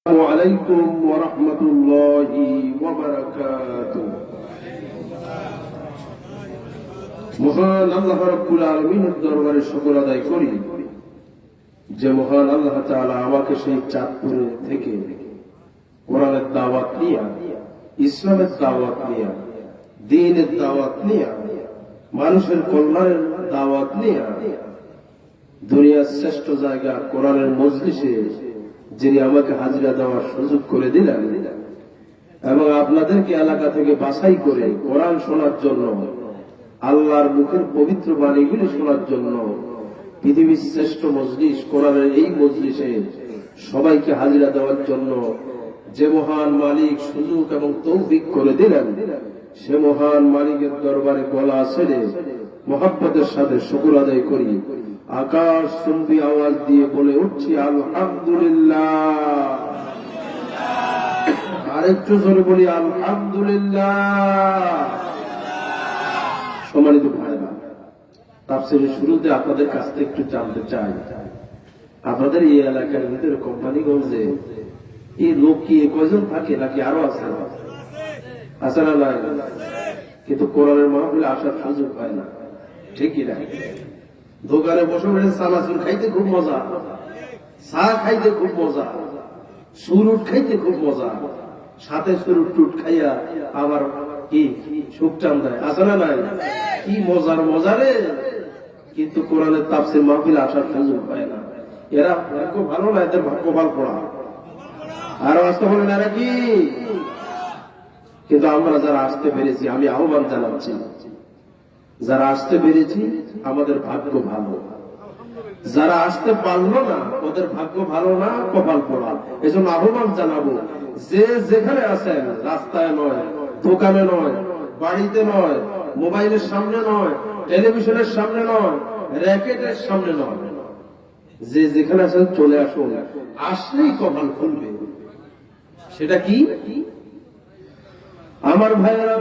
السلام عليكم ورحمة الله وبركاته মহান আল্লাহ রাব্বুল আলামিনের দরবারে শুকর আদায় করি যে মহান আল্লাহ তাআলা আমাকে সেই চাঁদপুর থেকে কোরআনের দাওয়াত নিয়ে, ইসলামের দাওয়াত নিয়ে, দ্বীনের দাওয়াত নিয়ে, মানুষের কল্যাণের দাওয়াত নিয়ে দুনিয়ার শ্রেষ্ঠ জায়গা কোরআনের মজলিসে যিনি আমাকে হাজিরা দেওয়ার সুযোগ করে দিলেন এবং আপনাদেরকে এলাকা থেকে বাছাই করে কোরআন শোনার জন্য, আল্লাহর মুখের পবিত্র বাণীগুলি শোনার জন্য পৃথিবীর শ্রেষ্ঠ মজলিস কোরআনের এই মজলিসে সবাইকে হাজিরা দেওয়ার জন্য যে মহান মালিক সুযোগ এবং তৌফিক করে দিলেন, সে মহান মালিকের দরবারে গলা ছেড়ে মহব্বতের সাথে শুকর আদায় করি। আকাশ চুম্বী আওয়াজ দিয়ে বলে উঠছি আলহামদুলিল্লাহ। আরেকটু জোরে বলি আলহামদুলিল্লাহ। সম্মানিত ভাইরা, তাফসীরের শুরুতে আপনাদের কাছ থেকে একটু জানতে চাই, আপনাদের এই এলাকার ভিতরে কোম্পানিগঞ্জে এই লোক কি কয়জন থাকে নাকি আরো আছে? আছে না নাই? কিন্তু কোরআনের মাহফিলে আসার সুযোগ হয় না, ঠিকই না? দোকানে বসে বসে চানাচুর খাইতে খুব মজা, চা খাইতে খুব মজা, সুরুট খাইতে খুব মজা, সাথে সুরুট টুট খাইয়া আবার কি সুখ টান দেয়, আছে না নাই? কি মজার মজারে, কিন্তু কোরআনের তাফসীর মাহফিলে আসার সুযোগ পায় না। এরা ভাগ্য ভালো না, এদের ভাগ্য ভাল পড়া আরো আসতে বলেন এরা কি? কিন্তু আমরা যারা আসতে পেরেছি, আমি আহ্বান জানাচ্ছি, যারা আসতে পেরেছি আমাদের ভাগ্য ভালো, যারা আসতে পারলো না ওদের ভাগ্য ভালো না, কপাল পোড়া। এজন্য আহ্বান জানাবো, যে যেখানে আছেন, রাস্তায় নয়, দোকানে নয়, বাড়িতে নয়, মোবাইলের সামনে নয়, টেলিভিশনের সামনে নয়, র্যাকেটের সামনে নয়, যে যেখানে আছেন চলে আসুন। আসলেই কপাল খুলবে। সেটা কি আমার ভাইয়েরা?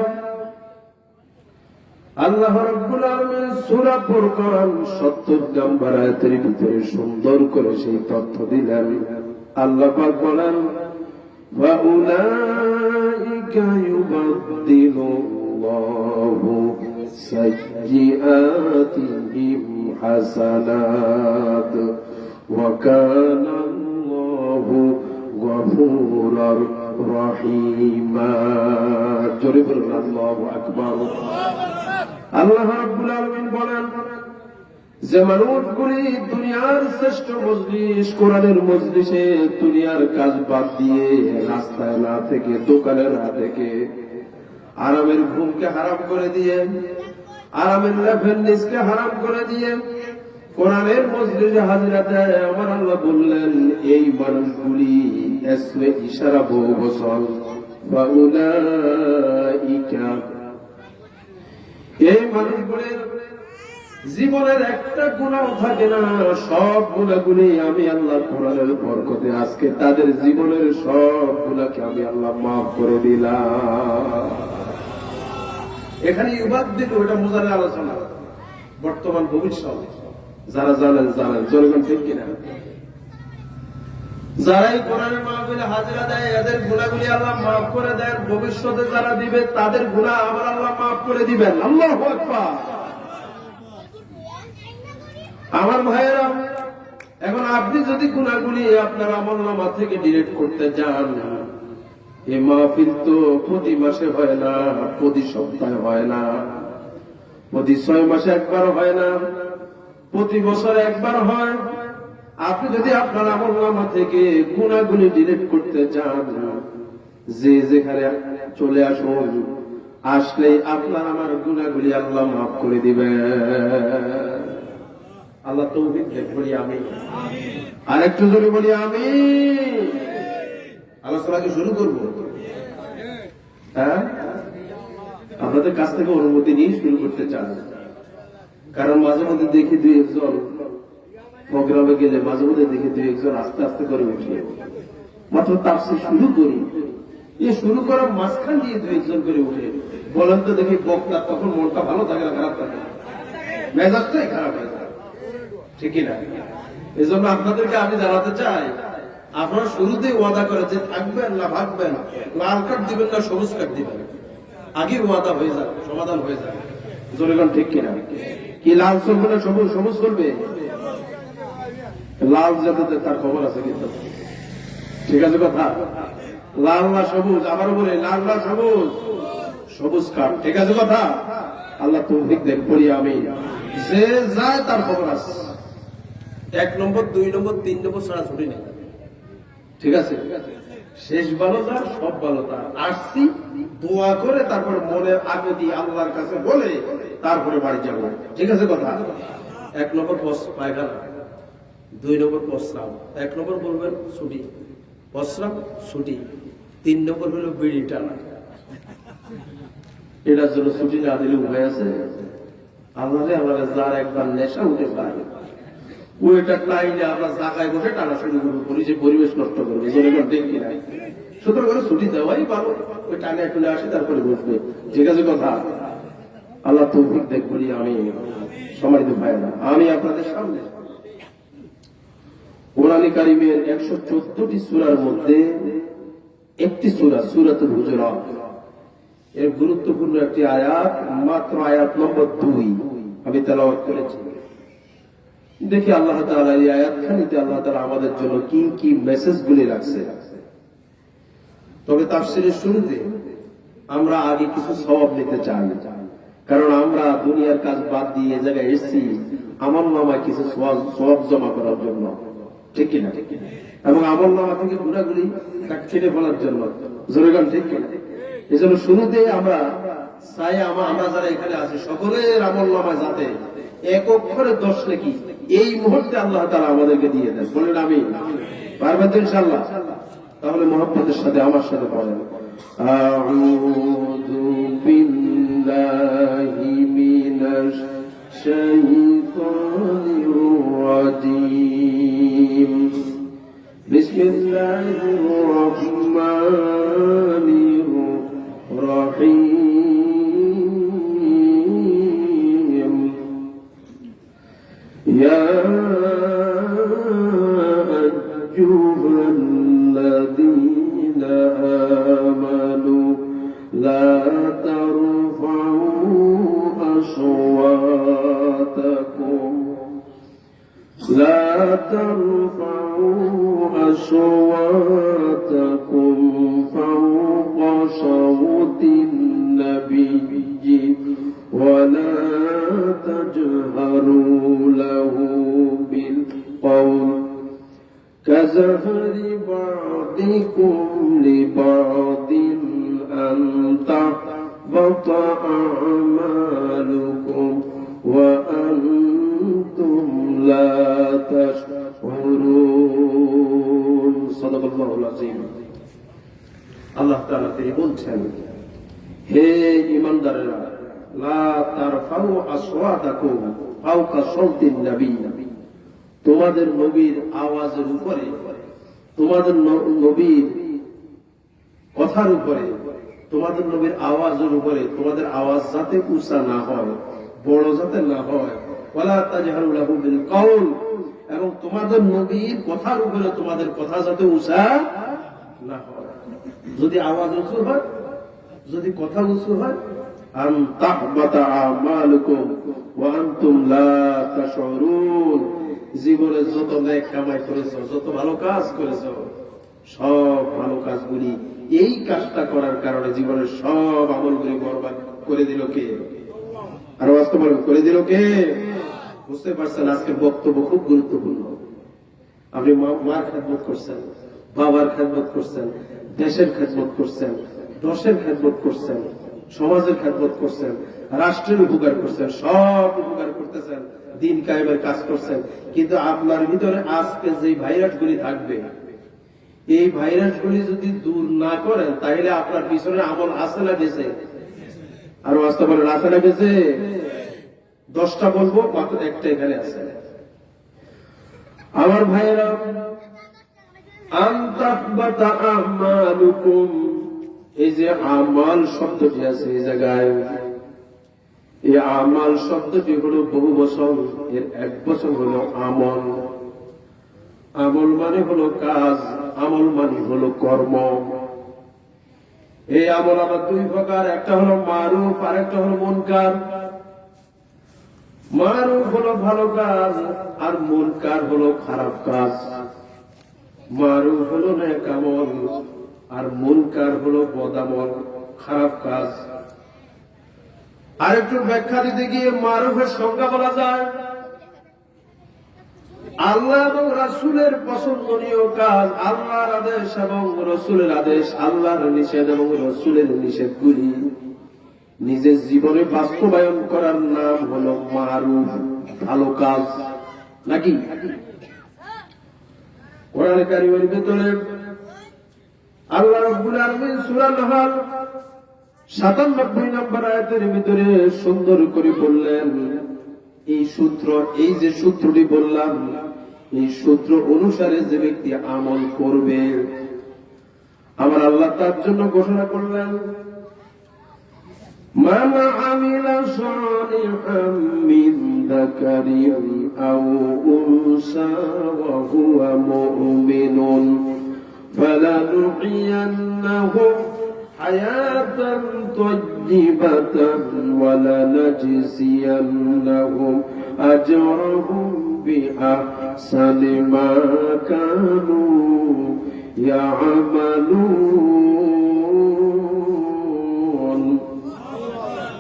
আল্লাহ রাব্বুল আলামিন সূরা ফুরকান ৭০ নম্বর আয়াতের ভিতরে সুন্দর করে সেই তথ্য দিলেন। আল্লাহ পাক বলেন, ওয়া উলাইকা ইউবাদদিলুল্লাহু সাইয়্যাতিহিম হাসানাত ওয়া কানা আল্লাহু গফুরার রহিমা। জোরে বলুন আল্লাহু আকবার। আল্লাহ রাব্বুল আলামিন বলেন যে মানুষগুলি দুনিয়ার শ্রেষ্ঠ মজলিস কোরআনের মজলিসে দুনিয়ার কাজ বাদ দিয়ে, রাস্তায় না থেকে, দোকানে না থেকে, আরামের ঘুমকে হারাম করে দিয়ে, আরামের লেফের নিজকে হারাম করে দিয়ে কোরআনের মজলিসে হাজিরা দেয়, আমার আল্লাহ বললেন এই মানুষগুলি এসমে ইশারা বহু বছর বাউলাইকা, এই মানুষগুলির জীবনের একটা গুনাহ থাকে না, সব গুনাহগুলি আমি আল্লাহ কোরআনের বরকতে আজকে তাদের জীবনের সব গুনাহকে আমি আল্লাহ মাফ করে দিলাম। এখানে ইবাদত, ওটা মোজারের আলোচনা, বর্তমান ভবিষ্যৎ। যারা জানেন জানেন, জনগণ ঠিক কিনা? যারাই কোরআনের মাহফিলে হাজিরা দেয় এদের গুনাহগুলি আল্লাহ মাফ করে দেন। ভবিষ্যতে যারা দিবে তাদের গুনাহ আমার আল্লাহ মাফ করে দিবেন। আল্লাহু আকবার। আমার ভাইয়েরা, এখন আপনি যদি গুনাহগুলি আপনার আমলনামা থেকে ডিলিট করতে যান, এই মাহফিল তো প্রতি মাসে হয় না, প্রতি সপ্তাহে হয় না, প্রতি ৬ মাসে একবার হয় না, প্রতি বছরে একবার হয়। আপনি যদি আপনার আমলনামা থেকে গুনাহগুলি ডিলিট করতে চান, যে যেখানে চলে আসুন, আসলেই আপনার আমার গুনাহগুলি আল্লাহ মাফ করে দিবেন। আল্লাহ তৌফিক দেন, বলি আমিন। আরেকটু জোরে বলি আমিন। আলোচনাকে শুরু করব। হ্যাঁ, আপনাদের কাছ থেকে অনুমতি নিয়ে শুরু করতে চান, কারণ মাঝে মধ্যে দেখি দুই একজন প্রোগ্রামে গেলে, মাঝে মধ্যে দেখি দুই একজন আস্তে আস্তে করে উঠে মাত্র তাফসীর শুরু করি, এই শুরু করার মাঝখান দিয়ে দুই একজন করে উঠে। বলেন তো দেখি, বক্তা তখন মনটা ভালো থাকে না খারাপ থাকে? মেজাজটাই খারাপ হয়ে যায়, ঠিকই না? এই জন্য আপনাদেরকে আমি জানাতে চাই, আপনারা শুরুতেই ওয়াদা করে যে থাকবেন না ভাববেন, লাল কার্ড দিবেন না সবুজ কার্ড দিবেন, আগে ওয়াদা হয়ে যাবে, সমাধান হয়ে যাবে। জনগণ ঠিক কিনা? কি লাল চলবে না সবুজ? সবুজ চলবে। লাল যাতে তার খবর আছে কিন্তু, ঠিক আছে কথা? লাল না সবুজ, আবার বলে লাল না সবুজ, সবুজ কার্ড, ঠিক আছে কথা? আল্লাহ তৌফিক দেন, পড়ি আমি। যে যায় তার খবর আছে, 1 নম্বর 2 নম্বর 3 নম্বর ছাড়া ছুটি নেই, ঠিক আছে? শেষ ভালো তার, সব ভালো তার। আসছি দোয়া করে, তারপরে মনের আগে দিয়ে আল্লাহর কাছে বলে তারপরে বাড়ি যাব, ঠিক আছে কথা? 1 নম্বর পায়খানা, 2 নম্বর প্রস্রাব। 1 নম্বর বলবেন ছুটি, প্রস্রাব ছুটি। 3 নম্বর হলো বিড়ি টানা। এটার জন্য ছুটি না দিলে উপায় আছে? আল্লাহ যার একবার নেশা উঠে পায়, ওইটা টাইলে আমরা জায়গায় বসে টানা শুরু করবো, যে পরিবেশ নষ্ট করবে। জনগণ দেখি না, সুতরাং করে ছুটি দেওয়াই ভালো। ওই টানে চলে আসে, তারপরে বসবে, ঠিক আছে কথা? আল্লাহ তৌফিক দেখ বলি আমি। সম্মানিত ভাইরা, আমি আপনাদের সামনে কোরআনে কারিমের 114টি সূরার মধ্যে একটি সূরা, সূরাতুল হুজুরাত, এর গুরুত্বপূর্ণ একটি আয়াত, মাত্র আয়াত নম্বর 2 আমি তেলাওয়াত করেছি। দেখি আল্লাহ তাআলা এই আয়াতখানিতে আল্লাহ তাআলা আমাদের জন্য কি কি মেসেজগুলি রাখছে। তবে তাফসীরের শুরুতে আমরা আগে কিছু সওয়াব নিতে চাই, কারণ আমরা দুনিয়ার কাজ বাদ দিয়ে এই জায়গায় এসেছি আমলনামায় কিছু সওয়াব জমা করার জন্য, ঠিক কিনা? এবং আমলনামা থেকে গুনাহগুলি কেটে ফেলার জন্য, জোরেগান ঠিক কিনা? এই জন্য শুরুতে আমরা চাই আমরা যারা এখানে আছি সকলের আমলনামায় যাতে 1 অক্ষরে 10 নেকি এই মুহূর্তে আল্লাহ তাআলা আমাদেরকে দিয়ে দেন। বলেন আমি পারবেন তো ইনশাআল্লাহ? তাহলে মুহাব্বতের সাথে আমার সাথে পড়েন, আউযু বিল্লাহি মিনাশ শাইতানির রাজীম, বিসমিল্লাহির রাহমানির রাহিম, ইয়া আইয়ুহাল্লাযীনা আমানু লা তারফাউ আসওয়াতাকুম ফাওকা সাওতিন নাবিয়্যি ওয়া লা তাজহারু লাহু বিল কওল কাযহরি বা'দিকুম লিবা'দিন আন তাহবাতা আ'মালুকুম ওয়া আনতুম লা তাশউরুন। সাদাকাল্লাহুল আযীম। আল্লাহ তাআলা তিনি বলছেন, হে ঈমানদারেরা, লা তারফাউ আসওয়াতাকুম ফাওকা সাওতিন নবী, তোমাদের নবীর আওয়াজের উপরে, তোমাদের নবীর কথার উপরে, তোমাদের নবীর আওয়াজের উপরে তোমাদের আওয়াজ যাতে উঁচা না হয়, বড় যাতে না হয়, ওয়ালা তাজহারু লাহু বিল কওল, এবং তোমাদের নবীর কথার উপরে তোমাদের কথা যাতে উঁচা না হয়। যদি আওয়াজ উঁচু হয়, যদি কথা উঁচু হয়, আন তাহবাতা আমালুকুম ওয়া আনতুম লা তাশউরুন, জীবনে যত নেক কামাই করেছো, যত ভালো কাজ করেছো, সব ভালো কাজগুলি এই কাজটা করার কারণে জীবনের সব আমলগুলি বরবাদ করে দিল কে? আর বাস্তব করে দিল কে? বুঝতে পারছেন? আজকের বক্তব্য খুব গুরুত্বপূর্ণ। আপনি মার খেদমত করছেন, বাবার খেদমত করছেন, দেশের খেদমত করছেন, দশের খেদমত করছেন, সমাজের খেদমত করছেন, রাষ্ট্রের উপকার করছেন, সব উপকার করতেছেন, দিন কায়েমের কাজ করছেন, কিন্তু আপনার ভিতরে আজকে যে ভাইরাসগুলি থাকবে, এই ভাইরাসগুলি যদি দূর না করেন, তাহলে আপনার পিছনে আমল আছে না গেছে? আর বাস্তব বলেন, আছে না গেছে? 10টা বলবো, মাত্র একটা এখানে আছে। আমার ভাইয়েরা, আনতাহবাতা আমালুকুম, এই যে আমাল শব্দটি আছে এই জায়গায়, এই আমাল শব্দটি হলো বহু বচন, এর এক বচন হলো আমল। আমল মানে হলো কাজ, আমল মানে হলো কর্ম। এই আমল আবার দুই প্রকার, একটা হলো মারুফ আর একটা হলো মুনকার। মারুফ হলো ভালো কাজ আর মুনকার হলো খারাপ কাজ। মারুফ হলো নেক আমল আর মুনকার হলো বদামল, খারাপ কাজ। আরেকটু ব্যাখ্যা দিতে গিয়ে মারুফের সংজ্ঞা বলা যায় আল্লাহ এবং রাসূলের পছন্দনীয় কাজ, আল্লাহর আদেশ এবং রাসূলের আদেশ, আল্লাহর নিষেধ এবং রাসূলের নিষেধগুলি নিজের জীবনে বাস্তবায়ন করার নাম হলো মারুফ, ভালো কাজ। নাকি কোরআন কারীমের ভিতরে আল্লাহ রাব্বুল আলামিন সূরা নাহল 97 নম্বর আয়াতের ভিতরে সুন্দর করে বললেন, এই সূত্র, এই যে সূত্রটি বললাম, এই সূত্র অনুসারে যে ব্যক্তি আমল করবে, আমার আল্লাহ তার জন্য ঘোষণা করলেন, মান আমিলা সালিহাম মিন যাকারিন আও উনসা ওয়া হুয়া মুমিনুন ফালানুহইয়ান্নাহু হায়াতান তাইয়্যিবাতান ওয়া লানাজজিয়ান্নাহুম আজরাহুম বিআহসানি মা কানু ইয়ামালুন।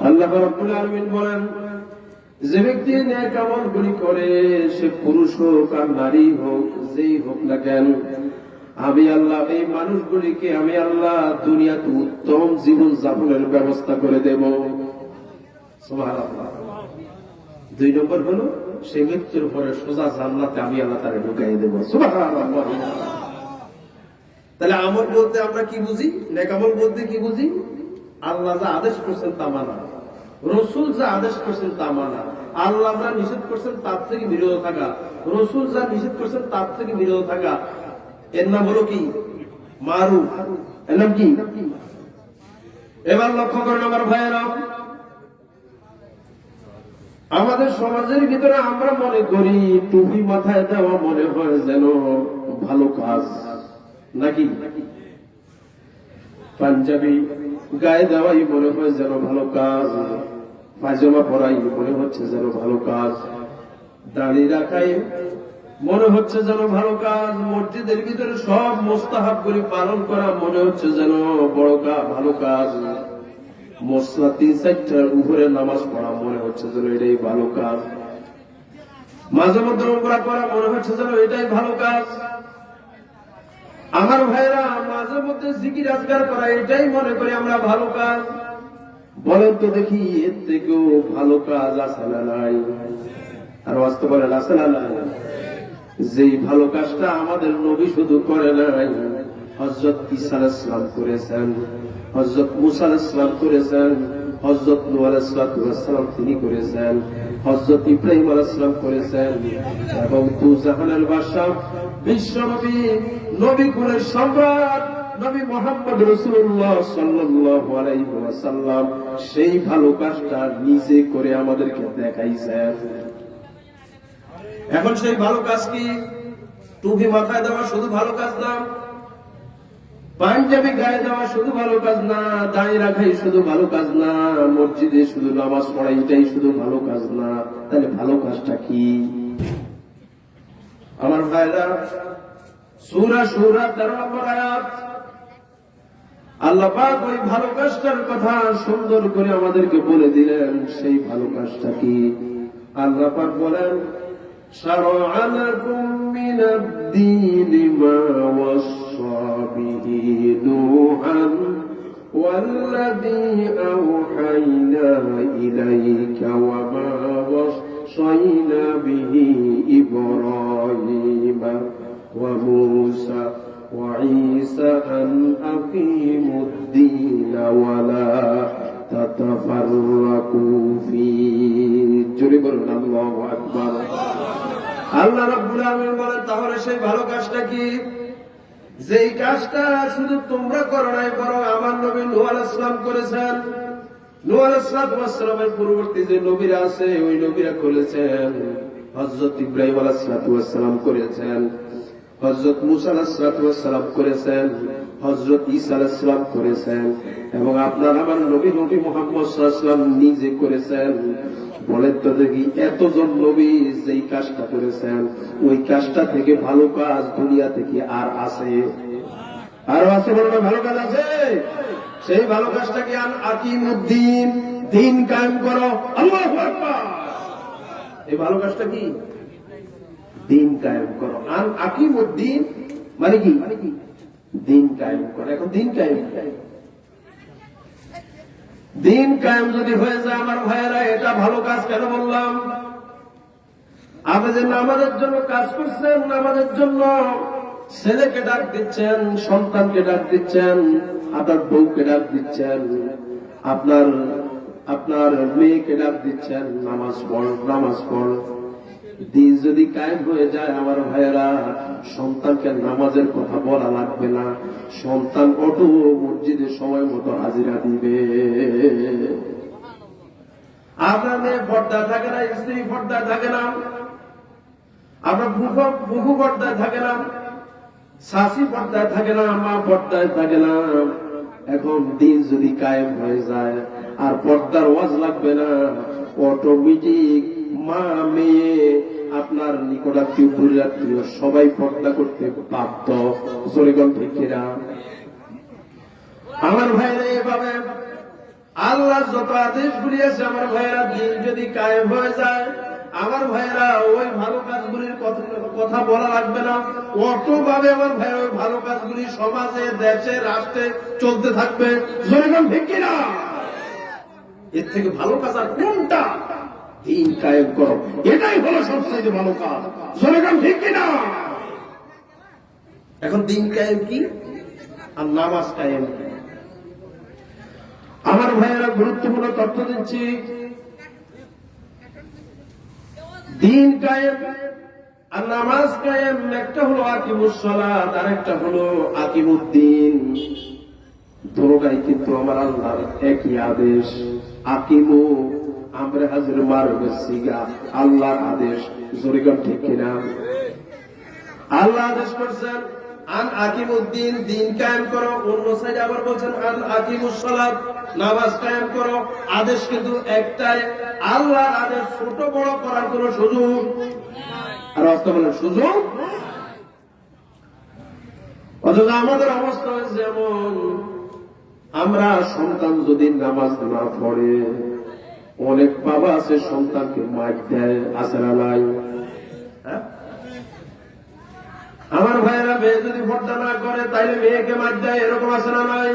আল্লাহ রাব্বুল আলামিন বলেন, যে ব্যক্তি নেক আমলগুলি করে, সে পুরুষ হোক আর নারী হোক, যেই হোক না কেন, আমি আল্লাহ এই মানুষগুলিকে আমি আল্লাহ দুনিয়াতে উত্তম জীবন যাপনের ব্যবস্থা করে দেব। সুবহানাল্লাহ। 2 নম্বর হলো সেই মৃত্যুর পরে সোজা জান্নাতে আমি আল্লাহ তারে ঢুকাই দেব। সুবহানাল্লাহ। তাহলে আমল বলতে আমরা কি বুঝি? নেক আমল বলতে কি বুঝি? আল্লাহ যা আদেশ করছেন তা মানা, রাসূল যা আদেশ করছেন তা মানা, আল্লাহ যা নিষেধ করছেন তার থেকে বিরত থাকা, রাসূল যা নিষেধ করছেন তার থেকে বিরত থাকা, এর নাম হলো কি? মারুফ। এর নাম কি? এবার লক্ষ্য করেন আমার ভাইয়েরা, আমাদের সমাজের ভিতরে আমরা মনে করি টুপি মাথায় দেওয়া মনে হয় যেন ভালো কাজ, নাকি পাঞ্জাবি গায়ে দেওয়াই মনে হয় যেন ভালো কাজ, পায়জামা পরাই মনে হচ্ছে যেন ভালো কাজ, দাড়ি রাখাই মনে হচ্ছে যেন ভালো কাজ, মসজিদের ভিতরে সব মুস্তাহাব করে পালন করা মনে হচ্ছে যেন বড় ভালো কাজ, মসলা 3-4টার উপরে নামাজ পড়া মনে হচ্ছে যেন এটাই ভালো কাজ, মাঝে মধ্যে উমরা করা মনে হচ্ছে যেন এটাই ভালো কাজ। আমার ভাইরা, মাঝে মধ্যে জিকির আজকার করা এটাই মনে করি আমরা ভালো কাজ। বলেন তো দেখি, এর থেকেও ভালো কাজ আছে না নাই? আর বাস্তব বলেন, আছে না নাই? যেই ভালো কাজটা আমাদের নবী শুধু করে নাই, হযরত ঈসা আলাইহিস সালাম করেছেন, হযরত মুসা আলাইহিস সালাম করেছেন, হযরত নূহ আলাইহিস সালাম তিনি করেছেন, হযরত ইব্রাহিম আলাইহিস সালাম করেছেন, এবং দু জাহানের বাদশা বিশ্বনবী নবী কুলের সম্রাট নবী মুহাম্মদ রাসূলুল্লাহ সাল্লাল্লাহু আলাইহি ওয়াসাল্লাম সেই ভালো কাজটা নিজে করে আমাদেরকে দেখাইছেন। এখন সেই ভালো কাজ কি? টুপি মাথায় দেওয়া শুধু ভালো কাজ না, পাঞ্জাবি গায়ে দেওয়া শুধু ভালো কাজ না, দাঁড়িয়ে রাখাই শুধু ভালো কাজ না, মসজিদে শুধু নামাজ পড়া এটাই শুধু ভালো কাজ না। তাহলে ভালো কাজটা কি? আমার ভাইরা, সূরা শুরা 13 নম্বর আয়াত, আল্লাহ পাক ওই ভালো কাজটার কথা সুন্দর করে আমাদেরকে বলে দিলেন। সেই ভালো কাজটা কি? আল্লাহ পাক বলেন, شرع لكم من الدين ما وصى به نوحا والذي أوحينا إليك وما وصينا به إبراهيم وموسى وعيسى أن أقيموا الدين ولا تتفرقوا فيه. جربنا الله أكبر. আল্লাহ রাব্বুল আলামিন বলেন, তাহলে সেই ভালো কাজটা কি? যেই কাজটা শুধু তোমরা করো নাই, বরং আমার নবী নূহ আলাইহিস সালাম করেছেন। নূহ আলাইহিস সালামের পূর্ববর্তী যে নবীরা আছে ওই নবীরা করেছেন, হযরত ইব্রাহিম আলাইহিস সালাম করেছেন, হযরত মুসা আলাইহিস সালাম করেছেন, হযরত ঈসা আলাইহিস সালাম করেছেন, এবং আপনার আমার নবী মুহাম্মদ সাল্লাল্লাহু আলাইহি ওয়াসাল্লাম নিজে করেছেন। বলেন তো দেখি, এতজন নবী যেই কাজটা করেছেন, ওই কাজটা থেকে ভালো কাজ দুনিয়াতে কি আর আছে? আর আছে বলবে ভালো কাজ আছে? সেই ভালো কাজটা কি? আকিমুদ্দিন, দিন কায়েম করো। আল্লাহু আকবার। এই ভালো কাজটা কি? দিন কায়েম করো। আকিমুদ্দিন মানে কি? দিন কায়েম করো। এখন দিন কায়েম, দিন কায়েম যদি হয়ে যায় আমার ভাইয়েরা, এটা ভালো কাজ কেন বললাম? আপনি যে নামাজের জন্য কাজ করছেন, নামাজের জন্য ছেলেকে ডাক দিচ্ছেন, সন্তানকে ডাক দিচ্ছেন, আপনার বউকে ডাক দিচ্ছেন, আপনার মেয়েকে ডাক দিচ্ছেন, নামাজ পড়, নামাজ পড়। দিন যদি কায়েম হয়ে যায় আমার ভাইয়েরা, সন্তানকে নামাজের কথা বলা লাগবে না, সন্তান অটো মসজিদে সময় মতো হাজিরা দিবে। আপনার মেয়ে পর্দায় থাকে না, স্ত্রী পর্দায় থাকে না, আপনার বহু পর্দায় থাকে না, শাশি পর্দায় থাকে না, মা পর্দায় থাকে না। এখন দিন যদি কায়েম হয়ে যায় আর পর্দার ওয়াজ লাগবে না, অটোমেটিক মা মেয়ে আপনার নিকটাত্মীয় দূরাত্মীয় সবাই পর্দা করতে বাধ্য। জোরেগণ ঠিক কিনা? আমার ভাইরা এভাবে আল্লাহ যত আদেশগুলি আছে আমার ভাইয়েরা, দিন যদি কায়েম হয়ে যায় আমার ভাইয়েরা, ওই ভালো কাজগুলির কথা বলা লাগবে না, অটোভাবে আমার ভাই ওই ভালো কাজগুলি সমাজে, দেশে, রাষ্ট্রে চলতে থাকবে। জোরেগণ ঠিক কিনা? এর থেকে ভালো কাজ আর কোনটা? দিন কায়েম করো, এটাই হলো সবচেয়ে ভালো কাজ। জোরেগণ ঠিক কিনা? এখন দিন কায়েম কি আর নামাজ কায়েম কি? আমার ভাইয়েরা গুরুত্বপূর্ণ তথ্য দিচ্ছি। দিন কায়েম আর নামাজ কায়েম, একটা হলো আকিমুস সালাত আর একটা হলো আকিমুদ্দিন। দুটোটাই কিন্তু আমার আল্লাহর একই আদেশ। আকিমু আমরা হাজির মারবে সিগা, আল্লাহর আদেশ। জোরেগণ ঠিক কিনা? আল্লাহ আদেশ করছেন আন আকিমুদ্দিন, দিন কায়েম করো। অন্য সাইডে আবার বলছেন আন আকিমুস সালাত, নামাজ কায়েম করো। আদেশ কিন্তু একটাই। আল্লাহর আদেশ ছোট বড় করার কোন সুযোগ আর অস্ত বলেন সুযোগ। অথচ আমাদের অবস্থা যেমন, আমরা সন্তান যদি নামাজ না পড়ে, অনেক বাবা আছে সন্তানকে মাইক দেয়, আছে না নাই? আমার ভাইয়েরা মেয়ে যদি পর্দা না করে তাইলে মেয়েকে মাইক দেয়, এরকম আছে না নাই?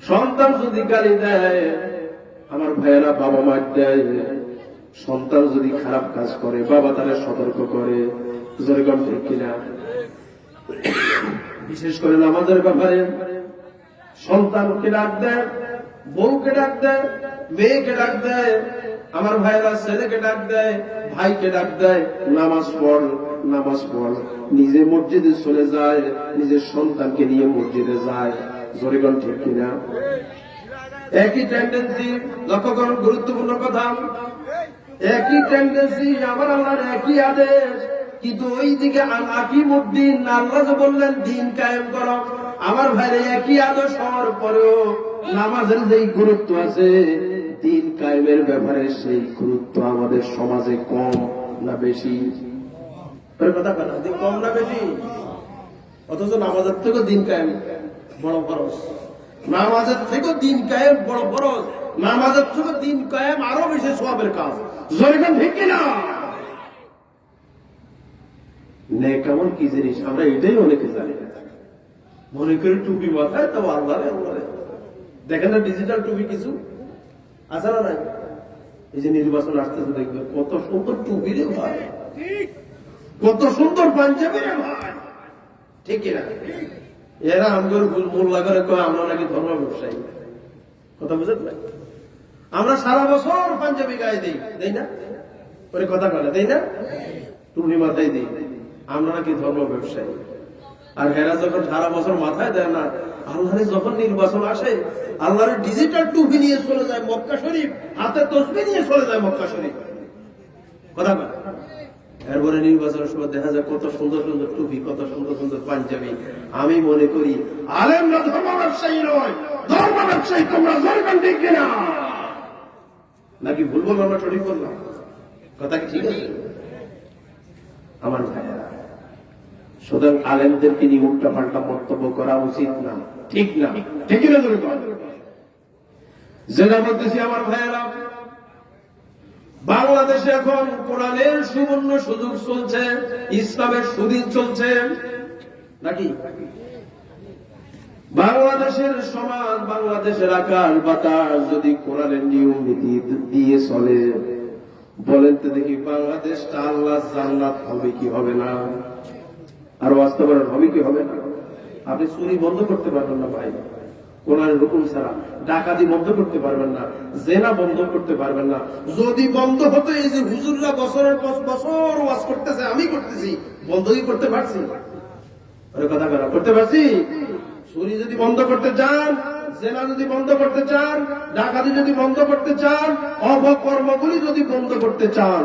সন্তান যদি গালি দেয় আমার ভাইয়েরা বাবা মাইক দেয়। সন্তান যদি খারাপ কাজ করে বাবা তাদের সতর্ক করে। যেরকম ঠিক কিনা? বিশেষ করে নামাজের ব্যাপারে সন্তানকে ডাক দেয়, বউকে ডাক দেয়, মেয়েকে ডাক দেয়, আমার ভাইয়েরা ছেলেকে ডাক দেয়, ভাইকে ডাক দেয়, নামাজ পড়, নামাজ পড়। নিজে মসজিদে চলে যায়, নিজের সন্তানকে নিয়ে মসজিদে যায়। জোরেগণ ঠিক কিনা? একই টেন্ডেন্সি। লক্ষ্য করুন, গুরুত্বপূর্ণ কথা। একই টেন্ডেন্সি, আমার আল্লাহর একই আদেশ, কিন্তু ওই দিকে আকিমুদ্দিন, আল্লাহ যে বললেন দিন কায়েম করো, আমার ভাইরে একই আদেশ হওয়ার পরেও নামাজের যেই গুরুত্ব আছে দিন কায়েমের ব্যাপারে, সেই গুরুত্ব আমাদের সমাজে কম না বেশি? কথা কম না বেশি? অথচ নামাজের থেকেও দিন কায়েম বড় ফরজ, নামাজের থেকেও দিন কায়েম বড় ফরজ, নামাজের থেকে দিন কায়েম আরো বেশি সওয়াবের কাজ। জোরেগণ ঠিক কিনা? নেক কেমন কি জিনিস আমরা এটাই অনেকে জানি না। মনে করি টুপি মাথায় তো আল্লাহ দেখেন না, ডিজিটাল টুপি কিছু আছে না নাই? এই যে নির্বাচন আসতেছে দেখবে কত সুন্দর টুপি রে ভাই, কত সুন্দর পাঞ্জাবি রে ভাই, ঠিক কিনা? এরা আমাদের মোল্লা করে কয় আমরা নাকি ধর্ম ব্যবসায়ী। কথা বুঝতে পারি? আমরা সারা বছর পাঞ্জাবি গায়ে দিই, তাই না? ওরে কথা বলে তাই না? টুপি মাথায় দিই, আমরা নাকি ধর্ম ব্যবসায়ী। আর হেরা যখন সারা বছর মাথায় দেয় না, আল্লাহরে যখন নির্বাচন আসে আল্লাহরে ডিজিটাল টুপি নিয়ে চলে যায় মক্কা শরীফ, হাতে তসবিহ নিয়ে চলে যায় মক্কা শরীফ। কথা বলে এরপরে নির্বাচনের সময় দেখা যায় কত সুন্দর সুন্দর টুপি, কত সুন্দর সুন্দর পাঞ্জাবি। আমি মনে করি আলেমরা ধর্ম ব্যবসায়ী নয়, ধর্ম ব্যবসায়ী তোমরা জনগণ, ঠিক কিনা? নাকি ভুল বললাম না সঠিক বললাম? কথা কি ঠিক আছে? আমার ভাইয়েরা, সুতরাং আলেমদেরকে নিয়ে উল্টা পাল্টা মন্তব্য করা উচিত না, ঠিক না, ঠিক না? যেটা বলতেছি আমার ভাইয়েরা, বাংলাদেশে এখন কোরআনের সুবর্ণ সুযোগ চলছে, ইসলামের সুদিন চলছে নাকি? বাংলাদেশের সমাজ, বাংলাদেশের আকাশ বাতাস যদি কোরআনের নিয়ম নীতি দিয়ে চলে, বলেন তো দেখি বাংলাদেশটা আল্লাহ জান্নাত হবে কি হবে না? আর বাস্তবায়ন হবে কি হবে না? আপনি চুরি বন্ধ করতে পারবেন না ভাই কোরআনের হুকুম ছাড়া, ডাকাতি বন্ধ করতে পারবেন না, জেনা বন্ধ করতে পারবেন না। যদি বন্ধ হতো, এই যে হুজুররা বছরের পর বছর ওয়াজ করতেছে, আমি করতেছি, বন্ধ কি করতে পারছি? কথা করতে পারছি? চুরি যদি বন্ধ করতে চান, জেনা যদি বন্ধ করতে চান, ডাকাতি যদি বন্ধ করতে চান, অপকর্মগুলি যদি বন্ধ করতে চান,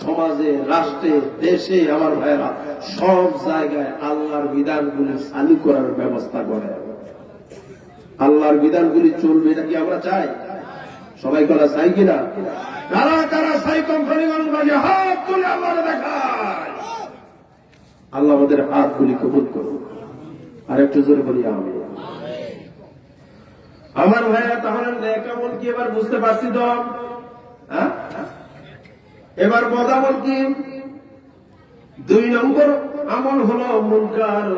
সমাজে, রাষ্ট্রে, দেশে আমার ভাইয়েরা সব জায়গায় আল্লাহর বিধানগুলি চালু করার ব্যবস্থা করে। আল্লাহর বিধানগুলি চলবে, এটা কি আমরা চাই? সবাই করা চাই কিনা? কারা কারা চাই? কোম্পানিগঞ্জ হাত তুলে আল্লাহরে দেখায়। আল্লাহ আমাদের হাতগুলি কবুল করুন। আর একটু জোরে বলি আমি। আমার ভাইয়া, তাহলে নেক আমল কি এবার বুঝতে পারছি তো? এবার বদ আমল কি? 2 নম্বর আমল হলো মুনকার,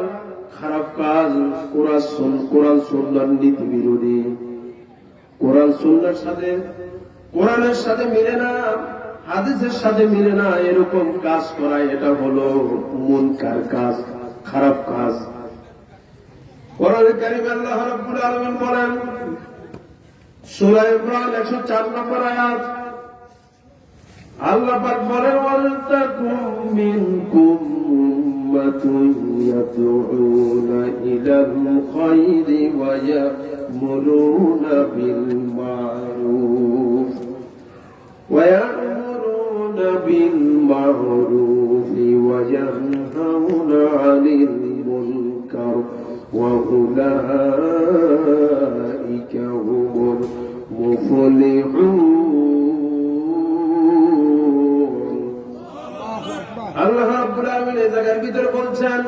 খারাপ কাজ, কোরআন সুন্নাহর নীতি বিরোধী, কোরআন সুন্নাহর সাথে, কোরআনের সাথে মিলে না, হাদিসের সাথে মিলে না, এরকম কাজ করা, এটা হলো মুনকার কাজ, খারাপ কাজ। কোরআনে কারীমে আল্লাহ রাব্বুল আলামিন বলেন, সূরা ইমরান 104 নম্বর আয়াত, আল্লাহ পাক বলেন, ওয়ালতাকুম মিনকুম উম্মাতুন ইয়াদউনা ইলাল খায়রি ওয়া ইয়া'মুরুনা বিল মা'রুফ ওয়া ইয়া'মুরুনা বিল মা'রুফ ওয়া ইয়ানহাউনা 'আনিল মুনকার ওয়া উলাইকা হুমুল মুফলিহুন। আল্লাহ রাব্বুল আলামিন এই জায়গার ভিতরে বলছেন,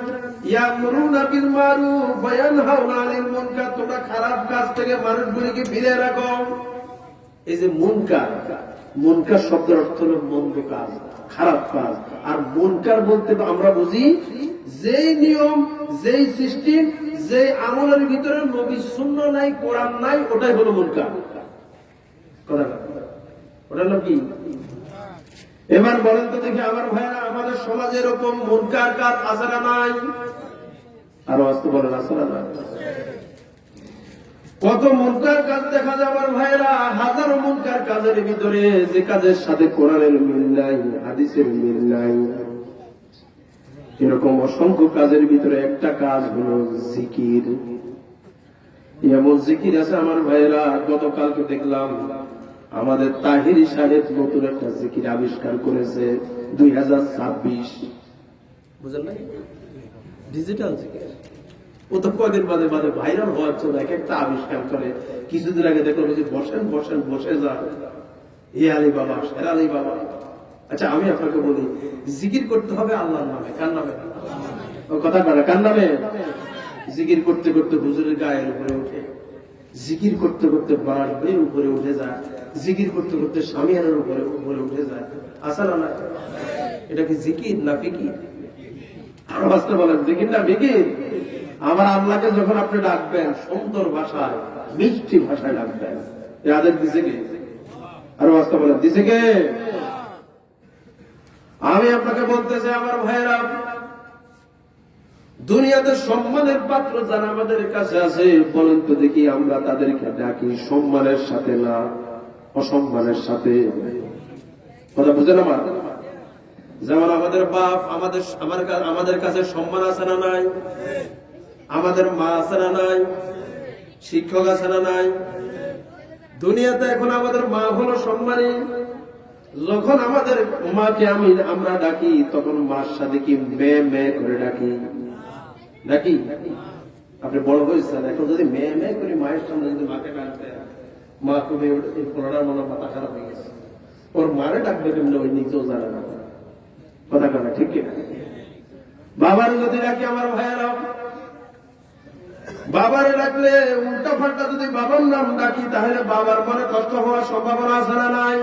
ইয়ামুরুনা বিল মারুফ ওয়া ইয়ানহাউনা আনিল মুনকার, তোমরা খারাপ কাজ থেকে মানুষগুলিকে ফিরিয়ে রাখো। এই যে মুনকার, মুনকার শব্দের অর্থ হলো মন্দ কাজ, খারাপ কাজ। আর মুনকার বলতে আমরা বুঝি যেই নিয়ম, যেই সিস্টেম, যেই আমলের ভিতরে নবী সুন্নাহ নাই, কোরআন নাই, ওটাই হলো মুনকার। ওটা হলো কি? এবার বলেন তো দেখি আমার ভাইরা, আমাদের সমাজে এরকম মুনকার কাজ আছে না নাই? আরো আসতে বলেন, আছে না নাই? কত মুনকার কাজ দেখা যায় আমার ভাইরা, হাজারো মুনকার কাজের ভিতরে যে কাজের সাথে কোরআনের মিল নাই, হাদিসের মিল নাই, এরকম অসংখ্য কাজের ভিতরে একটা কাজ হলো জিকির। এমন জিকির আছে আমার ভাইরা, গতকালকে দেখলাম আমাদের তাহিরি সাহেব নতুন একটা জিকির আবিষ্কার করেছে, 2026, বুঝলেন না? ডিজিটাল জিকির। ও তো কদিন বাদে বাদে ভাইরাল হওয়ার জন্য এক একটা আবিষ্কার করে। কিছুদিন আগে দেখলাম যে বসেন বসেন বসে যান, এ আলী বাবা, সের আলী বাবা। আচ্ছা আমি আপনাকে বলি, জিকির করতে হবে আল্লাহর নামে। কার নামে? ও কথা বলে, কার নামে? জিকির করতে করতে হুজুরের গায়ের উপরে উঠে, জিকির করতে করতে বাড়ির উপরে উঠে যায়, জিকির করতে করতে স্বামীর উপরে উপরে উঠে যায়। আসলে না, এটা কি জিকির না ফিকির? আরো আসতে বলেন, জিকির না ফিকির? আমার আল্লাহকে যখন আপনি ডাকবেন সুন্দর ভাষায়, মিষ্টি ভাষায় ডাকবেন, এদের দিছে কে? আরো আসতে বলেন, দিছে কে? আমি আপনাকে বলতে চাই আমার ভাইয়েরা, দুনিয়াতে সম্মানের পাত্র যারা আমাদের কাছে আছে, বলেন তো দেখি আমরা তাদেরকে ডাকি সম্মানের সাথে না অসম্মানের সাথে? কথা বুঝেন আমার? যেমন আমাদের বাপ, আমাদের কাছে সম্মান আছে না নাই? আমাদের মা আছে না নাই? শিক্ষক আছে না নাই? দুনিয়াতে এখন আমাদের মা হলো সম্মানী, যখন আমাদের মাকে আমরা ডাকি তখন মার সাথে কি মেয়ে মেয়ে করে ডাকি ডাকি। আপনি বড় হয়েছেন, এখন যদি মেয়ে মেয়ে করে মায়ের সামনে যদি মাকে ডাকতে, মা কবে এই ফোলাটার মনে মাথা খারাপ হয়ে গেছে, ওর মারে ডাকবে কেমন ওই নিজেও জানে না। কথা কথা ঠিক কিনা? বাবার যদি ডাকি আমার ভাইয়েরা, বাবারে ডাকলে উল্টা পাল্টা যদি বাবার নাম ডাকি তাহলে বাবার মনে কষ্ট হওয়ার সম্ভাবনা আছে না নাই?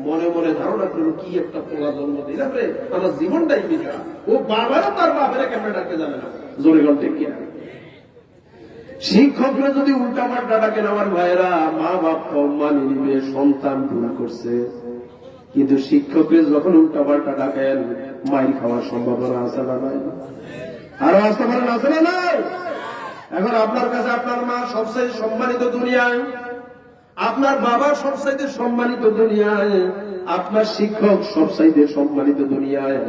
মনে মনে ধারণা করবো কি একটা পোলা জন্ম দিলাম রে, আমার জীবনটাই বিঘা। ও বাবারও তার বাবারে কেমন ডাকতে জানে না। জোরে গল ঠিক কিনা? শিক্ষকরা যদি উল্টা পাল্টা ডাকেন আমার ভাইয়েরা, মা বাপ সম্মান নিবে, সন্তান ভুল করছে। কিন্তু শিক্ষকরা যখন উল্টা পাল্টা ডাকেন মাইর খাওয়ার সম্ভাবনা আছে না নাই? আরো আসতে পারেন, আছে না নাই? এখন আপনার কাছে আপনার মা সবচেয়ে সম্মানিত দুনিয়ায়, আপনার বাবা সবচাইতে সম্মানিত দুনিয়ায়, আপনার শিক্ষক সবচাইতে সম্মানিত দুনিয়ায়,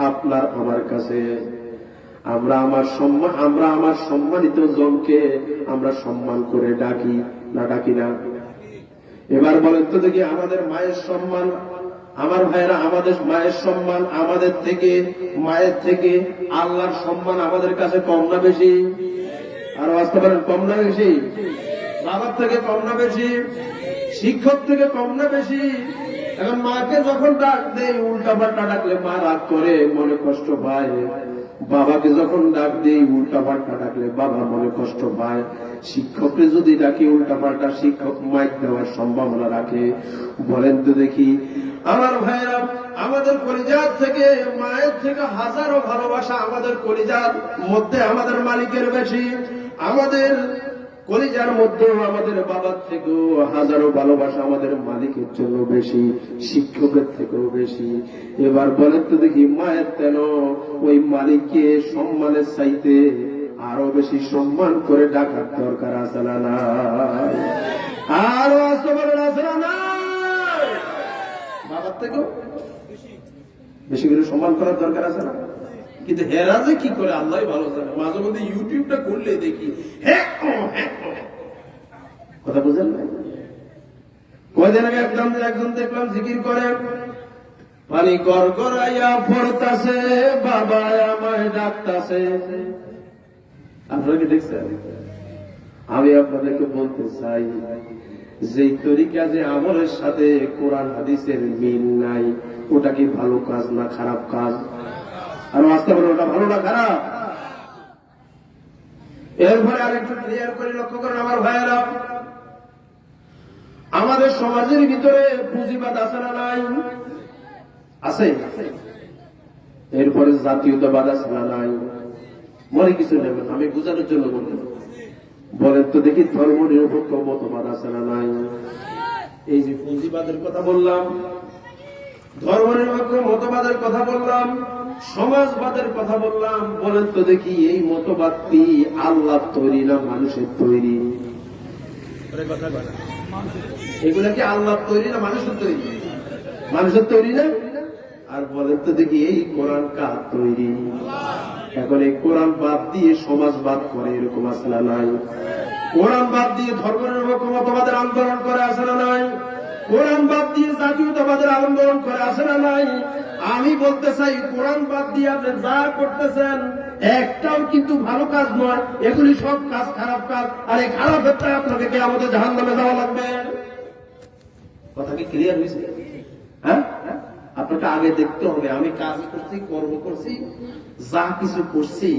আপনার আমার কাছে আমরা আমার সম্মানিত জনকে আমরা সম্মান করে ডাকি না ডাকি না? এবার বলেন তো দেখি, আমাদের মায়ের সম্মান, আমার ভাইয়েরা, আমাদের মায়ের সম্মান আমাদের থেকে, মায়ের থেকে আল্লাহর সম্মান আমাদের কাছে কম না বেশি? আরো আসতে পারেন, কম না বেশি? বাবার থেকে কম না বেশি? শিক্ষক থেকে কম না বেশি? এখন মাকে যখন ডাক দেয় উল্টা পাল্টা ডাকলে মা রাগ করে, মনে কষ্ট পায়। বাবাকে যখন ডাক দেয় উল্টা পাল্টা ডাকলে বাবা মনে কষ্ট পায়। শিক্ষককে যদি ডাকি উল্টা পাল্টা, শিক্ষক মাইক দেওয়ার সম্ভাবনা রাখে। বলেন তো দেখি আমার ভাইয়েরা, আমাদের কলিজার থেকে, মায়ের থেকে হাজারো ভালোবাসা আমাদের কলিজার মধ্যে আমাদের মালিকের বেশি। আমাদের কলিজার মধ্যেও আমাদের বাবার থেকেও হাজারো ভালোবাসা আমাদের মালিকের জন্য বেশি, শিক্ষকের থেকেও বেশি। এবার বলেন তো দেখি, মায়ের কেন ওই মালিককে সম্মানের চাইতে আরো বেশি সম্মান করে ডাকার দরকার আছে না নাই? আরো আসতে পারেন, আছে না নাই? বাবার থেকেও বেশি করে সম্মান করার দরকার আছে না? কিন্তু হেরা যে কি করে আল্লাহ ভালো জানে। মাঝে মধ্যে ইউটিউবটা করলে দেখি কথা বুঝেন না? কয়দিন আগে একজন দেখলাম জিকির করে, পানি গড় গড়াইয়া পড়তাছে, বাবা আমায় ডাকতাছে। আপনারা কি দেখছেন? আমি আপনাদেরকে বলতে চাই, যেই তরিকা যে আমলের সাথে কোরআন হাদিসের মিল নাই, ওটা কি ভালো কাজ না খারাপ কাজ? আর আসতে পারে, ওটা ভালো না খারাপ? এরপরে আরেকটু ক্লিয়ার করে লক্ষ্য করেন আমার ভাইয়েরা, আমাদের সমাজের ভিতরে পুঁজিবাদ আছে না নাই? আছে। এরপরে জাতীয়তাবাদ আছে না নাই? মনে কিছু নেবেন, আমি বোঝানোর জন্য বললাম। বলেন তো দেখি, ধর্ম নিরপেক্ষ মতবাদ আছে না নাই? এই যে পুঁজিবাদের কথা বললাম, ধর্ম নিরপেক্ষ মতবাদের কথা বললাম, সমাজবাদের কথা বললাম, বলেন তো দেখি এই মতবাদটি আল্লাহ তৈরি না মানুষের তৈরি? এগুলা কি আল্লাহ তৈরি না মানুষের তৈরি? মানুষের তৈরি না? আর বলেন তো দেখি এই কোরআন কার তৈরি? এখন এই কোরআন বাদ দিয়ে সমাজবাদ করে, এরকম আছে না নাই? কোরআন বাদ দিয়ে ধর্ম নিরপেক্ষ মতবাদের আন্দোলন করে, আছে না নাই? কোরআন বাদ দিয়ে জাতীয়তাবাদের আন্দোলন করে, আছে না নাই? আমি বলতে চাই, কোরআন বাদ দিয়ে আপনি যা করতেছেন একটাও কিন্তু ভালো কাজ নয়, এগুলি সব কাজ খারাপ কাজ। আর এই খারাপেরটাই আপনাকে কে আমাদের জাহান্নামে যাওয়া লাগবে। কথা কি ক্লিয়ার হয়েছে? হ্যাঁ, আপনাকে আগে দেখতে হবে আমি কাজ করছি, কর্ম করছি, যা কিছু করছি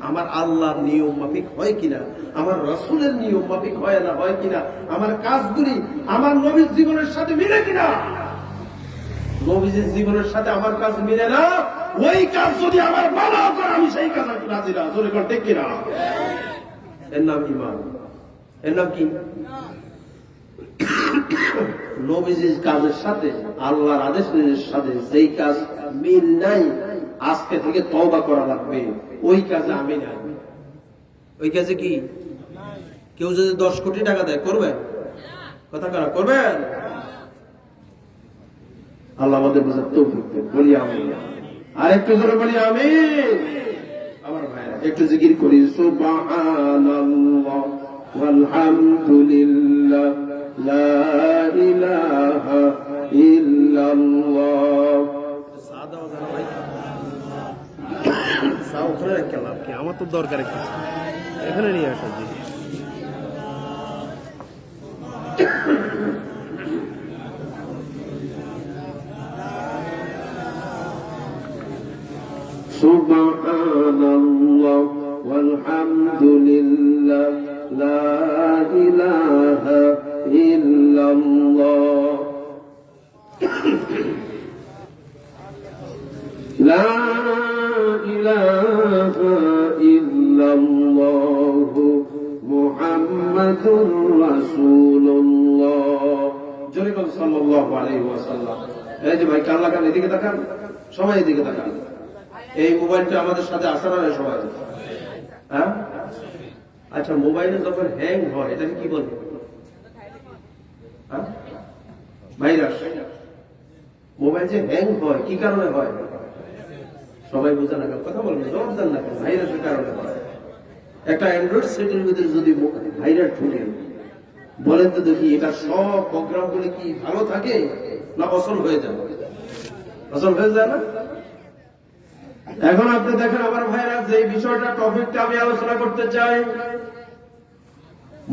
আমার আল্লাহর নিয়ম মাফিক হয় কিনা, আমার রাসূলের নিয়ম মাফিক হয় না হয় কিনা, আমার কাজগুলি আমার নবীর জীবনের সাথে মিলে কিনা। নবীজির জীবনের সাথে আমার কাজ মিলে না, ওই কাজ যদি আমার বাবা করে আমি সেই কাজ রাজি না। জোরে করে ঠিক কিনা? এর নাম ঈমান। এর নাম কি? নবীজির কাজের সাথে, আল্লাহর আদেশের সাথে যেই কাজ মিল নাই, আজকে থেকে তওবা করা লাগবে। ওই কাজে আমি নাই। ওই কাজে কি কেউ যদি 10 কোটি টাকা দেয় করবেন? কথা কারা করবেন? আল্লাহ আমাদের বোঝার তৌফিক দেন, বলি আমিন। আর একটু জোরে বলি আমিন। আমার ভাইরা একটু জিকির করি, সুবহানাল্লাহ ওয়ালহামদুলিল্লাহ লা ইলাহা ইল্লাল্লাহ কত দরকার একটু এখানে নিয়ে আসা জি সুবহানাল্লাহ ওয়ালহামদুলিল্লাহ লা ইলাহা ইল্লাল্লাহ লা ইলাহা ইল্লাল্লাহ মুহাম্মাদুর রাসূলুল্লাহ জোরে বল সাল্লাল্লাহু আলাইহি ওয়াসাল্লাম। এই যে ভাই কান লাগান, এদিকে তাকান, সবাই এদিকে তাকান। এই মোবাইলটা আমাদের সাথে আসে না সবাই? হ্যাঁ, আচ্ছা, মোবাইলে যখন হ্যাং হয় এটাকে কি বলবো? ভাইরাস। মোবাইল যে হ্যাং হয় কি কারণে হয়? সবাই বোঝে না, কথা বলবেন, জবাব দেন না। ভাইরাসের কারণে হয়। একটা অ্যান্ড্রয়েড সেটের ভিতরে যদি ভাইরাস ঢুকে, বলেন তো দেখি, এটা সব প্রোগ্রাম গুলি কি ভালো থাকে না অসল হয়ে যাবে? অসল হয়ে যায় না? এখন আপনি দেখেন আমার ভাইরা, যে বিষয়টা টপিকটা আমি আলোচনা করতে চাই,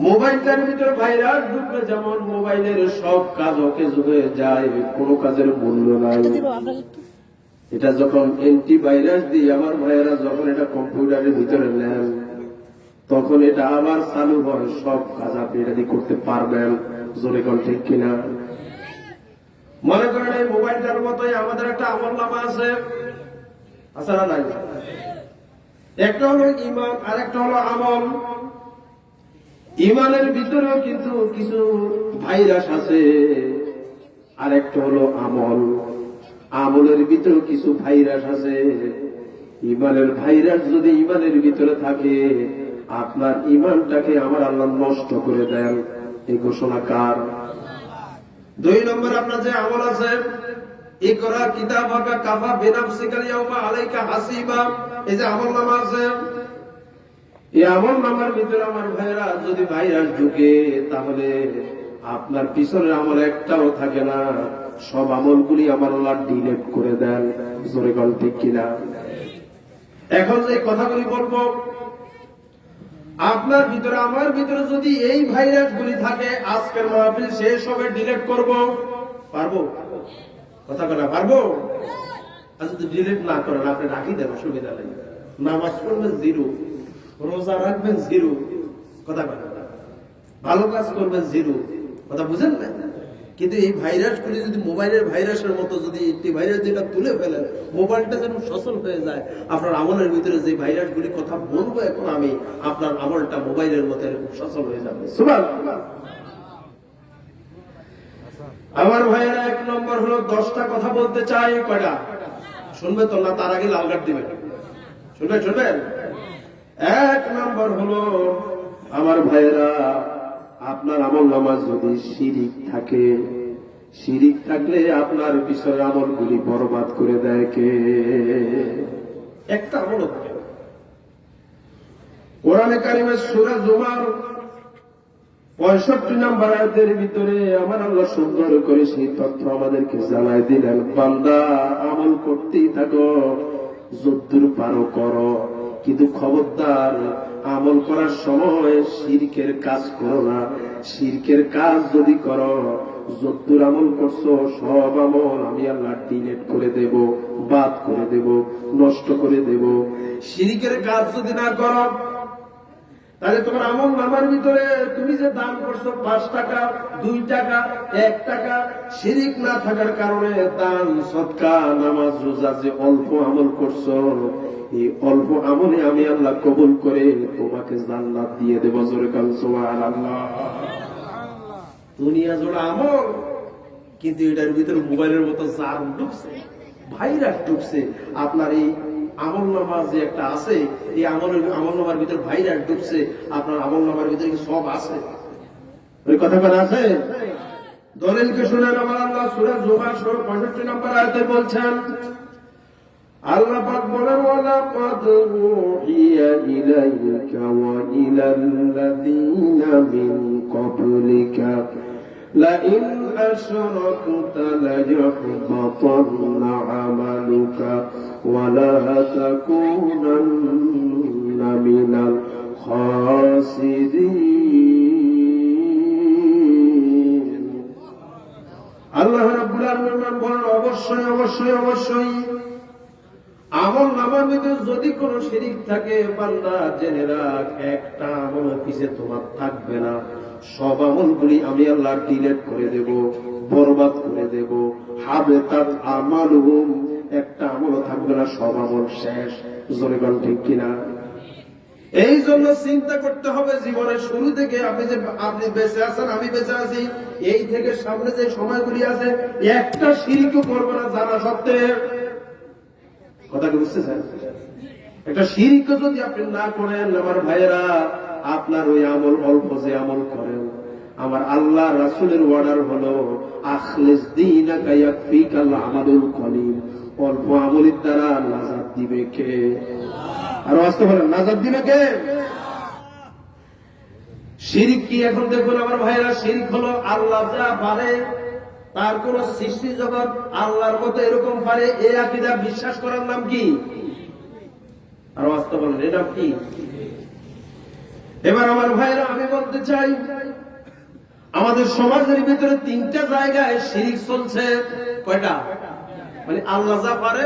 মোবাইলটার ভিতরে ভাইরাস ঢুকলে যেমন মোবাইলের সব কাজ অকেজ হয়ে যায়, কোনো কাজের মূল্য নাই। এটা যখন অ্যান্টিভাইরাস দিয়ে আমার ভাইয়েরা যখন এটা কম্পিউটারের ভিতরে নেন, তখন এটা আবার চালু হয়, সব কাজ আপনি এটা দিয়ে করতে পারবেন। জোরে কোন ঠিক কিনা? মনে করেন এই মোবাইলটার মতোই আমাদের একটা আমলনামা আছে, আছে না নাই? একটা হলো ঈমান আর একটা হলো আমল। ঈমানের ভিতরেও কিন্তু কিছু ভাইরাস আছে, আর একটা হলো আমল। আমলের ভিতরেও কিছু ভাইরাস আছে। ঈমানের ভাইরাস যদি ঈমানের ভিতরে থাকে, আপনার ঈমানটাকে আমার আল্লাহ নষ্ট করে দেন। এই ঘোষণা কার? 2 নম্বর, আপনার যে আমল আছে, ইকরা কিতাবাকা কাফা বিনাফসিকা ইয়াউমা আলাইকা হাসিবা, এই যে আমলনামা আছে, এই আমলনামার ভিতরে আমার ভাইরা যদি ভাইরাস ঢুকে, তাহলে আপনার পিছনের আমল একটাও থাকে না, সব আমলগুলি আমার আল্লাহ ডিলিট করে দেন। জোরে বল ঠিক কিনা? এখন যে কথাগুলি বলবো, আপনার ভিতরে আমার ভিতরে যদি এই ভাইরাস গুলি থাকে, আজকের মাহফিল শেষ হবে, ডিলিট করব, পারবো? কথা বলা পারবো? আর যদি ডিলিট না করেন, আপনি রাখি দেন, অসুবিধা নেই। নামাজ পড়বেন 0, রোজা রাখবেন 0, কথা বলা, ভালো কাজ করবেন 0, কথা বুঝেন না? কিন্তু এই ভাইরাস গুলি যদি মোবাইলের ভাইরাসের মতো যদি একটি ভাইরাস যেটা তুলে ফেলে, মোবাইলটা যেন সচল হয়ে যায়, আপনার আমলের ভিতরে যে ভাইরাস গুলি কথা বলবো এখন আমি, আপনার আমলটা মোবাইলের মতো এরকম সচল হয়ে যাবে। সুবহানাল্লাহ। আমার ভাইয়েরা, 1 নম্বর হলো 10টা কথা বলতে চাই। কয়টা শুনবে তো না? তার আগে লাল কার্ড দিবেন। শুনবেন? 1 নম্বর হলো আমার ভাইয়েরা, আপনার আমল নামাজ যদি শিরিক থাকে, শিরিক থাকলে আপনার পিছনের আমলগুলি বরবাদ করে দেয় কে? একটা আমল থাকে। কোরআনে কারিমের সূরা জুমার 65 নম্বর আয়াতের ভিতরে আমার আল্লাহ সুন্দর করে সেই তথ্য আমাদেরকে জানাই দিলেন, বান্দা আমল করতেই থাকো, যদ্দূর পারো করো, কিন্তু খবরদার আমল করার সময় শিরকের কাজ করো না। শিরকের কাজ যদি করো, যদ্দূর আমল করছো সব আমল আমি আল্লাহ ডিলিট করে দেব, বাদ করে দেব, নষ্ট করে দেব। শিরকের কাজ যদি না করো, তাহলে তোমার আমল নামার ভিতরে তুমি যে দান করছো 5 টাকা, 2 টাকা, 1 টাকা, শিরিক না থাকার কারণে দান, সদকা, নামাজ, রোজা যে অল্প আমল করছো, এই অল্প আমলে আমি আল্লাহ কবুল করে তোমাকে জান্নাত দিয়ে দেব। জোরে কান সুবহানাল্লাহ। দুনিয়া জোড়া আমল, কিন্তু এটার ভিতরে মোবাইলের মতো জার্ম ঢুকছে, ভাইরাস ঢুকছে। আপনার এই আমল নামা যে একটা আছে, এই আমল নামার ভিতরে ভাইরাস ঢুকছে, আপনার আমল নামার ভিতরে সব আছে। ওই কথা বলা আছে। দলিলকে শুনেন, আমার আল্লাহ সূরা জুমার 65 নম্বর আয়াতে বলছেন, আল্লাহ পাক বলেন, ওয়ালাকাদ উহিয়া ইলাইকা ওয়া ইলাল্লাযীনা মিন ক্বাবলিকা লাইন আশরাকতা লায়াহবাতান্না আমালুকা ওয়া লা তাকুনান্না লাকুনান্না মিনাল খাসিরিন। আল্লাহ রাব্বুল আলামিন বলেন, অবশ্যই অবশ্যই অবশ্যই আমল নামার ভিতরে যদি কোনো শিরিক থাকে, বান্দা জেনে রাখ, একটা আমল পিছে তোমার থাকবে না, সব আমলগুলি আমি আল্লাহ ডিলিট করে দেব, বরবাদ করে দেব। হাবেতাত আমালুহুম, একটা আমলও থাকবে না, সব আমল শেষ। জোরে বল ঠিক কিনা? এই জন্য চিন্তা করতে হবে জীবনের শুরু থেকে, আপনি বেঁচে আছেন, আমি বেঁচে আছি, এই থেকে সামনে যে সময়গুলি আছে, একটা শিরিকও করবে না জানা সত্ত্বেও। কথা কি বুঝতেছেন? একটা শিরক যদি আপনি না করেন আমার ভাইয়েরা, আপনার ওই আমল অল্প যে আমল করেন, আমার আল্লাহ রাসূলের অর্ডার হলো আখলিস দীনাকা ইয়াকফিকাল আমালুল কলিল, অল্প আমলের দ্বারা নাজাত দিবে কে? আর বাস্তব বলেন, নাজাত দিবে কে? শিরক কি? এখন দেখুন আমার ভাইয়েরা, শিরক হলো আল্লাহ যা পারে তার কোন সৃষ্টি জগৎ আল্লাহর মতো এরকম পারে, এই আকীদা বিশ্বাস করার নাম কি? আর বাস্তব বলেন, এর নাম কি? এবার আমার ভাইরা, আমি বলতে চাই, আমাদের সমাজের ভিতরে তিনটা জায়গায় শিরক চলছে। কয়টা? মানে আল্লাহ যা পারে,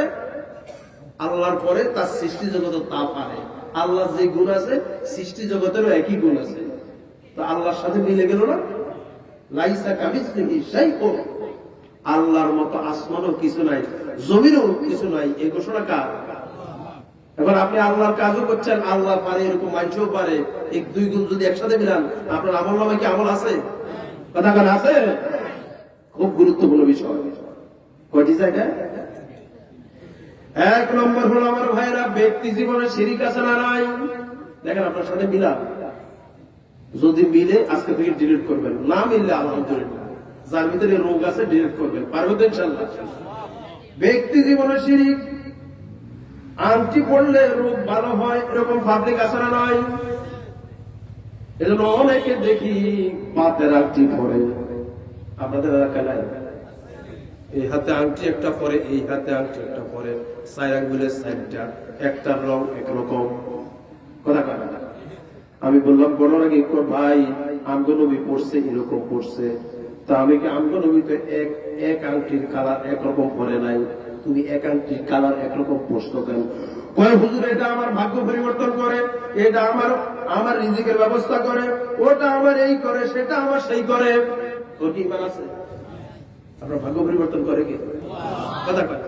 আল্লাহর পরে তার সৃষ্টি জগৎ তা পারে। আল্লাহ যে গুণ আছে সৃষ্টি জগতেরও একই গুণ আছে, তো আল্লাহর সাথে মিলে গেল না? লাইসা কামিসলিহি শাইউন, আল্লাহর মতো আসমানও কিছু নাই, জমিনও কিছু নাই, এই ঘোষণা কার? এখন আপনি আল্লাহর কাজও করছেন, আল্লাহ পারে এরকম মানুষও পারে, এক দুই গুণ যদি একসাথে মিলান, আপনার আমল নামায় কি আমল আছে? কথা কেন আছে? খুব গুরুত্বপূর্ণ বিষয়। কয়টি জায়গায়? এক নম্বর হলো আমার ভাইরা, ব্যক্তি জীবনে শিরিক আছে না নাই? দেখেন আপনার সাথে মিলা, যদি মিলে আজকে থেকে ডিলিট করবেন, না মিললে আলহামদুলিল্লাহ, যার ভিতরে রোগ আছে ডিলিট করবেন, পারবেন তো ইনশাআল্লাহ? ব্যক্তি জীবনে শিরিক, আংটি পড়লে রোগ ভালো হয়, এরকম পাবলিক আছে না নাই? এজন্য অনেকে দেখি পাতের আংটি পরে, আপনাদের এলাকায় নাই? এই হাতে আংটি একটা পরে, এই হাতে আংটি একটা পরে, চার আঙ্গুলের সাইডটা, একটার রং একরকম। কথা কয় না? আমি বললাম বলো নাকি, ভাই আমগো নবী পড়ছে এরকম পড়ছে, তা আমি কি আমগো নবী তো এক আংটির কালার একরকম পরে নাই, তুমি এক আংটির কালার একরকম পড়ছো কেন? কয় হুজুর, এটা আমার ভাগ্য পরিবর্তন করে, এটা আমার রিজিকের ব্যবস্থা করে, ওটা আমার এই করে, সেটা আমার সেই করে। তোর কি ইমান আছে? আপনার ভাগ্য পরিবর্তন করে কে? কথা কয়।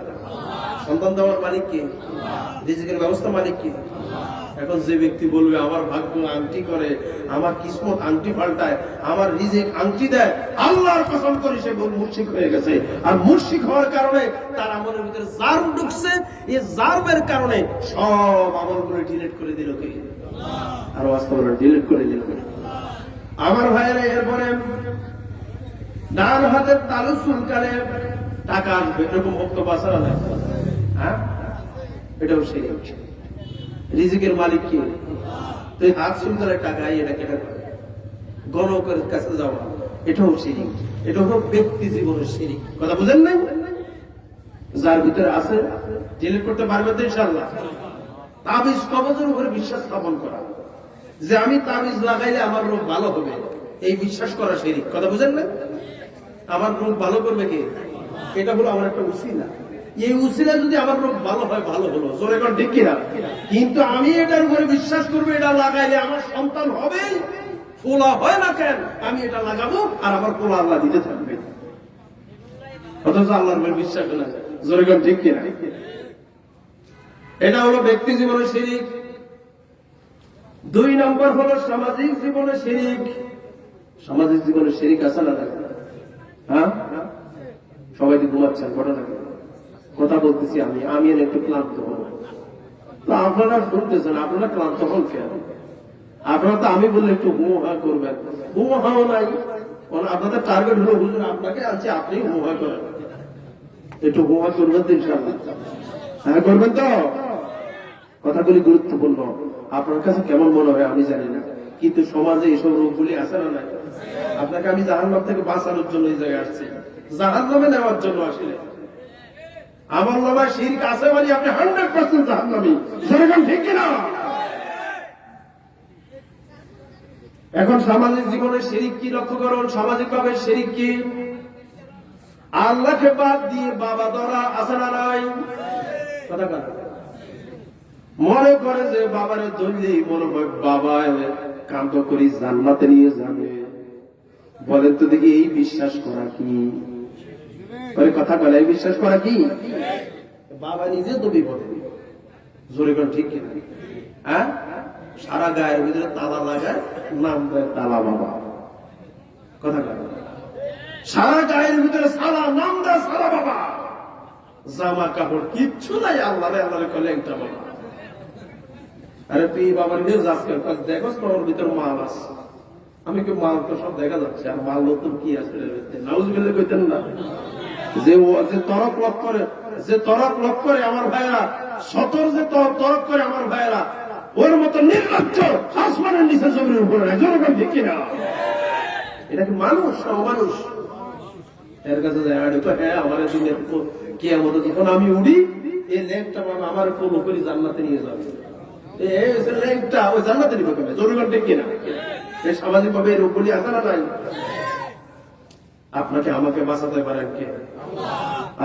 সন্তান দেওয়ার মালিক কে? রিজিকের ব্যবস্থা মালিক কে? এখন যে ব্যক্তি বলবে আমার ভাগ্য আংটি করে, আমার কিসমত আংটি পাল্টায়, আমার রিজিক আংটি দেয়, আল্লাহর কসম করে সে মুশরিক হয়ে গেছে। আর মুশরিক হওয়ার কারণে তার আমলের ভিতরে জার্ম ঢুকছে, এই জার্মের কারণে সব আমলগুলো ডিলিট করে দিল কে? আর বাস্তবে ডিলিট করে দিল কে? আমার ভাইয়েরা, এরপরে ডান হাতের তালু চুলকালে টাকা আসবে, এরকম বক্তব্য আছে না? হ্যাঁ, এটাও শিরক। রিজিকের মালিক কি? তুই হাত চুলকালে টাকা এটা কেটে করে গণকের কাছে যাওয়া, এটাও শিরক। এটা হলো ব্যক্তি জীবনের শিরক। কথা বুঝেন নাই? যার ভিতরে আছে ডিলিট করতে পারবে তো ইনশাআল্লাহ। তাবিজ কবজের উপরে বিশ্বাস স্থাপন করা, যে আমি তাবিজ লাগাইলে আমার রোগ ভালো হবে, এই বিশ্বাস করা শিরক। কথা বুঝেন না? আমার রোগ ভালো করবে কে? এটা হলো আমার একটা উসিলা, এই উসিলা যদি আমার রোগ ভালো হয়, ভালো হলো, জোরে কোন ঠিক কিনা? কিন্তু আমি এটার উপরে বিশ্বাস করবো, এটা লাগাইলে আমার সন্তান হবে, ফোলা হয় না কেন, আমি এটা লাগাবো আর আমার ফোলা আল্লাহ দিতে থাকবে, অথচ আল্লাহর উপরে বিশ্বাস না, জোরে কোন ঠিক কিনা? এটা হলো ব্যক্তি জীবনের শিরক। দুই নম্বর হলো সামাজিক জীবনের শিরক। সামাজিক জীবনের শিরক আছে না? হ্যাঁ, সবাই তো ঘুমাচ্ছেন, ঘটনা কথা বলতেছি আমি একটু ক্লান্ত হব, তো আপনারা শুনতেছেন, আপনারা ক্লান্ত হন কেন? আপনারা তো আমি বললে একটু হুমহা করবেন, হুমহাও নাই। আপনাদের টার্গেট হলো হুজুর আপনাকে আছে, আপনি হুমহা করেন, একটু হুমহা করবেন তো ইনশাআল্লাহ? হ্যাঁ, করবেন তো? কথাগুলি গুরুত্বপূর্ণ। আপনার কাছে কেমন মনে হয় আমি জানি না, কিন্তু সমাজে এসব রোগগুলি আছে না নাই? আপনাকে আমি জাহান্নাম থেকে বাঁচানোর জন্য এই জায়গায় আসছি, জাহান্নামে নেওয়ার জন্য আসলে। আমার নামায় শিরক আছে মানে আপনি 100% জাহান্নামী, সেরকম ঠিক কিনা? এখন সামাজিক জীবনে শিরিক কি লক্ষ্য করুন, সামাজিক ভাবে শিরিক কি? আল্লাহকে বাদ দিয়ে বাবা ধরা আছে না নাই? কথা কথা মনে করে যে বাবারে ধরলেই মনে হয় বাবায় কান্ত করি জান্নাতে নিয়ে যাবে। বলেন তো দেখি এই বিশ্বাস করা কি? কথা বলে এই বিশ্বাস করা কি? বাবা নিজে তো বিপদে, জোরে কোন ঠিক কিনা? হ্যাঁ, সারা গায়ের ভিতরে তালা লাগায়, নাম দেয় তালা বাবা। কথা কথা সারা গায়ের ভিতরে সালা, নাম দেয় সালা বাবা। জামা কাপড় কিচ্ছু নাই, আল্লাহ আল্লাহ করলে একটা বাবা। আরে তুই বাবার নিয়ে যাস কেন? দেখো তোর ভিতর মাল আছে। আমি কি মাল তো সব দেখা যাচ্ছে, আর মাল নতুন কি আছে? নাউজুবিল্লাহ কইতেন না যে ও যে তরক লক করে, যে তরক লক করে আমার ভাইয়েরা, সতর যে তরক করে আমার ভাইয়েরা, ওর মতো নির্লজ্জ আসমানের নিচে জমির উপরে নাই। জনগণ ঠিক কিনা? এটা কি মানুষ না অমানুষ? এর কাছে যায় হ্যাঁ আমার দিনে কি এমন যখন আমি উড়ি, এই লেগটা বাবা আমার ফলো করি জান্নাতে নিয়ে যাবে। লেগটা ওই জান্নাতে নিবে কেন? জনগণ ঠিক কিনা? এই সামাজিক ভাবে এই রোগগুলি আছে না নাই? আপনাকে আমাকে বাঁচাতে পারেন কে?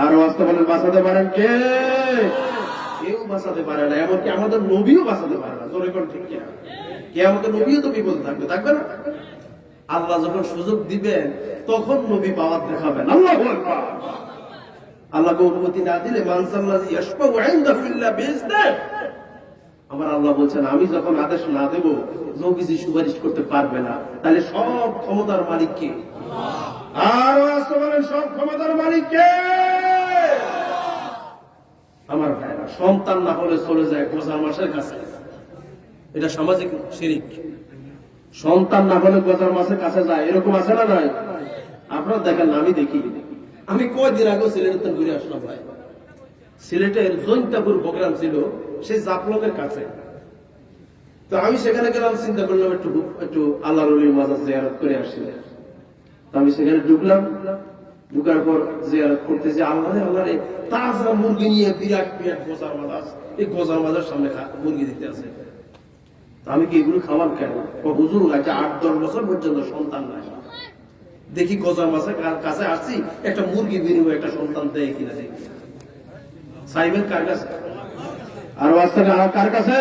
আর বাস্তবে বাঁচাতে পারেন কে? কেউ বাঁচাতে পারে না, এমনকি আমাদের নবীও বাঁচাতে পারে না। জোরে কোন ঠিক কিনা? কে আমাদের নবীও তো বিপদ থাকবে, থাকবে না? আল্লাহ যখন সুযোগ দিবেন তখন নবী পাওয়ার দেখাবেন। আল্লাহু আকবার। আল্লাহকে অনুমতি না দিলে মানসাল্লাযী ইয়াশফাউ ইনদাহু ইল্লা বিইজনিহি, আমার আল্লাহ বলছেন আমি যখন আদেশ না দেব নবীজি সুপারিশ করতে পারবে না। তাহলে সব ক্ষমতার মালিক কে? আর বলেন সব ক্ষমতার মালিক কে? আমার ভাইরা, সন্তান না হলে চলে যায় গোজার মাসের কাছে, এটা সামাজিক শিরিক। সন্তান না হলে গোজার মাসের কাছে যায়, এরকম আছে না নাই? আপনারা দেখেন না, আমি দেখি। আমি কয়দিন আগে সিলেটের ঘুরে আসলাম ভাই। সিলেটের জৈন্তাপুর প্রোগ্রাম ছিল সেই জাপলকের কাছে। তো আমি সেখানে গেলাম, চিন্তা করলাম একটু আল্লাহর ওলির মাজার জিয়ারত করে আসি। আমি সেখানে ঢুকলাম, ঢুকার পর জিয়ারত করতেছি। আল্লাহরে তাজা মুরগি নিয়ে বিরাট বিরাট গোজার মাজার, এই গোজার মাজার সামনে মুরগি দিতে আছে। আমি কি এগুলো খাবার কেন? হুজুর একটা 8-10 বছর পর্যন্ত সন্তান নাই, দেখি গোজার মাছের কাছে আসছি, একটা মুরগি বিনিময়ে একটা সন্তান দেয় কিনা দেখি। সাইবেন কার কাছে? আর কার কাছে?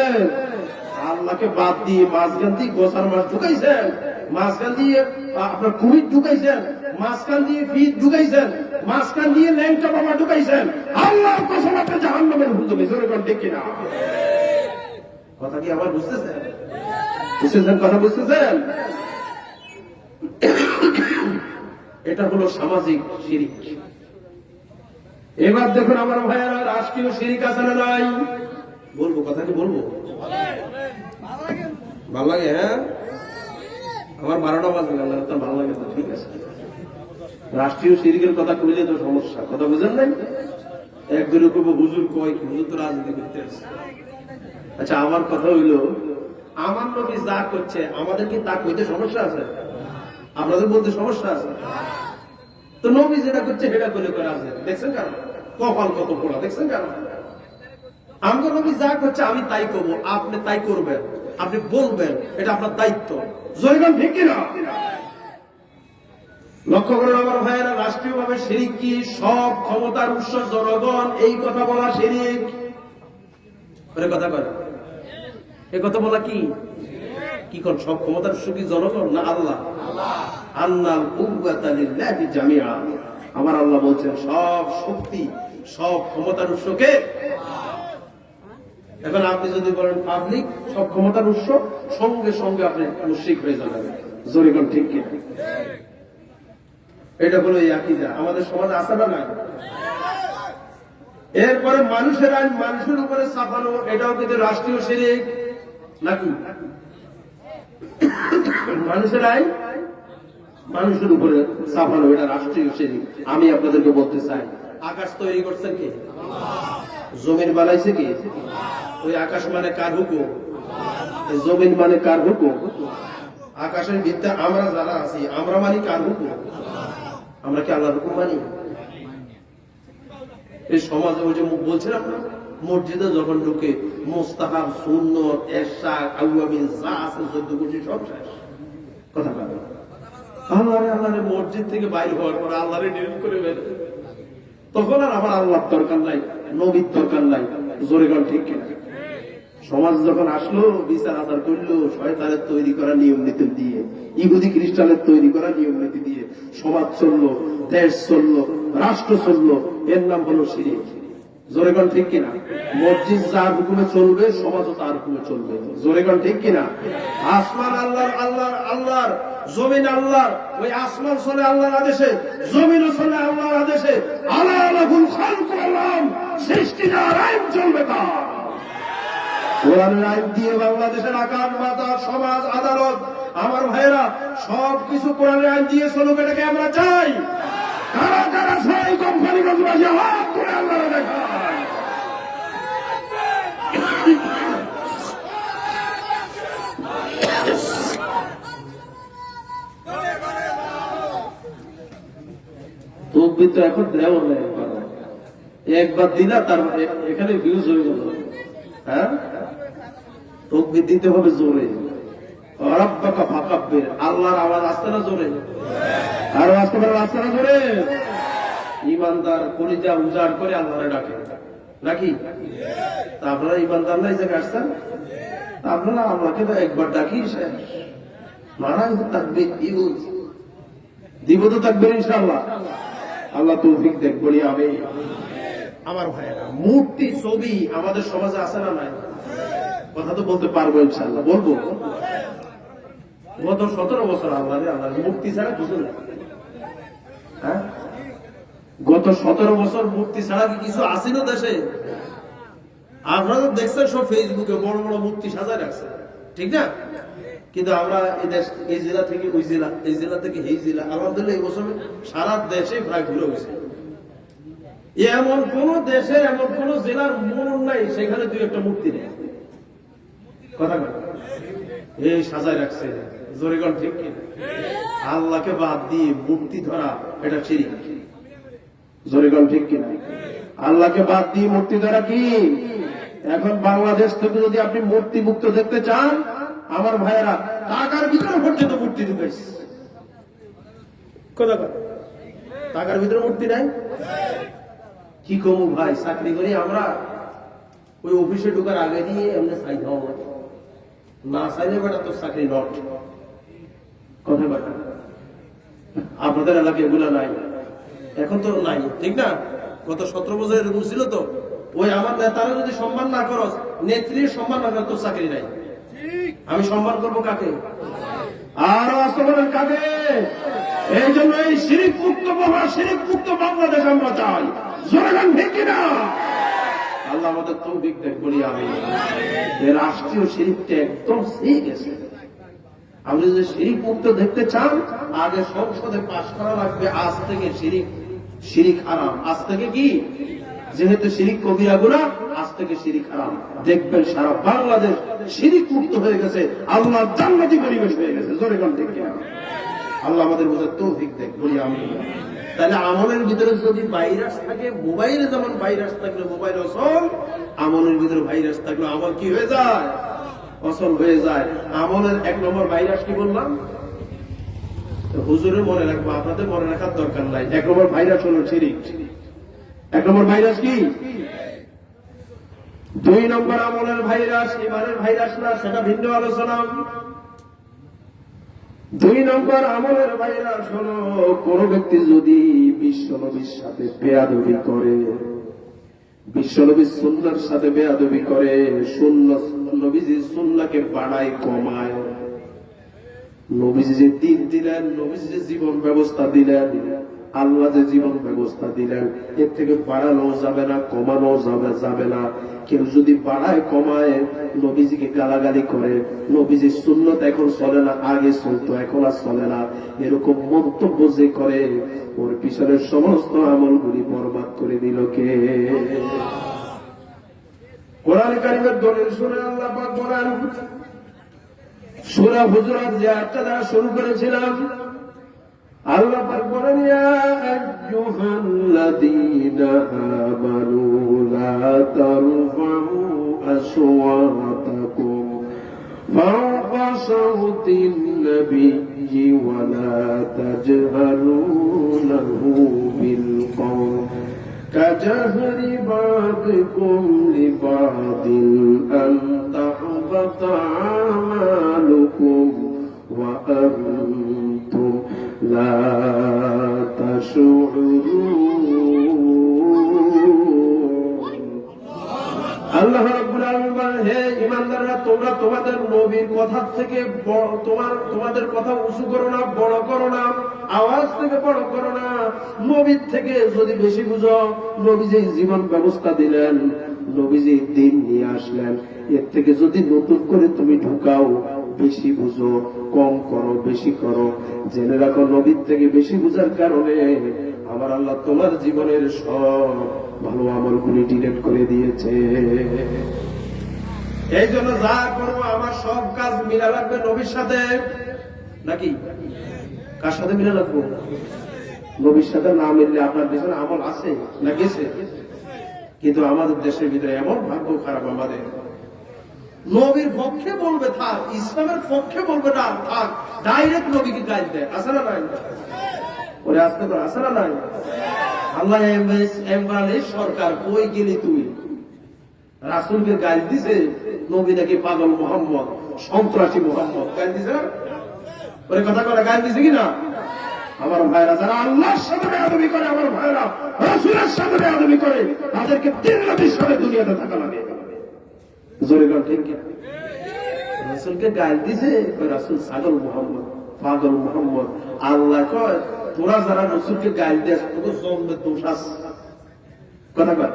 আল্লাহকে বাদ দিয়ে মাঝখান দিয়ে গোসার মাছ ঢুকাইছেন, মাঝখান দিয়ে আপনার কুমির ঢুকাইছেন, মাঝখান দিয়ে ফিট ঢুকাইছেন, মাঝখান দিয়ে ল্যাংটা বাবা ঢুকাইছেন। আল্লাহর কসম আপনি জাহান্নামের হুজুর জোরে ঠিক কিনা? কথা কি আবার বুঝতেছেন? বুঝতেছেন? কথা বুঝতেছেন? এটা হলো সামাজিক শিরিক। এবার দেখুন আমার ভাইয়েরা, রাষ্ট্রীয় শিরিক আছে না নাই? বলবো, কথা কি বলবো? ভালো লাগে? হ্যাঁ, আমার 12টা বাজে না, ভালো লাগে তো, ঠিক আছে। রাষ্ট্রীয় শিরিকের কথা কইলে তো সমস্যা, কথা বুঝেন নাই? একজনে কইব হুজুর কয় কি, হুজুর তো রাজনীতি করতে আসছে। আচ্ছা, আমার কথা হইলো, আমার নবী যা করছে আমাদের কি তা কইতে সমস্যা আছে? আপনাদের বলতে সমস্যা আছে? তো নবী যেটা করছে সেটা করে করে আছে, দেখছেন কেন? কপাল কত পোড়া, দেখছেন কেন? আমার নবী যা করছে আমি তাই করবো, আপনি তাই করবেন, আপনি বলবেন, এটা আপনার দায়িত্ব। জয়গান ঠিক কিনা? লক্ষ্য করুন আমার ভাইয়েরা, রাষ্ট্রীয় ভাবে শিরিক কি? সব ক্ষমতার উৎস জনগণ, এই কথা বলা শিরিক। কথা কয় এই কথা বলা কি? কি কোন সব ক্ষমতার উৎস কি জনগণ না আল্লাহ? আল্লাহ কুওয়াতা লিল্লাহি জামিআ। আমার আল্লাহ বলছেন সব শক্তি, সব ক্ষমতার উৎস কে? এখন আপনি যদি বলেন পাবলিক সব ক্ষমতার উৎস, সঙ্গে সঙ্গে আপনি মুশরিক হয়ে যাবেন। জোরে কোন ঠিক কি? এটা হলো এই আকীদা আমাদের সমাজে আছে না নাই? এরপরে মানুষের আইন মানুষের উপরে চাপানো, এটাও কিন্তু রাষ্ট্রীয় শিরিক নাকি? মানুষের আইন মানুষের উপরে চাপানো, এটা রাষ্ট্রীয় শিরিক। আমি আপনাদেরকে বলতে চাই, আকাশ তৈরি করছেন কে? জমিন বানাইছে কে? ওই আকাশ মানে কার হুকুম? জমিন মানে কার হুকুম? আকাশের ভিতরে আমরা যারা আছি, আমরা মানি কার হুকুম? আমরা কি আল্লাহর হুকুম মানি? এই সমাজে ওই যে বলছিলাম না, মসজিদে যখন ঢুকে মুস্তাহাব, সুন্নত, এরশাদ, আউয়ামিন যা আছে 14 কোটি সব শেষ। আল্লাহরে মসজিদ থেকে বাইরে হওয়ার পর আল্লাহরে ডিলিট করে ফেলে, তখন আর আমার আল্লাহর দরকার নাই, নবীর দরকার নাই। জোরে গান ঠিক কিনা? সমাজ যখন আসলো, বিচার আচার করলো শয়তানের তৈরি করা নিয়ম নীতি দিয়ে, ইহুদি খ্রিস্টানের তৈরি করা নিয়ম নীতি দিয়ে সমাজ চললো, দেশ চললো, রাষ্ট্র চললো, এর নাম হলো শিরিক। জোরে গান ঠিক কিনা? মসজিদ যার হুকুমে চলবে, সমাজও তার হুকুমে চলবে। জোরে গান ঠিক কিনা? আসমান আল্লাহর, আল্লাহর আল্লাহর, জমিন আল্লাহর। ওই আসমান চলে আল্লাহর আদেশে, জমিনও চলে আল্লাহর আদেশে। আল্লাহ লাহুল খালকু ওয়াল আমর, সৃষ্টি যার, আইন চলবে তার। কোরআনের আইন দিয়ে বাংলাদেশের আকাশ বাতাস সমাজ আদালত, আমার ভাইয়েরা সবকিছু কোরআনের আইন দিয়ে চলুক, এটাকে আমরা চাই। কারা কারা চাই? কোম্পানিগঞ্জবাসী হাত করে আল্লাহরে দেখায়। তকবীর তো এখন দেও না, একবার দিলা তার এখানে ভিউজ হয়ে গেল। হ্যাঁ, তকবীর দিতে হবে জোরে। রাব্বাকা ফাকাব্বির, আল্লাহর আওয়াজ আসছে না জোরে? আরো আসতে পারে, আসছে না জোরে? ইমানদার কলিজা উজাড় করে আল্লাহরে ডাকে নাকি? তা আপনারা ইমানদার না এই জায়গায় আসছেন, তা আপনারা আল্লাহকে তো একবার ডাকি শেষ। নারায়ণ তাকবীর ইউজ দিব তো তাকবীর ইনশাআল্লাহ। আল্লাহ তৌফিক দেখ বলি আমি। আমার ভাইয়েরা, মূর্তি ছবি আমাদের সমাজে আছে না নাই? কথা তো বলতে পারবো ইনশাআল্লাহ, বলবো। গত 17 বছর আল্লাহ মূর্তি ছাড়া কিছু না। হ্যাঁ, গত 17 বছর মূর্তি ছাড়া কি কিছু আসিল দেশে? আপনারা তো দেখছেন সব ফেসবুকে বড় বড় মূর্তি সাজায় রাখছে, ঠিক না? কিন্তু আমরা এই দেশ, এই জেলা থেকে ওই জেলা, এই জেলা থেকে এই জেলা, আলহামদুলিল্লাহ এই বছর সারা দেশে প্রায় ঘুরে গেছে। এমন কোন দেশে, এমন কোন জেলার মোড় নাই সেখানে দুই একটা মূর্তি নেই। কথা বল, এই সাজায় রাখছে। জোরে গান ঠিক কি? আল্লাহকে বাদ দিয়ে মূর্তি ধরা এটা শিরক। জোরে গান ঠিক কিনা? আল্লাহকে বাদ দিয়ে মূর্তি ধরা কি? এখন বাংলাদেশ থেকে যদি আপনি মূর্তি মুক্ত দেখতে চান, আমার ভাইয়েরা, টাকার ভিতরে পর্যন্ত মূর্তি ঢুকেছে। কথা বল, টাকার ভিতরে মূর্তি নাই? কি কমু ভাই, চাকরি করি আমরা, ওই অফিসে ঢোকার আগে দিয়ে এমনি সাইড হওয়া, না চাইলে বেটা তোর চাকরি নট। কথা বল, আপনাদের এলাকায় এগুলো নাই? এখন তো নাই, ঠিক না? গত 17 বছর এরকম ছিল তো। ওই আমার নেতারা যদি সম্মান না করো, নেত্রীর সম্মান না করে, তোর চাকরি নাই। আমি সম্মান করবো কাকে? আরো আস্তবলের কাকে? এই জন্য এই শিরিক মুক্ত বাবা, শিরিক মুক্ত বাংলাদেশ আমরা চাই। জোরে গান ঠিক কিনা? আল্লাহ আমাদের তৌফিক দেখ বলি আমি। রাষ্ট্রীয় শিরিকটা একদম সেই গেছে। আপনি যদি শিরিক মুক্ত দেখতে চান, আগে সংসদে পাশ করা লাগবে আজ থেকে শিরিক, শিরিক হারাম। আজ থেকে কি? যেহেতু শিরিক কবিরা গুনাহ, আজ থেকে শিরিক হারাম। দেখবেন সারা বাংলাদেশ শিরিক মুক্ত হয়ে গেছে, আল্লাহ জান্নাতি পরিবেশ হয়ে গেছে। জোরে গান ঠিক কিনা? আল্লাহ আমাদের বোঝার তৌফিক দেখ বলি আমি। তাহলে আমলের ভিতরে যদি ভাইরাস থাকে, মোবাইলে যেমন ভাইরাস থাকলে মোবাইল অসল, আমলের ভিতরে ভাইরাস থাকলে আমল কি হয়ে যায়? অসল হয়ে যায়। আমলের 1 নম্বর ভাইরাস কি বললাম? হুজুরের মনে রাখবো, আপনাদের মনে রাখার দরকার নাই। 1 নম্বর ভাইরাস হলো শিরিক। 1 নম্বর ভাইরাস কি? 2 নম্বর আমলের ভাইরাস, ইমানের ভাইরাস না, সেটা ভিন্ন আলোচনা। 2 নম্বর আমলের ভাইরাস হলো কোন ব্যক্তি যদি বিশ্বনবীর সাথে বেয়াদবি করে, বিশ্বনবীর সুন্নাহর সাথে বেয়াদবি করে, নবীজির সুন্নাহকে বাড়ায় কমায়, নবীজি যে দিন দিলেন, নবীজি যে জীবন ব্যবস্থা দিলেন, আল্লাহ যে জীবন ব্যবস্থা দিলেন, এর থেকে বাড়ানো যাবে না, কমানো যাবে না। কেউ যদি বাড়ায় কমায়, নবীজিকে গালাগালি করে, নবীজির সুন্নাত এখন চলে না, আগে চলতো এখন আর চলে না, এরকম মন্তব্য যে করে, ওর পিছনের সমস্ত আমলগুলি বরবাদ করে দিল কে? কোরআন কারীমের দলিল শুনে আল্লাহ পাক বলেন, সূরা হুজুরাত যে আয়াতটা দ্বারা শুরু করেছিলাম, আল্লাহ পাক বলেন, ইয়া আইয়ুহাল্লাযীনা আমানু লা তারফাউ আসওয়াতাকুম ফাওকা সাওতিন নবী ولا تجهروا له بالقول كجهر بعضكم لبعض أن تحبط أعمالكم وأنتم لا تشعرون আল্লাহ রাব্বুল আলামিন বলেন, হে ঈমানদাররা, তোমরা তোমাদের নবীর কথা থেকে তোমাদের কথা উঁচু করো না, বড় করো না, আওয়াজ থেকে বড় করো না। নবীর থেকে যদি বেশি বুঝো, নবী যে জীবন ব্যবস্থা দিলেন, নবী যে দিন নিয়ে আসলেন, এর থেকে যদি নতুন করে তুমি ঢুকাও, বেশি বুঝো, কম করো, বেশি করো, জেনে রাখো নবীর থেকে বেশি বুঝার কারণে আমার আল্লাহ তোমার জীবনের সব ভালো আমলগুলি ডিলিট করে দিয়েছে। এই জন্য যা করবো আমার সব কাজ মিলা লাগবে নবীর সাথে, নাকি কার সাথে মিলা লাগবো? নবীর সাথে না মিললে আপনার দেশের আমল আছে না গেছে? কিন্তু আমাদের দেশের ভিতরে এমন ভাগ্য খারাপ, আমাদের নবীর পক্ষে বলবে থাক, ইসলামের পক্ষে বলবে না থাক, ডাইরেক্ট নবীকে গাইড দেয়। আছে না নাই? ওরে আসতে পারে, আছে না নাই? আল্লাহ এমরানের সরকার কই গেলি তুই? রাসূলকে গাইড দিছে, নবী নাকি পাগল মোহাম্মদ, সন্ত্রাসী মোহাম্মদ, গাইড দিছে না? ওরে কথা করে গাইড দিছে কিনা? আমার ভাইরা যারা আল্লাহর সাথে বেয়াদবি করে, আমার ভাইরা রাসূলের সাথে বেয়াদবি করে, তাদেরকে 3 নবীর সাথে দুনিয়াতে থাকা লাগে। জোরে গান ঠিক কিনা? রাসূলকে গাইড দিছে, রাসূল ছাগল মোহাম্মদ, পাগল মোহাম্মদ। আল্লাহ কয়, তোরা যারা রাসূলকে গাইড দেস, তোদের জন্মের দোষ আছে। কথা কয়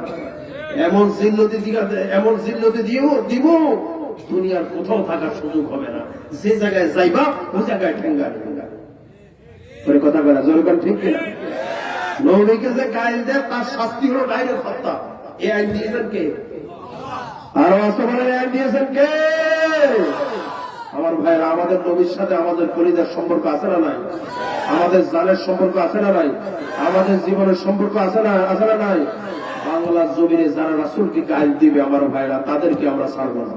এমন জিল্লতি দিব দুনিয়ার কোথাও থাকার সুযোগ হবে না। যে জায়গায় যাইবা ওই জায়গায় ঠেঙ্গা করে। কথা কয় জোরে গান ঠিক কিনা? নবীকে যে গাইড দেয় তার শাস্তি হলো ডাইরেক্ট হত্যা। এই আইন দিয়েছেন কে? আরো আসমানের আইন দিয়েছেন কে? আমার ভাইরা, আমাদের নবীর সাথে আমাদের কলিজার সম্পর্ক আছে না নাই? আমাদের জানের সম্পর্ক আছে না নাই? আমাদের জীবনের সম্পর্ক আছে না নাই? বাংলার জমিনে যারা রাসূলকে গাইড দিবে, আমার ভাইরা, তাদেরকে আমরা ছাড়ব না।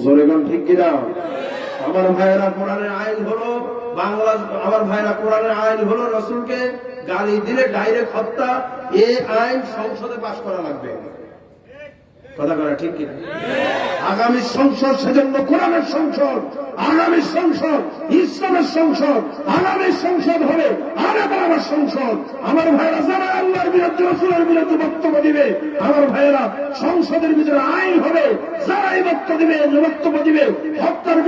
জোরে গান ঠিক কিনা? আমার ভাইরা, কোরআনের আইন হলো বাংলা, আমার ভাইরা, কোরআনের আইন হলো রাসূলকে গালি দিলে ডাইরেক্ট হত্যা। এই আইন সংসদে পাশ করা লাগবে। কথা বলা ঠিক কিনা? আগামী সংসদ, সেজন্য কোরআনের সংসদ, আগামী সংসদ ইসলামের সংসদ, আগামী সংসদ হবে আমার সংসদ। আমার ভাইরা, যারা আল্লাহর বিরুদ্ধে, রাসূলের বিরুদ্ধে বক্তব্য দিবে, আমার ভাইরা, সংসদের ভিতরে আইন হবে। যারা এই বক্তব্য দিবে হত্যার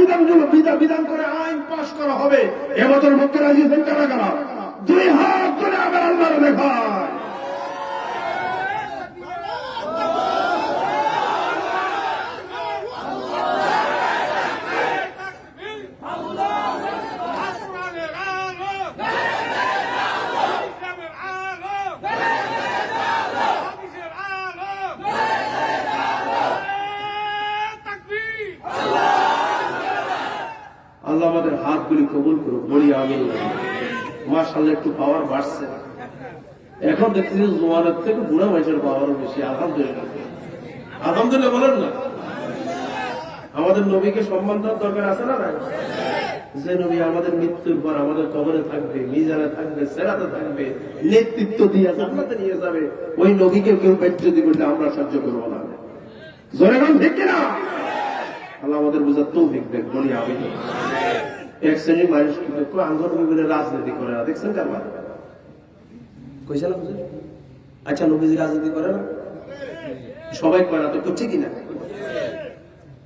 বিধান করে আইন পাশ করা হবে। এবছর পক্ষে রাজি আছেন কারা কারা? 2 হাত করে আমার আল্লাহর দেখায়। আল্লাহ আমাদের হাতগুলি কবুল করুক, বলি আমি। মাশাআল্লাহ, একটু পাওয়ার বাড়ছে। এখন দেখছি জোয়ানের থেকে বুড়া মানুষের পাওয়ারও বেশি। আলহামদুলিল্লাহ, আলহামদুলিল্লাহ বলেন না? আমাদের নবীকে সম্মান দেওয়ার দরকার আছে না নাই? যে নবী আমাদের মৃত্যুর পর আমাদের কবরে থাকবে, মিজানে থাকবে, সিরাতে থাকবে, নেতৃত্ব দিয়ে জান্নাতে নিয়ে যাবে, ওই নবীকে কেউ বেজ্জতি করলে আমরা সহ্য করব না। জোরে গান ঠিক কিনা? আল্লাহ আমাদের বুঝার তৌফিক দেন, বলি আমি। এক শ্রেণীর মানুষ কিন্তু আন্দোলন রাজনীতি করে না, দেখছেন কারবার কইছে না? আচ্ছা, নবীজি রাজনীতি করে না? সবাই করে না তো, ঠিকই না?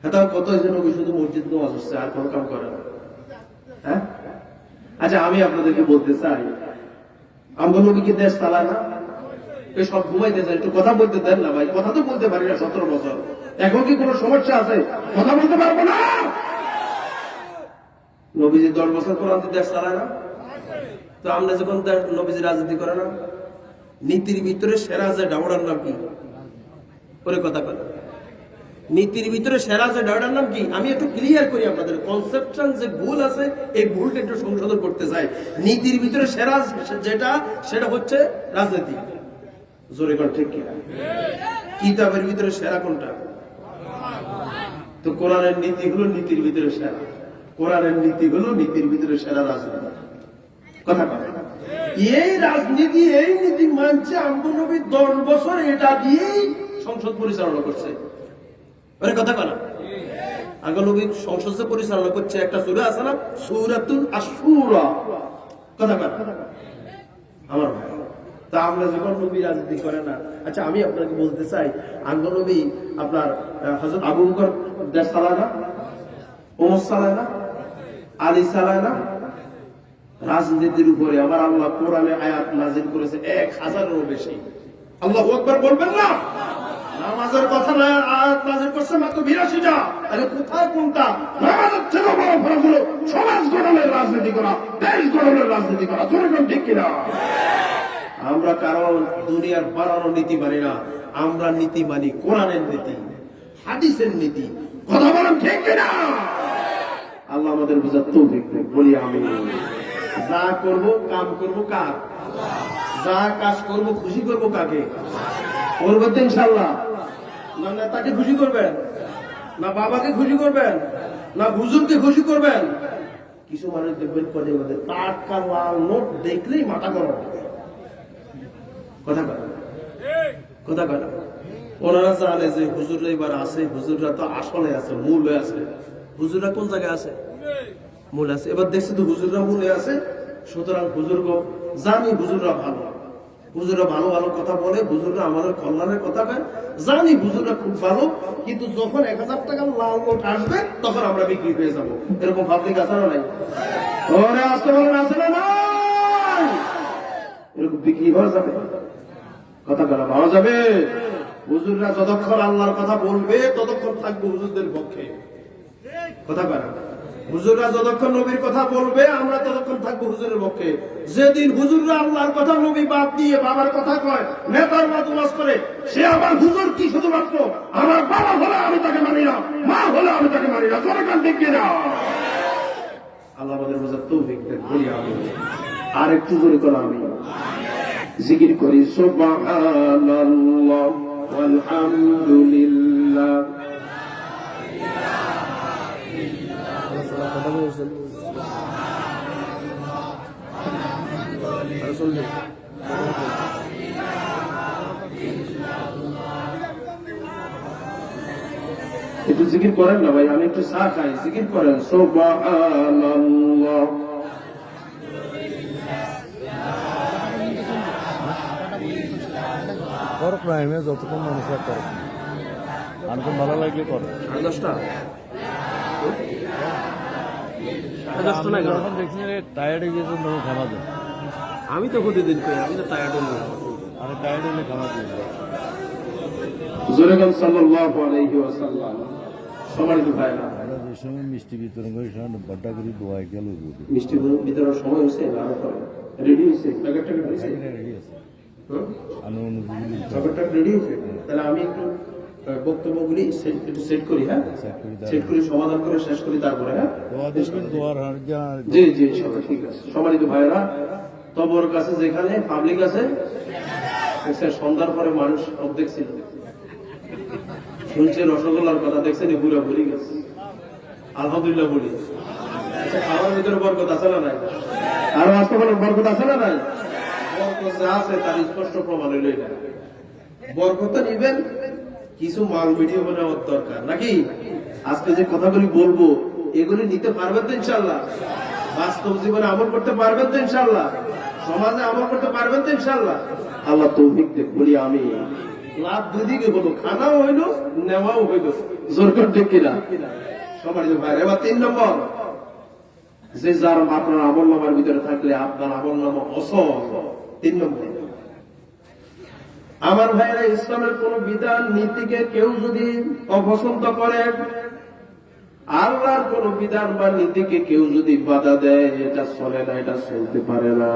হ্যাঁ, তাও কত হয়েছে নবী শুধু মসজিদ নামাজ হচ্ছে, আর কোন কাম করে না। হ্যাঁ, আচ্ছা, আমি আপনাদেরকে বলতে চাই, আমরা নবীকে দেশ চালায় না? সব ঘুমাইতে চাই, একটু কথা বলতে দেন না ভাই। কথা তো বলতে পারি না 17 বছর। এখন কি কোনো সমস্যা আছে? কথা বলতে পারবো না? নবীজি 10 বছর কোরআন দেশ চালায় না? তো আমরা যখন নবীজি রাজনীতি করে না? নীতির ভিতরে সেরা যে ডাউডার নাম কি? পরে কথা বলে নীতির ভিতরে সেরা যে ডাউডার নাম কি? আমি একটু ক্লিয়ার করি আপনাদের কনসেপশন যে ভুল আছে, এই ভুলটা একটু সংশোধন করতে চাই। নীতির ভিতরে সেরা যেটা, সেটা হচ্ছে রাজনীতি। জোরে কর ঠিক কিনা? কিতাবের ভিতরে সেরা কোনটা? তো কোরআনের নীতি হলো নীতির ভিতরে সেরা। কোরআনের নীতি হলো নীতির ভিতরে সেরা রাজনীতি। কথা বলে এই রাজনীতি, এই নীতি মানছে আব্দুল নবী 10 বছর এটা দিয়েই সংসদ পরিচালনা করছে। কথা বলা আগে নবী সংসদ পরিচালনা করছে, একটা সূরা আছে না, সূরাতুল আশ-শুরা। কথা বলা আমার ভাই, তা আমরা যখন নবী রাজনীতি করে না। আচ্ছা আমি আপনাকে বলতে চাই, আব্দুল নবী আপনার হযরত আবু বকর দেশ চালায় না, ওমর চালায় না, আলী চালায় না? রাজনীতির উপরে আমার আল্লাহ কোরআনে আয়াত নাযিল করেছে 1000-এরও বেশি। আল্লাহু আকবার বলবেন না? নামাজের কথা না আয়াত নাযিল করছে মাত্র 82টা। তাহলে কোথায় কোনটা? নামাজের থেকে বড় ফরজ হলো সমাজ গঠনের রাজনীতি করা, দেশ গঠনের রাজনীতি করা। জোরে ঠিক কিনা? আমরা কারণ দুনিয়ার বানানো নীতি মানি না, আমরা নীতি মানি কোরআনের নীতি, হাদিসের নীতি। কথা বলেন ঠিক কিনা? আল্লাহ আমাদের বুঝার তৌফিক দেন, বলি আমিন। যা করব কাম করব কার? যা কাজ করব খুশি করব কাকে? করবেন তো ইনশাআল্লাহ? না নেতাকে খুশি করবেন, না বাবাকে খুশি করবেন, না হুজুরকে খুশি করবেন? কিছু মানুষ দেখবেন পদে পদে টাটকা লাল নোট দেখলেই মাথা গরম। কথা বলে কথা বলে ওনারা জানে যে হুজুররা এবার আছে, হুজুররা তো আসলে আছে, মূলে আছে। হুজুররা কোন জায়গায় আছে? মূল আছে। এবার দেখছি তো হুজুররা মূলে আছে, সুতরাং হুজুর জানি হুজুররা ভালো, হুজুররা ভালো ভালো কথা বলে, হুজুররা আমাদের কল্যাণের কথা বলে, জানি হুজুররা খুব ভালো। কিন্তু যখন 1000 টাকা লাল নোট আসবে তখন আমরা বিক্রি হয়ে যাবো, এরকম ভাবতে আছে না নাই? ওরে আসতে বলেন, আছে না নাই? এরকম বিক্রি হওয়া যাবে? কথা বলা পাওয়া যাবে? হুজুররা যতক্ষণ আল্লাহর কথা বলবে ততক্ষণ থাকবো হুজুরদের পক্ষে। কথা বলা হুজুররা যতক্ষণ নবীর কথা বলবে আমরা ততক্ষণ থাকবো হুজুরের পক্ষে। যেদিন হুজুররা আল্লাহর কথা নবী বাদ দিয়ে বাবার কথা কয়, নেতার মাতুমাস করে, সে আবার হুজুর কি শুধুমাত্র আমার বাবা হলে আমি তাকে মানি না, মা হলে আমি তাকে মানি না। সরকার ঠিক কিনা? আল্লাহ আমাদের বোঝার তৌফিক দেন, বলি আমি। আর একটু জোরে করে আমি জিকির করি, সুবহানাল্লাহ ওয়ালহামদুলিল্লাহ। একটু জিকির করেন না ভাই, আমি একটু চা খাই, জিকির করেন সুবহানাল্লাহ। কর প্রাইমে যতক্ষণ মানুষ করে, আনকম ভালো লাগলে কর। 10:30 যখন দেখছি টায়ার্ড হয়ে গেছে তখন খাওয়া যায়। আমি তো প্রতিদিন করি, আমি তো টায়ার্ড হই। আর টায়ার্ড হলে খাওয়া যায়। জোরেগান সাল্লাল্লাহু আলাইহি ওয়াসাল্লাম। সম্মানিত ভাইরা, আমরা যে সময় মিষ্টি বিতরণ করি সেখানে বড্ডা করে দোয়া গেল। মিষ্টি বিতরণ সময় হয়েছে, রেডি হয়েছে, প্যাকেটটা হয়েছে, রেডি আছে, প্যাকেটটা রেডি হয়েছে। তাহলে আমি একটু বক্তব্যগুলি একটু সেট করি, হ্যাঁ সেট করি, সমাধান করে শেষ করি, তারপরে হ্যাঁ জি জি সব ঠিক আছে। সম্মানিত ভাইরা, তবর কাছে যেখানে পাবলিক আছে, সন্ধ্যার পরে মানুষ অর্ধেক ছিল, শুনছে রসগোল্লার কথা, দেখছেন পুরো ভুলে গেছে। আলহামদুলিল্লাহ বলি। আচ্ছা, খাওয়ার ভিতরে বরকত আছে না নাই? আরো আসতে বলেন, বরকত আছে না নাই? বরকত যা আছে তার স্পষ্ট প্রমাণ হইল এটা। বরকত নিবেন, কিছু মাল ভিডিও বানানোর দরকার নাকি? আজকে যে কথাগুলি বলবো এগুলি নিতে পারবেন তো ইনশাল্লাহ? বাস্তব জীবনে আমল করতে পারবেন তো ইনশাল্লাহ? সমাজে আমল করতে পারবেন তো ইনশাল্লাহ? আল্লাহ তৌফিক দেন, বলি আমি। লাভ দুদিকে হলো, খানাও হইলো, নেওয়াও হইলো। জোর করে ঠিক কিনা? সম্মানিত ভাই, এবার 3 নম্বর, যে যার আপনার আমল নামার ভিতরে থাকলে আপনার আমল নামা অসল। 3 নম্বর, আমার ভাইরা, ইসলামের কোন বিধান নীতিকে কেউ যদি অপছন্দ করে, আল্লাহর কোন বিধান বা নীতিকে কেউ যদি বাধা দেয়, এটা চলে না, এটা চলতে পারে না।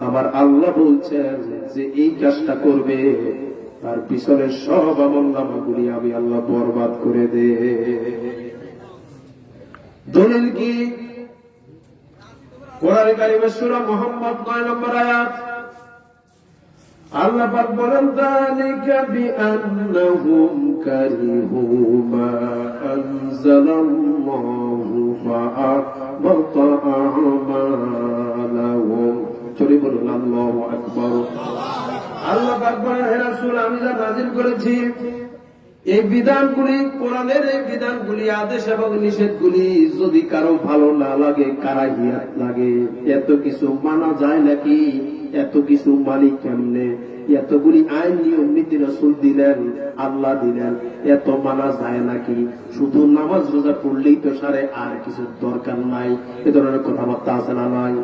আমার আল্লাহ বলছেন যে এই কাজটা করবে, তার পিছনে সব আমল নামাগুলি আমি আল্লাহ বরবাদ করে দে। দলিল কি? কোরআন কারিমের সূরা মুহাম্মদ 9 নম্বর আয়াত। আল্লাহ পাক বলেন, যালিকা বিআন্নাহুম কারিহু মা আনজালাল্লাহু فأحبط أعمالهم চলে বলুন আল্লাহু আকবার। আল্লাহ পাক বলেন, হে রাসূল, আমি যা নাযিল করেছি এই বিধানগুলি, কোরআনের এই বিধানগুলি, আদেশ এবং নিষেধগুলি যদি কারো ভালো না লাগে, কারাহিয়াত লাগে, এত কিছু মানা যায় নাকি? এত কিছু মানি কেমনে? এতগুলি আইন নিয়ম নীতি রাসূল দিলেন, আল্লাহ দিলেন, এত মানা যায় নাকি? শুধু নামাজ রোজা পড়লেই তো সারে, আর কিছু দরকার নাই। এ ধরনের কথাবার্তা আছে না নাই?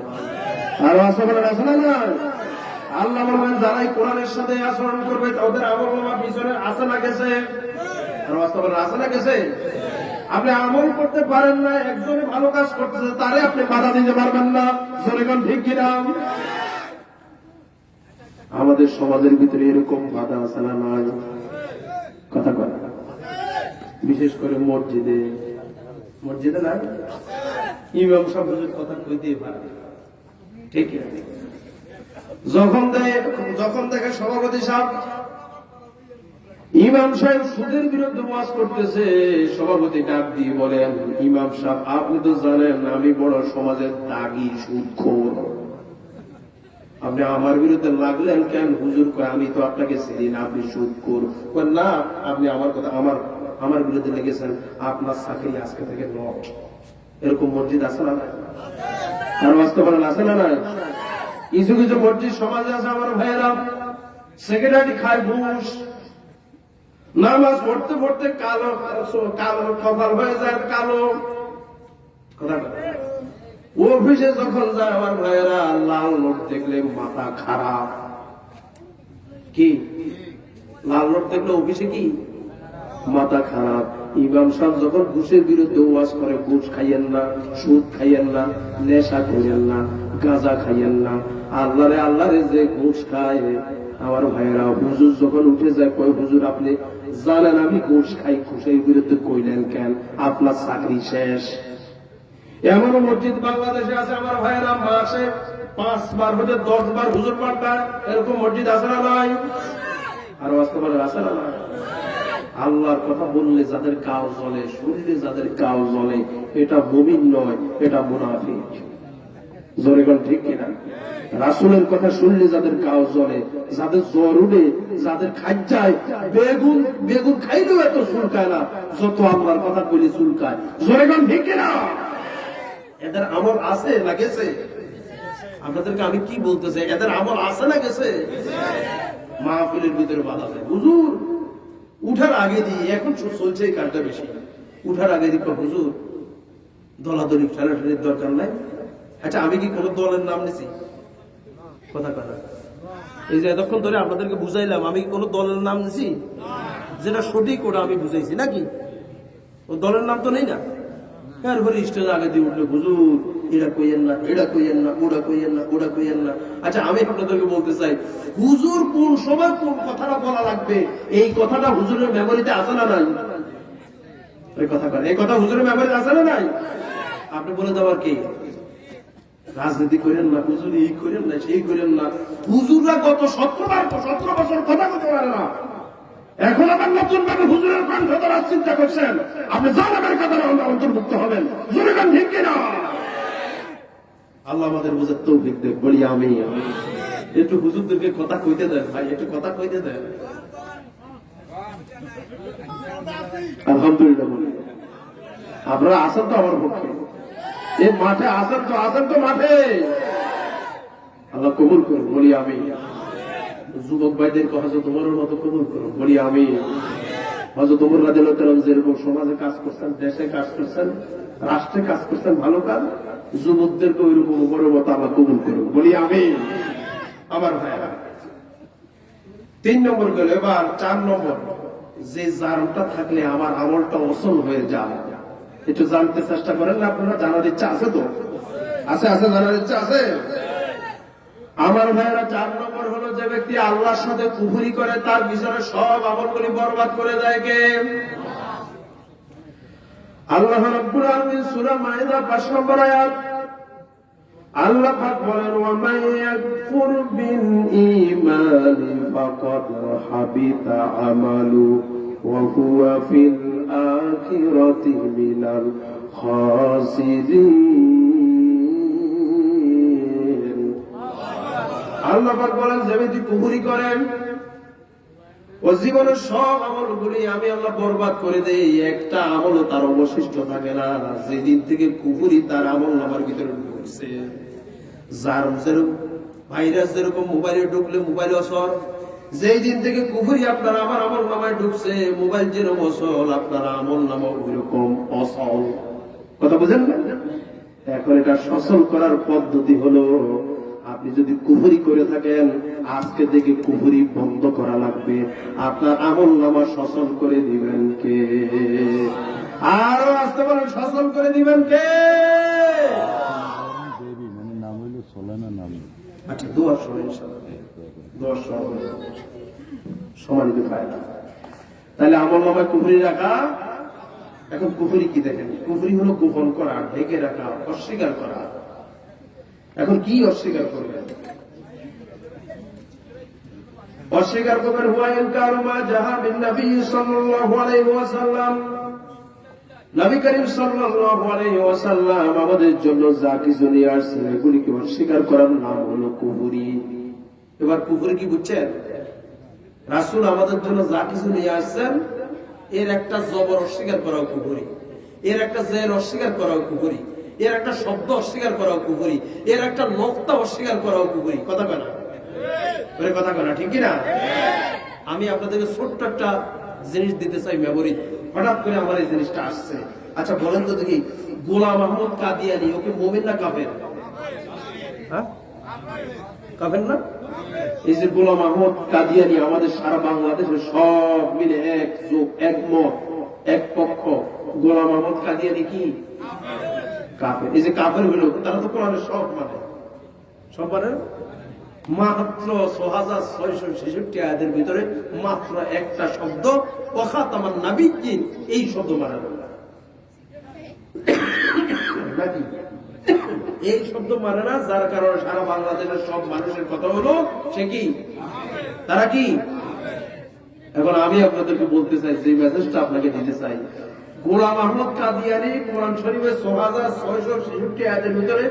আরো আছে বলেন, আছে না নাই? আল্লাহ বলবেন, যারাই কোরআনের সাথে আচরণ করবে ওদের আমলনামা পিছনে আছে না গেছে? আর বাস্তবে আছে না গেছে? আপনি আমল করতে পারেন না, একজনে ভালো কাজ করতেছে তারে আপনি বাধা দিতে পারবেন না। জনগণ ঠিক কিনা? আমাদের সমাজের ভিতরে এরকম বাধা আছে না নাই? কথা কথা বিশেষ করে মসজিদে, মসজিদে না ইমাম সাহেব হুজুর কথা কইতেই পারে, ঠিক আছে? যখন দেখে সভাপতি সাহেব, ইমাম সাহেব সুদের বিরুদ্ধে ওয়াজ করতেছে, সভাপতি ডাক দিয়ে বলেন, ইমাম সাহেব, আপনি তো জানেন আমি বড় সমাজের দাগী সুদখোর, আপনি আমার বিরুদ্ধে লাগলেন কেন? হুজুর কয়, আমি তো আপনাকে চিনি না, আপনি সুদখোর। না, আপনি আমার কথা আমার বিরুদ্ধে লেগেছেন, আপনার চাকরি আজকে থেকে নট। এরকম মসজিদ আছে না নাই? আর বাস্তবতা আছে না নাই? কিছু কিছু মসজিদ সমাজে আছে আমার ভাইয়েরা, সেক্রেটারি খায় ঘুষ, নামাজ পড়তে পড়তে কালো কালো কপাল হয়ে যায়, কালো কথা। অফিসে যখন যায় আমার ভাইয়েরা, লাল নোট দেখলে মাথা খারাপ। কি লাল নোট দেখলে অফিসে কি মাথা খারাপ? ইমাম সাহেব যখন ঘুষের বিরুদ্ধে ওয়াজ করে, ঘুষ খাইয়েন না, সুদ খাইয়েন না, নেশা করেন না, গাঁজা খাইয়েন না, আল্লাহরে যে ঘুষ খায় আমার ভাইয়েরা, হুজুর যখন উঠে যায়, কই হুজুর আপনি জানেন আমি ঘুষ খাই, ঘুষের বিরুদ্ধে কইলেন কেন? আপনার চাকরি শেষ। এমন মসজিদ বাংলাদেশে আছে আমার ভাইয়েরা, মাসে 5 বার হতে 10 বার হুজুর পাল্টায়, এরকম মসজিদ আছে না নাই? আর বাস্তবে আছে না নাই? আল্লাহর কথা বললে যাদের কাও জ্বলে, শুনলে যাদের কাও জ্বলে, এটা মুমিন নয়, এটা মুনাফিক। জোরে বল ঠিক কিনা? রাসূলের কথা শুনলে যাদের কাও জ্বলে, যাদের জ্বর উঠে, যাদের খাজ্জায়, বেগুন খাইলেও এত চুলকায় না যত আল্লাহর কথা বলে চুলকায়। জোরে বল ঠিক কিনা? এদের আমল আছে না গেছে? আপনাদেরকে আমি কি বলতে চাই, এদের আমল আছে না গেছে? মাহফিলের ভিতরে বাধা দেয়, হুজুর উঠার আগে দিয়ে, এখন চলছে এই কাজটা বেশি, উঠার আগে দিয়ে হুজুর দলাদলি ঠেলাঠেলির দরকার নাই। আচ্ছা, আমি কি কোন দলের নাম নিছি? কথা কথা এই যে এতক্ষণ ধরে আপনাদেরকে বুঝাইলাম, আমি কি কোন দলের নাম নিছি? যেটা সঠিক ওটা আমি বুঝাইছি নাকি? ও দলের নাম তো নেই না। এরপরে স্টেজ আগে দিয়ে উঠলে, হুজুর এটা কইয়েন না, এটা কইয়েন না, ওটা কইয়েন না, ওটা কইয়েন না। আচ্ছা, আমি আপনাদেরকে বলতে চাই, হুজুর কোন সময় কোন কথাটা বলা লাগবে, এই কথাটা হুজুরের মেমোরিতে আছে না নাই? এই কথা বলে, এই কথা হুজুরের মেমোরিতে আছে না নাই? আপনি বলে দেওয়ার কি? রাজনীতি করেন না, হুজুর এই করেন না, সেই করেন না। হুজুররা গত 17 বছর কথা বলতে পারে না, এখন আবার নতুন ভাবে হুজুরের কণ্ঠ ধরার চিন্তা করছেন। আপনি জানাবেন কথা অন্তর্ভুক্ত হবেন। জোরে গান ঠিক কিনা? আল্লাহ আমাদের বুঝে তৌফিক দেন, বলি আমি। একটু হুজুরদেরকে কথা কইতে দেন ভাই, একটু কথা কইতে দেন। আলহামদুলিল্লাহ বলি, আপনারা আসেন তো আমার পক্ষে, এই মাঠে আসেন তো মাঠে। আল্লাহ কবুল করুন, বলি আমি। যুবক ভাইদের হযরত ওমরের মতো কবুল করুন, বলি আমি। হযরত ওমর রাদিয়াল্লাহু তাআলা যেরকম সমাজে কাজ করছেন, দেশে কাজ করছেন, রাষ্ট্রে কাজ করছেন, ভালো কাজ, যুবকদেরকে ওইরকম ওমরের মতো আল্লাহ কবুল করুন, বলি আমি। আমার ভাইরা, 3 নম্বর গেল, এবার 4 নম্বর, যে জানটা থাকলে আমার আমলটা অসল হয়ে যায়। একটু জানতে চেষ্টা করেন না আপনারা? জানার ইচ্ছা আছে তো? আছে, জানার ইচ্ছা আছে আমার ভাইয়েরা। 4 নম্বর হলো, যে ব্যক্তি আল্লাহর সাথে কুফরি করে, তার বিচারে সব আমলগুলি বরবাদ করে দেয় কে? আল্লাহ রাব্বুল আলামিন সূরা মাইদা 5 নম্বর আয়াত, আল্লাহ পাক বলেন, ওয়া মান ইয়াকফুর বিল ঈমানি ফাকাদ হাবিতা আমালু ওয়া হুয়া ফিল আখিরাতি মিনাল খাসিরিন। আল্লাহ পাক বলেন, যে ব্যক্তি কুফরি করেন ও জীবনের সব আমলগুলি আমি আল্লাহ বরবাদ করে দেই, একটা আমলও তার অবশিষ্ট থাকে না। যেদিন থেকে কুফরি তার আমল নামার ভিতরে ঢুকছে, যার যেরকম ভাইরাস যেরকম মোবাইলে ঢুকলে মোবাইল অসর, যেই দিন থেকে কুফরি আপনার আমার আমল নামায় ঢুকছে, মোবাইল যেরকম অসল আপনার আমল নামা ওইরকম অসল। কথা বুঝেন না? এখন এটা সচল করার পদ্ধতি হলো, আপনি যদি কুফরি করে থাকেন আজকে থেকে কুফরি বন্ধ করা লাগবে। আপনার আমল নামা সচল করে দিবেন কে? আরো আসতে বলেন, সচল করে দিবেন কে? দেবী মানে নাম হইলো সোলানা নাম। আচ্ছা, দোয়া শোনেন ইনশাআল্লাহ, দোয়া শোনেন সমানিত ফায়দা। তাহলে আমল নামায় কুফরি রাখা। এখন কুফরি কি দেখেন? কুফরি হলো গোপন করা, ঢেকে রাখা, অস্বীকার করা। এখন কি অস্বীকার করবেন? অস্বীকার করবেন হুয়া ইনকারু মা জাহা বিন নবী সাল্লাল্লাহু আলাইহি ওয়াসাল্লাম। নবী করিম সাল্লাল্লাহু আলাইহি ওয়াসাল্লাম আমাদের জন্য যা কিছু নিয়ে আসছেন এগুলিকে অস্বীকার করার নাম হলো কুফরি। এবার কুফরি কি বুঝছেন? রাসূল আমাদের জন্য যা কিছু নিয়ে আসছেন এর একটা জবর অস্বীকার করাও কুফরি, এর একটা জের অস্বীকার করাও কুফরি, এর একটা শব্দ অস্বীকার করাও কুফরি, এর একটা নোক্তা অস্বীকার করাও কুফরি। কথা কয় না? কথা কয় না? ঠিক কিনা? আমি আপনাদেরকে ছোট্ট একটা জিনিস দিতে চাই মেমোরি। হঠাৎ করে আমার এই জিনিসটা আসছে। আচ্ছা বলেন তো দেখি, গোলাম আহমদ কাদিয়ানি ওকে মুমিন না কাফের? হ্যাঁ, কাফের না? এই যে গোলাম আহমদ কাদিয়ানি আমাদের সারা বাংলাদেশের সব মিলে এক যোগ একমত এক পক্ষ, গোলাম আহমদ কাদিয়ানি কি কাফের? এই যে কাফের হলো তারা তো কোরআনের সব মানে, সব মানে মাত্র ৬৬৬৬ আয়াতের ভিতরে মাত্র একটা শব্দ ওয়াখাতামান নাবিয়্যিন, এই শব্দ মানে নাকি? এই শব্দ মানে না, যার কারণে সারা বাংলাদেশের সব মানুষের কথা হলো সে কি, তারা কি। এখন আমি আপনাদেরকে বলতে চাই, যে মেসেজটা আপনাকে দিতে চাই, গোলাম আহমদ কাদিয়ানি কোরআন শরীফের ৬৬৬৬ আয়াতের ভিতরে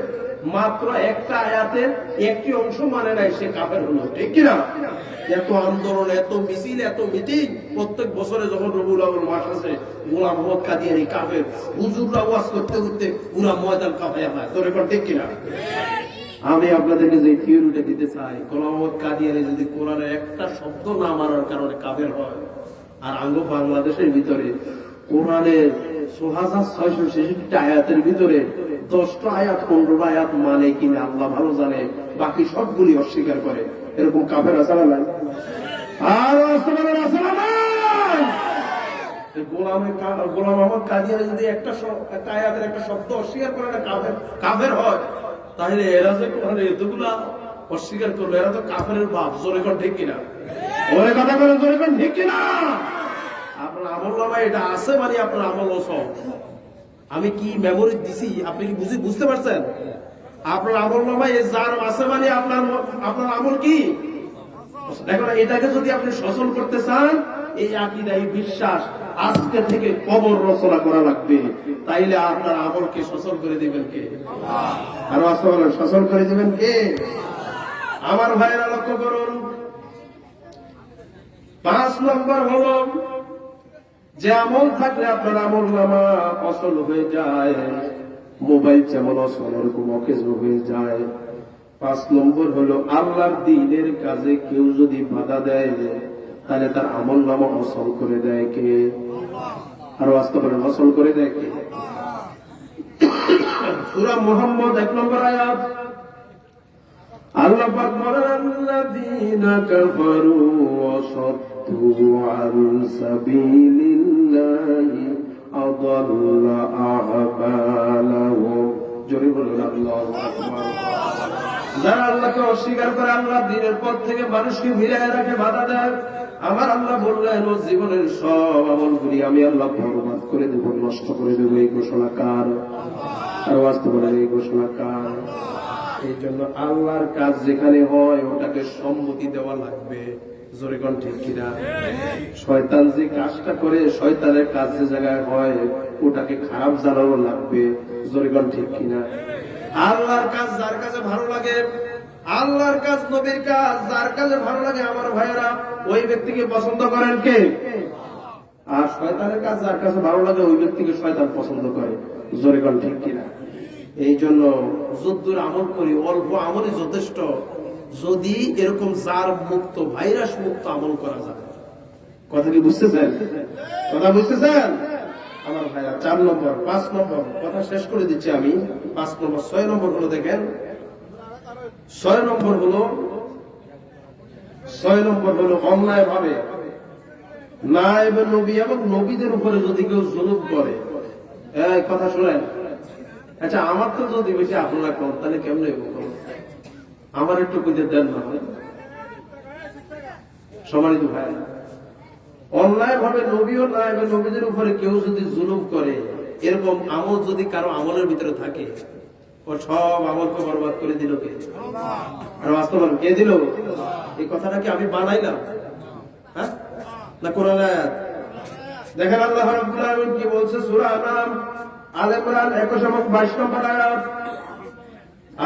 মাত্র একটা আয়াতের একটি অংশ মানে নাই, সে কাফের হলো। ঠিক কিনা? এত আন্দোলন, এত মিছিল, এত মিটিং, প্রত্যেক বছরে যখন রবিউল আউয়াল মাস আসে গোলাম আহমদ কাদিয়ানি কাফের, হুজুররা ওয়াজ করতে করতে পুরা ময়দান কাঁপায় যায়। তোর এখন ঠিক কিনা? আমি আপনাদেরকে যে থিওরিটা দিতে চাই, গোলাম আহমদ কাদিয়ানি যদি কোরআনের একটা শব্দ না মারার কারণে কাফের হয়, আর আঙ্গ বাংলাদেশের ভিতরে কোরআনের ৬৬৬৬ আয়াতের ভিতরে ১০টা আয়াত ১৫টা আয়াত মানে কিনা আল্লাহ ভালো জানে, বাকি সবগুলি অস্বীকার করে, এরকম কাফের আছে না? আর গোলাম আহমদ কাদিয়ানি যদি একটা আয়াতের একটা শব্দ অস্বীকার করে না কাফের হয়, তাহলে এরা যে কোরআনের এতগুলা অস্বীকার করলো, এরা তো কাফের বাপ। জোরে কোন ঠিক কিনা? ওরে কথা বলে, জোরে কোন ঠিক কিনা? আপনার আমল নামায় এটা আছে মানে আপনার আমল সব। আমি কি মেমোরি দিছি আপনি কি বুঝতে পারছেন? আপনার আমল নামায় যার আছে মানে আপনার আমল কি। এখন এটাকে যদি আপনি সচল করতে চান, এই আকীদা, এই বিশ্বাস আজকে থেকে কবর রচনা করা লাগবে। তাইলে আপনার আমলকে সচল করে দিবেন কে? আর সচল করে দিবেন কে? আমার ভাইয়েরা লক্ষ্য করুন, ৫ নম্বর হলো যে আমল থাকলে আপনার আমল নামা অচল হয়ে যায়, মোবাইল যেমন অচল ওরকম অকেজ হয়ে যায়। ৫ নম্বর হলো আল্লাহর দ্বীনের কাজে কেউ যদি বাধা দেয় তাহলে তার আমল নামা অচল করে দেয় কে? আরো আসতে পারেন, অচল করে দেয় কে? সূরা মুহাম্মদ ১ নম্বর আয়াত, আল্লাহ পাক বলেন, আল্লাযীনা কাফারু ওয়া সাদ্দু আন সাবিলিল্লাহি আযাল্লা আ'মালাহুম। জোরে বলুন আল্লাহু আকবার। যারা আল্লাহকে অস্বীকার করে, আল্লাহর দ্বীনের পথ থেকে মানুষকে ফিরিয়ে রাখে, বাধা দেয়, আমার আল্লাহ বললেন ও জীবনের সব আমলগুলি আমি আল্লাহ বরবাদ করে দেব, নষ্ট করে দেব। এই ঘোষণা কার? আর আসতে বলেন, এই ঘোষণা কার? এই জন্য আল্লাহর কাজ যেখানে হয় ওটাকে সম্মতি দেওয়া লাগবে। জোরে কোন ঠিক কিনা? শয়তান যে কাজটা করে, শয়তানের কাজ যে জায়গায় হয় ওটাকে খারাপ জানানো লাগবে। জোরে কোন ঠিক কিনা? আল্লাহর কাজ যার কাছে ভালো লাগে, আল্লাহর কাজ নবীর কাজ যার কাছে ভালো লাগে আমার ভাইয়েরা, ওই ব্যক্তিকে পছন্দ করেন কে? আর শয়তানের কাজ যার কাছে ভালো লাগে ওই ব্যক্তিকে শয়তান পছন্দ করে। জোরে কোন ঠিক কিনা? এই জন্য যদ্দূর আমল করি, অল্প আমলই যথেষ্ট, যদি এরকম জার মুক্ত, ভাইরাস মুক্ত আমল করা যায়। কথা কি বুঝতেছেন? কথা বুঝতেছেন আমার ভাইরা? 4 নম্বর, 5 নম্বর কথা শেষ করে দিচ্ছি আমি। 5 নম্বর, 6 নম্বর হলো, দেখেন 6 নম্বর হলো অন্যায় ভাবে নায়েব নবী এবং নবীদের উপরে যদি কেউ জুলুম করে। এই কথা শুনেন। আচ্ছা, আমার তো যদি বেশি আপনারা কম, তাহলে কেমন আমার একটু বুঝে দেন না? সম্মানিত ভাই, অন্যায় ভাবে নবী ও নায়েব নবীদের উপরে কেউ যদি জুলুম করে, এরকম আমল যদি কারো আমলের ভিতরে থাকে, ও সব আমলকে বরবাদ করে দিল কে? আর বাস্তবায়ন কে দিল? এই কথাটা কি আমি বানাইলাম? হ্যাঁ না কোরআন আয়াত? দেখেন আল্লাহ রাব্বুল আলামিন কি বলছে সূরা আনাম আল ইমরান 21 নম্বর আয়াত।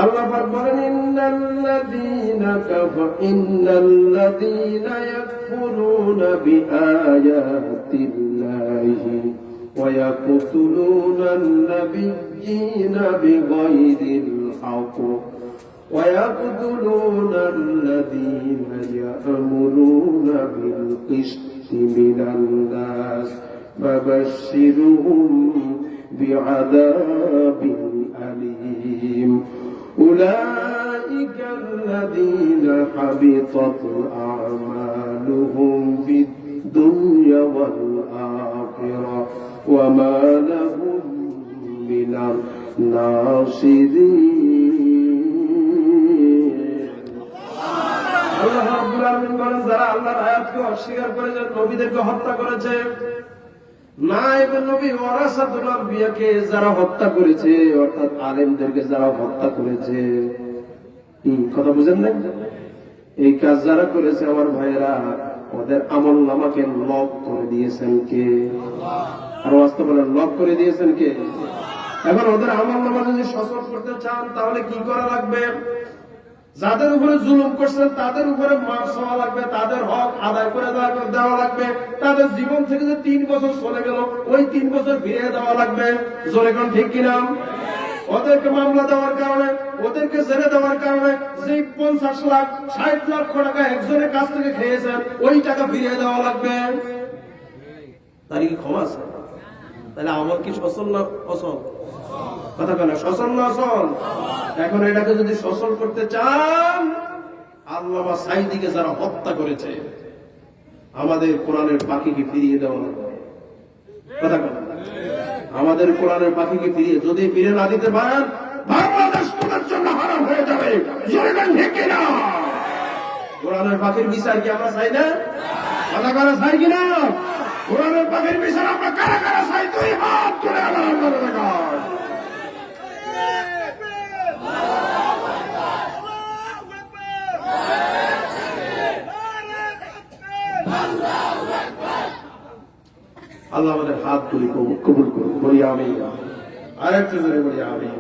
আল্লাহ পাক বলেন, ইন্নাল্লাযীনা ইয়াকফুরুনা বিআয়াতিল্লাহি ওয়া ইয়াকতুলুনান নাবিয়্যিনা বিগাইরিল হক ওয়া ইয়াকতুলুনাল লাযীনা ইয়া'মুরুনা বিল কিসতি মিনান নাস ফাবাশশিরহুম বিআযাবিন আলীম। أولئك الذين حبطت أعمالهم في الدنيا والآخرة وما لهم من الناصرين। আল্লাহ রাব্বুল আলামিন বলেন, যারা আল্লাহর আয়াতকে অস্বীকার করেছে, নবীদেরকে হত্যা করেছে, নায়েব নবী ওয়ারাসাতুল আম্বিয়াকে যারা হত্যা করেছে, অর্থাৎ আলেমদেরকে যারা হত্যা করেছে, কথা বুঝেন না? এই কাজ যারা করেছে আমার ভাইয়েরা, ওদের আমলনামাকে লক করে দিয়েছেন কে? আর বাস্তবে লক করে দিয়েছেন কে? এখন ওদের আমলনামা যদি সচল করতে চান, তাহলে কি করা লাগবে? যাদের উপরে জুলুম করছেন তাদের উপরে মাপ চাওয়া লাগবে, তাদের হক আদায় করে দেওয়া লাগবে। তাদের জীবন থেকে যে 3 বছর চলে গেল, ওই 3 বছর ফিরিয়ে দেওয়া লাগবে। জোরে কোন ঠিক কিনা? ওদেরকে মামলা দেওয়ার কারণে, ওদেরকে জেলে দেওয়ার কারণে যে 50 লাখ 60 লক্ষ টাকা একজনের কাছ থেকে খেয়েছেন, ওই টাকা ফিরিয়ে দেওয়া লাগবে। তার কি ক্ষমা আছে? তাহলে আমার কি সচল না অচল? কথা বলে সচল না অচল? এখন এটাকে যদি সচল করতে চান, আল্লামা সাঈদীকে যারা হত্যা করেছে, আমাদের কোরআনের পাখিকে ফিরিয়ে দেওয়া লাগবে। কথা বলে আমাদের কোরআনের পাখিকে ফিরিয়ে, যদি ফিরে না দিতে পারেন, বাংলাদেশ তোমার জন্য হারাম হয়ে যাবে। কোরআনের পাখির বিচার কি আমরা চাই না? কথা বলা চাই কিনা? কোরআনের পাখির বিচার আমরা কারা কারা চাই? 2 হাত তুলে আল্লাহর নামে দেখান। আল্লাহ আমাদের হাত তুলি কবুল করুন, বলি আমি। আরেকটু জোরে বলি আমি।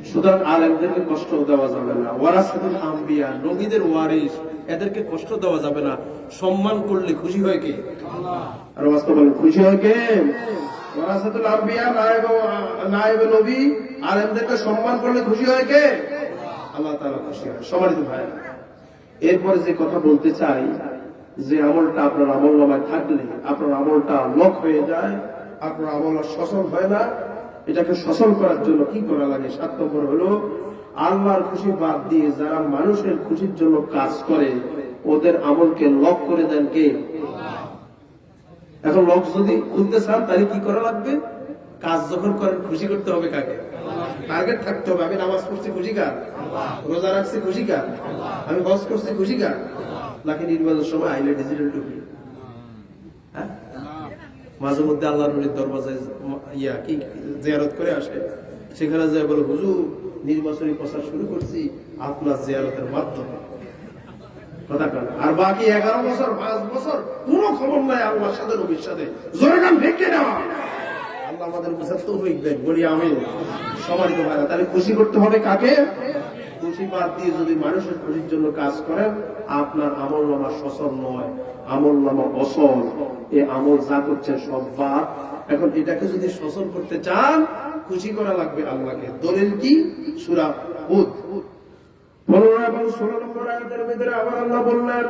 সুতরাং আলেমদেরকে কষ্ট দেওয়া যাবে না। ওয়ারাসাতুল আম্বিয়া, নবীদের ওয়ারিস, এদেরকে কষ্ট দেওয়া যাবে না। সম্মান করলে খুশি হয় কে? আর বাস্তবে খুশি হয় কে? ওয়ারাসাতুল আম্বিয়া, নায়েব নবী, আলেমদেরকে সম্মান করলে খুশি হয় কে? আল্লাহ তাআলা খুশি হয়। সম্মানিত ভাই, এরপরে যে কথা বলতে চাই, যে আমলটা আপনার আমলনামায় থাকলে আপনার আমলটা লক হয়ে যায়, আপনার আমল সচল হয় না, এটাকে সচল করার জন্য কি করা লাগে? 7 নম্বর হলো, আল্লাহর খুশি বাদ দিয়ে যারা মানুষের খুশির জন্য কাজ করে, ওদের আমলকে লক করে দেন কে? এখন লক যদি খুলতে চান, তাহলে কি করা লাগবে? কাজ যখন করেন খুশি করতে হবে কাকে? টার্গেট থাকতে হবে। আমি নামাজ পড়ছি খুশি কার? রোজা রাখছি খুশি কার? আমি হজ করছি খুশি কার? নাকি নির্বাচনের সময় আইলে ডিজিটাল টুপি? হ্যাঁ, মাঝে মধ্যে আল্লাহ নবীর দরবাজায় কি জিয়ারত করে আসে, সেখানে যায় বলে, হুজুর নির্বাচনী প্রচার শুরু করছি আপনার জিয়ারতের মাধ্যমে। কথা বলেন। আর বাকি 11 বছর 5 বছর কোনো খবর নাই আল্লাহর সাথে নবীর সাথে, জোরে গান ভেঙে নেওয়া। আল্লাহ আমাদের বুঝার তৌফিক দেন, বলি আমি। সম্মানিত ভাইরা, তাহলে খুশি করতে হবে কাকে? খুশি বাদ দিয়ে যদি মানুষের খুশির জন্য কাজ করেন, আপনার আমল নামা সচল নয়, আমল নামা অসল। এই আমল যা করছেন সব বাদ। এখন এটাকে যদি সচল করতে চান, খুশি করা লাগবে আল্লাহকে। দলিল কি? সূরা হুদ 15 এবং 16 নম্বর আয়াতের ভিতরে আবার আল্লাহ বললেন,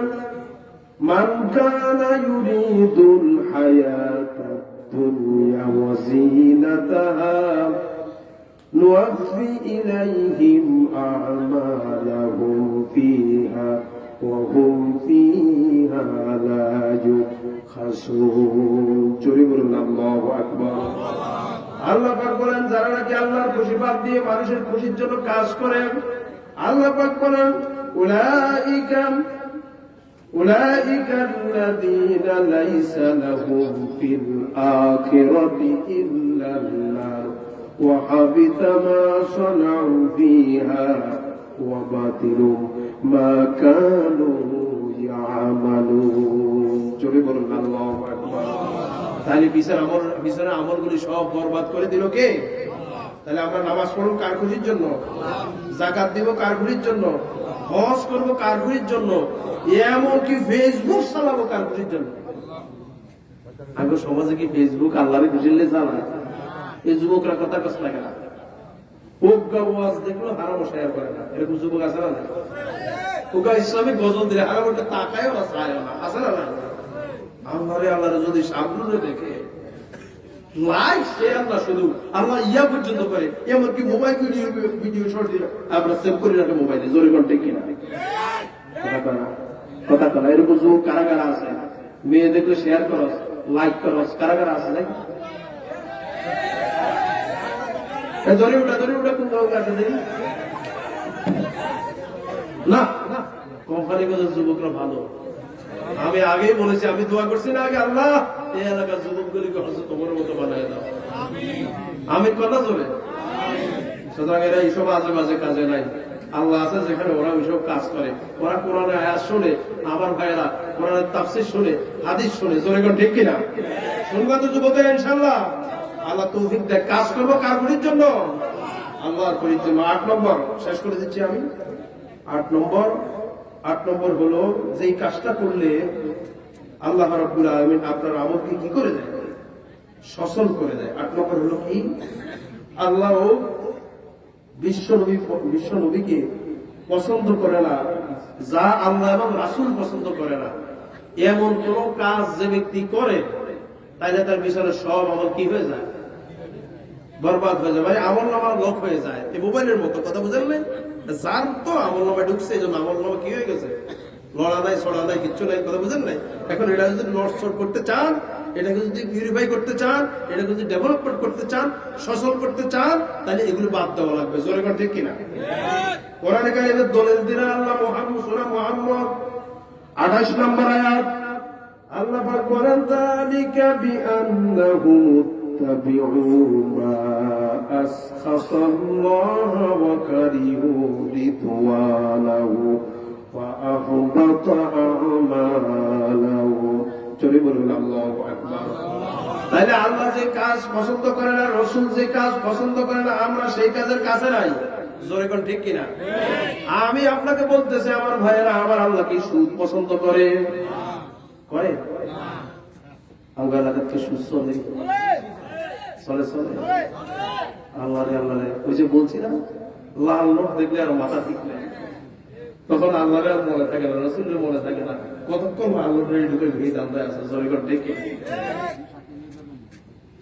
মান কানা ইউরিদুল হায়াতা দুনিয়া ওয়া যিনাতাহা নুওয়াফি ইলাইহিম আ'মালাহুম ফিহা ওয়া হুম ফিহা লা ইউখাসুন। জোরে বলুন আল্লাহু আকবার। আল্লাহ পাক বলেন, যারা নাকি আল্লাহর খুশি বাদ দিয়ে মানুষের খুশির জন্য কাজ করেন, আল্লাহ পাক বলেন, উলাইকা আল্লাযীনা লাইসা লাহুম ফিল আখিরাতি ইল্লান নার ওয়া হাবিতা মা সানাউ ফিহা ওয়া বাতিলু মা কানু ইয়ামালুন। জোরে বলুন আল্লাহু আকবার। তাহলে বিচার আমলগুলি সব বরবাদ করে দিল কে? তাহলে আমরা নামাজ পড়ব কার খুশির জন্য? যাকাত দিব কার খুশির জন্য? হজ করব কার খুশির জন্য? এমনকি ফেসবুক চালাবো কার খুশির জন্য? আগে সমাজে কি ফেসবুক আল্লাহর খুশির লে চালায়? এই যুবকরা কথা কষ্ট লাগে না, প্রজ্ঞা ওয়াজ দেখলো হারামও শেয়ার করে না, এরকম যুবক আছে না? প্রজ্ঞা ইসলামিক গজল দিলে হারামটা তাকায়ও না, চায়ও না, আছে না? আল্লাহরে যদি সামনে দেখে লাইক শেয়ার না, শুধু আল্লাহ ইয়া পর্যন্ত করে, এমনকি মোবাইল ভিডিও শর্ট দিয়ে আমরা সেভ করে রাখে মোবাইলে। জোরে কোন ঠিক কিনা? কথা করা এরকম যুবক কারা কারা আছে? মেয়ে দেখলে শেয়ার করস, লাইক করস, কারা কারা আছে নাকি? ধরে ওটা কোন লোক আছে দেখি না? কোম্পানিগত যুবকরা ভালো। আমি আগেই বলেছি, আমি দোয়া করছি না আগে, আল্লাহ এই এলাকার যুবকগুলিকে হচ্ছে তোমার মতো বানায় দাও। আমি কথা চলে। সুতরাং এরা এইসব আজে বাজে কাজে নাই। আল্লাহ আছে যেখানে ওরা ওইসব কাজ করে, ওরা কোরআনের আয়াত শুনে, আমার ভাইয়েরা কোরআনের তাফসীর শুনে, হাদিস শুনে। জোরে কোন ঠিক কিনা? শুনবা তো যুবকের? ইনশাআল্লাহ আল্লাহ তৌফিক দেয়। কাজ করবো কার খুশির জন্য? আল্লাহর খুশির জন্য। 8 নম্বর শেষ করে দিচ্ছি আমি। 8 নম্বর হলো, যেই কাজটা করলে আল্লাহ রাব্বুল আলামিন আপনার আমলকে কি করে দেয়? সচল করে দেয়। 8 নম্বর হলো কি? আল্লাহ বিশ্ব নবীকে পছন্দ করে না, যা আল্লাহ এবং রাসূল পছন্দ করে না, এমন কোন কাজ যে ব্যক্তি করে, তাইলে তার পিছনে সব আমল কি হয়ে যায়? বরবাদ হয়ে যায়। ভাই আমল নামার লক হয়ে যায়। এই মোবাইলের মতো, কথা বুঝলেন? যার তো আমল নামা ঢুকছে, এই জন্য আমল নামা কি হয়ে গেছে? লড়া নাই, ছড়া নাই, কিচ্ছু নাই, কথা বুঝেন নাই? এখন এটা যদি নড়চড় করতে চান, এটাকে যদি পিউরিফাই করতে চান, এটাকে যদি ডেভেলপমেন্ট করতে চান, সচল করতে চান, তাহলে এগুলো বাদ দেওয়া লাগবে। জোরে কথা ঠিক কিনা? কোরআনে কারিমের দলিল দিলেন আল্লাহ। সূরা মুহাম্মদ 28 নম্বর আয়াত আল্লাহ পাক বলেন, যালিকা বিআন্নাহুম اتبعوا ما أسخط الله وكرهوا رضوانه فأحبط أعمالهم। চলে বলুন আল্লাহু আকবার। তাহলে আল্লাহ যে কাজ পছন্দ করে না, রাসূল যে কাজ পছন্দ করে না, আমরা সেই কাজের কাছে নাই। জোরে কোন ঠিক কিনা? আমি আপনাকে বলতেছি আমার ভাইয়েরা, আমার আল্লাহ কি সুদ পছন্দ করে? করে? আল্লাহ এলাকাতে সুদ চলে? আল্লাহ ওই যে বলছিলাম, লাল নোট দেখলে আর মাথা ঠিক নেই, তখন আল্লাহ আর মনে থাকে না, রসুলের মনে থাকে না, কতক্ষণ আল্লাহ ঢুকে ভিড় দান্দায় আছে। জরিগর ডেকে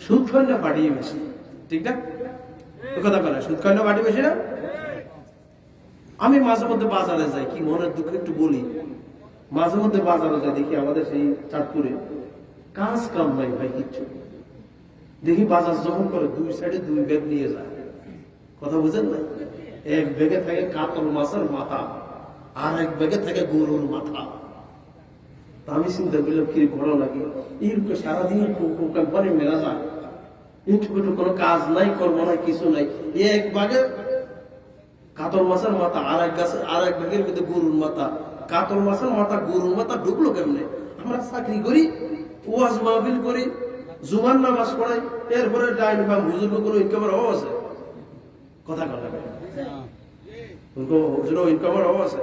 সুদ খায় না পাঠিয়ে বেশি, ঠিক না? কথা বলে সুদ খায় না পাঠিয়ে বেশি না? আমি মাঝে মধ্যে বাজারে যাই, কি মনের দুঃখ একটু বলি, মাঝে মধ্যে বাজারে যাই, দেখি আমাদের সেই চাঁদপুরে কাজ কাম নাই ভাই, কিচ্ছু। দেখি বাজার যখন করে 2 সাইডে 2 ব্যাগ নিয়ে যায়, কথা বুঝেন না? এক ব্যাগে থাকে কাতল মাছের মাথা, আর এক ব্যাগে থাকে গরুর মাথা। আমি চিন্তা করলাম কি ঘোড়া লাগে, এইরকম সারাদিন কোম্পানি মেলা যায়, এইটুকু কোনো কাজ নাই, কর্ম নাই, কিছু নাই। এক ভাগে কাতল মাছের মাথা, আর এক ভাগের মধ্যে গরুর মাথা, কাতল মাছের মাথা গরুর মাথা ঢুকলো কেমনে? আমরা চাকরি করি, ওয়াজ মাহফিল করি, জুমার নামাজ পড়াই, এরপরে ডাইন বা হুজুর কোনো ইনকামের অভাব আছে? কথা কথা হুজুর ইনকামের অভাব আছে?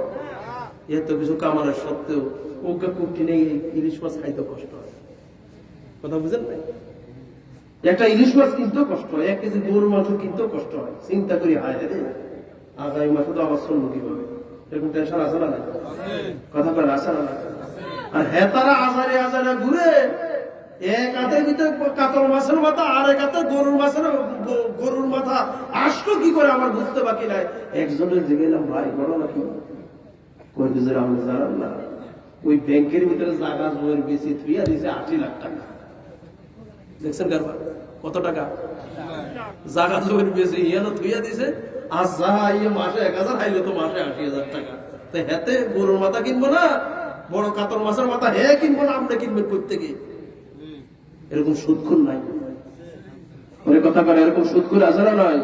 এত কিছু কামানোর সত্ত্বেও ওকে কুটি নেই ইলিশ মাছ খাইতে কষ্ট হয়। কথা বুঝেন না? একটা ইলিশ মাছ কিনতেও কষ্ট হয়, 1 কেজি গরুর মাংস কিনতেও কষ্ট হয়। চিন্তা করি হায় রে আগামী মাসে তো আবার চলবো কিভাবে? এরকম টেনশন আছে না? কথা বলেন আছে না? আর হ্যাঁ তারা আজারে আজারে ঘুরে এক হাতের ভিতরে কাতল মাছের মাথা আর এক হাতে গরুর মাথা আসলো কি করে আমার বুঝতে বাকি নাই। একজনের জিগেলাম ভাই বলো নাকি কই গুজরা আমরা জানান না, ওই ব্যাংকের ভিতরে জায়গা জোয়ের বেশি থুইয়া দিছে 80 লাখ টাকা। দেখছেন কারবার কত টাকা জায়গা জোয়ের বেশি ইয়ানো থুইয়া দিছে। আর যা ইয়ে মাসে 1000 হাইলে তো মাসে 80,000 টাকা। তো হেতে গরুর মাথা কিনবো না, বড় কাতল মাছের মাথা হে কিনবো না, আমরা কিনবেন প্রত্যেকে। এরকম সুদখোর নাই ওরে কথা করে, এরকম সুদখোর আছে না নয়?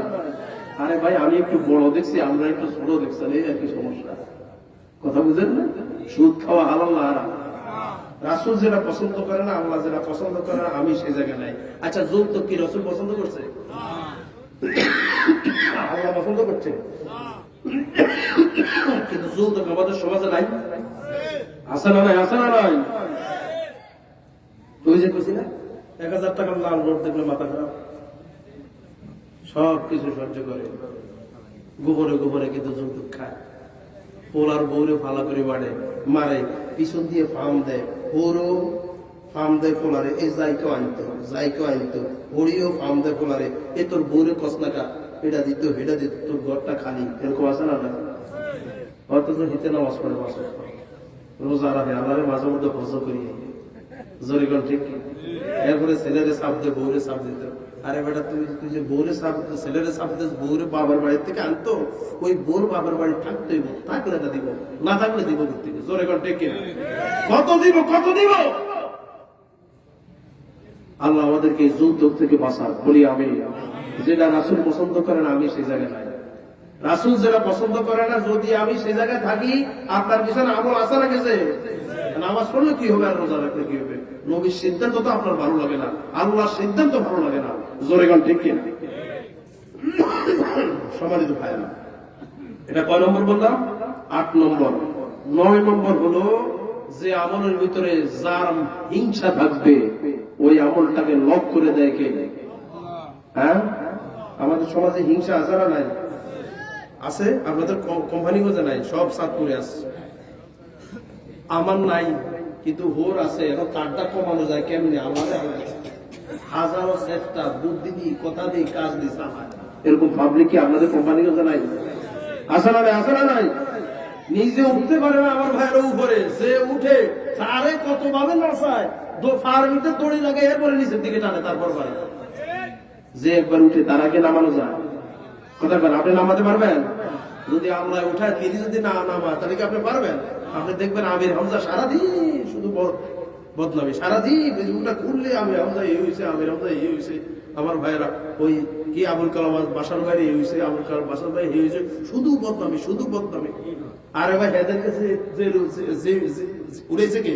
আরে ভাই আমি একটু বড় দেখছি, আমরা একটু ছোট দেখছেন, এই আর কি সমস্যা। কথা বুঝেন না? সুদ খাওয়া হালাল না হারাম? রাসূল যেটা পছন্দ করে না, আল্লাহ যেটা পছন্দ করে না, আমি সেই জায়গায় নাই। আচ্ছা যৌতুক কি রাসূল পছন্দ করছে? আল্লাহ পছন্দ করছে? কিন্তু যৌতুক আমাদের সমাজে নাই। আছে না নাই? আছে না নাই? ওই যে কইছি না 1000 টাকার লাল নোট দেখলে মাথা খারাপ, সব কিছু সহ্য করে, গোবরে গোবরে কিন্তু যৌতুক খায়। পোলার বউরে ফালা করে বাড়ে মারে, পিছন দিয়ে ফার্ম দেয়, ওরও ফার্ম দেয় পোলারে, এই যাইকেও আনতো ওরিও ফার্ম দেয় পোলারে, এ তোর বউরে কসনাকা এটা দিত হেটা দিত, তোর ঘরটা খালি। এরকম আছে না? অথচ হিতে নামাজ পড়ে, বছর রোজা রাখে, আল্লাহরে মাঝে মধ্যে ভজ করি, জরিগণ ঠিক। এরপরে ছেলেরে সাপ দে, বউরে সাপ দিত। আরে বেটা তুই যে বউরে সাপ, ছেলেরে সাপ দিস, বউরে বাবার বাড়ির থেকে আনতো, ওই বউর বাবার বাড়ি থাকতে থাকলে না দিব, না থাকলে দিব থেকে। জরিগণ ঠিক কিনা? কত দিব? আল্লাহ আমাদেরকে যৌতুক থেকে বাঁচান বলি আমি। যেটা রাসূল পছন্দ করে না আমি সেই জায়গায় নাই। রাসূল যেটা পছন্দ করে না যদি আমি সেই জায়গায় থাকি, আপনার পিছনে আমল আসা না গেছে, নামাজ পড়লে কি হবে আর রোজা রাখলে কি হবে? নবীর সিদ্ধান্ত তো আপনার ভালো লাগে না, আল্লাহর সিদ্ধান্ত ভালো লাগে না। জোরে গান ঠিক কিনা? সম্মানিত ভাইরা, এটা কয় নম্বর বললাম? 8 নম্বর। 9 নম্বর হলো যে আমলের ভিতরে যার হিংসা থাকবে ওই আমলটাকে লক করে দেয় কে? হ্যাঁ, আমাদের সমাজে হিংসা আছে না নাই? আছে। আপনাদের কোম্পানিগঞ্জে নাই, সব চাঁদপুরে আছে। আমার নাই কিন্তু হোর আছে। এখন কার্ডটা কমানো যায় কেমনি? আমাদের হাজারো চেষ্টা, বুদ্ধি দিই, কথা দিই, কাজ দিই, এরকম পাবলিক কি আপনাদের কোম্পানিগঞ্জে নাই? আছে না নাই? আছে না নাই? নিজে উঠতে পারে না আমার ভাইয়ের উপরে, যে উঠে তারে কত ভাবে নাচায়, ফার্মিতে দড়ি লাগে, এরপরে নিচের দিকে টানে, তারপর পারে। যে একবার উঠে তার আগে নামানো যায়? কথা বলেন, আপনি নামাতে পারবেন? যদি আমরা উঠায় তিনি যদি না নামায় তাহলে কি আপনি পারবেন? আপনি দেখবেন আমির হামজা সারাদিন শুধু বদনামি, সারাদিন ফেসবুকটা খুললে আমির হামজা এই হয়েছে, আমির হামজা এই হয়েছে। আমার ভাইয়েরা ওই কি আবুল কালাম বাসার বাইরে এই হয়েছে, আবুল কালাম বাসার বাইরে এই হয়েছে, শুধু বদনামি, শুধু বদনামি। আরে ভাই হেদের কাছে যে উড়েছে কে?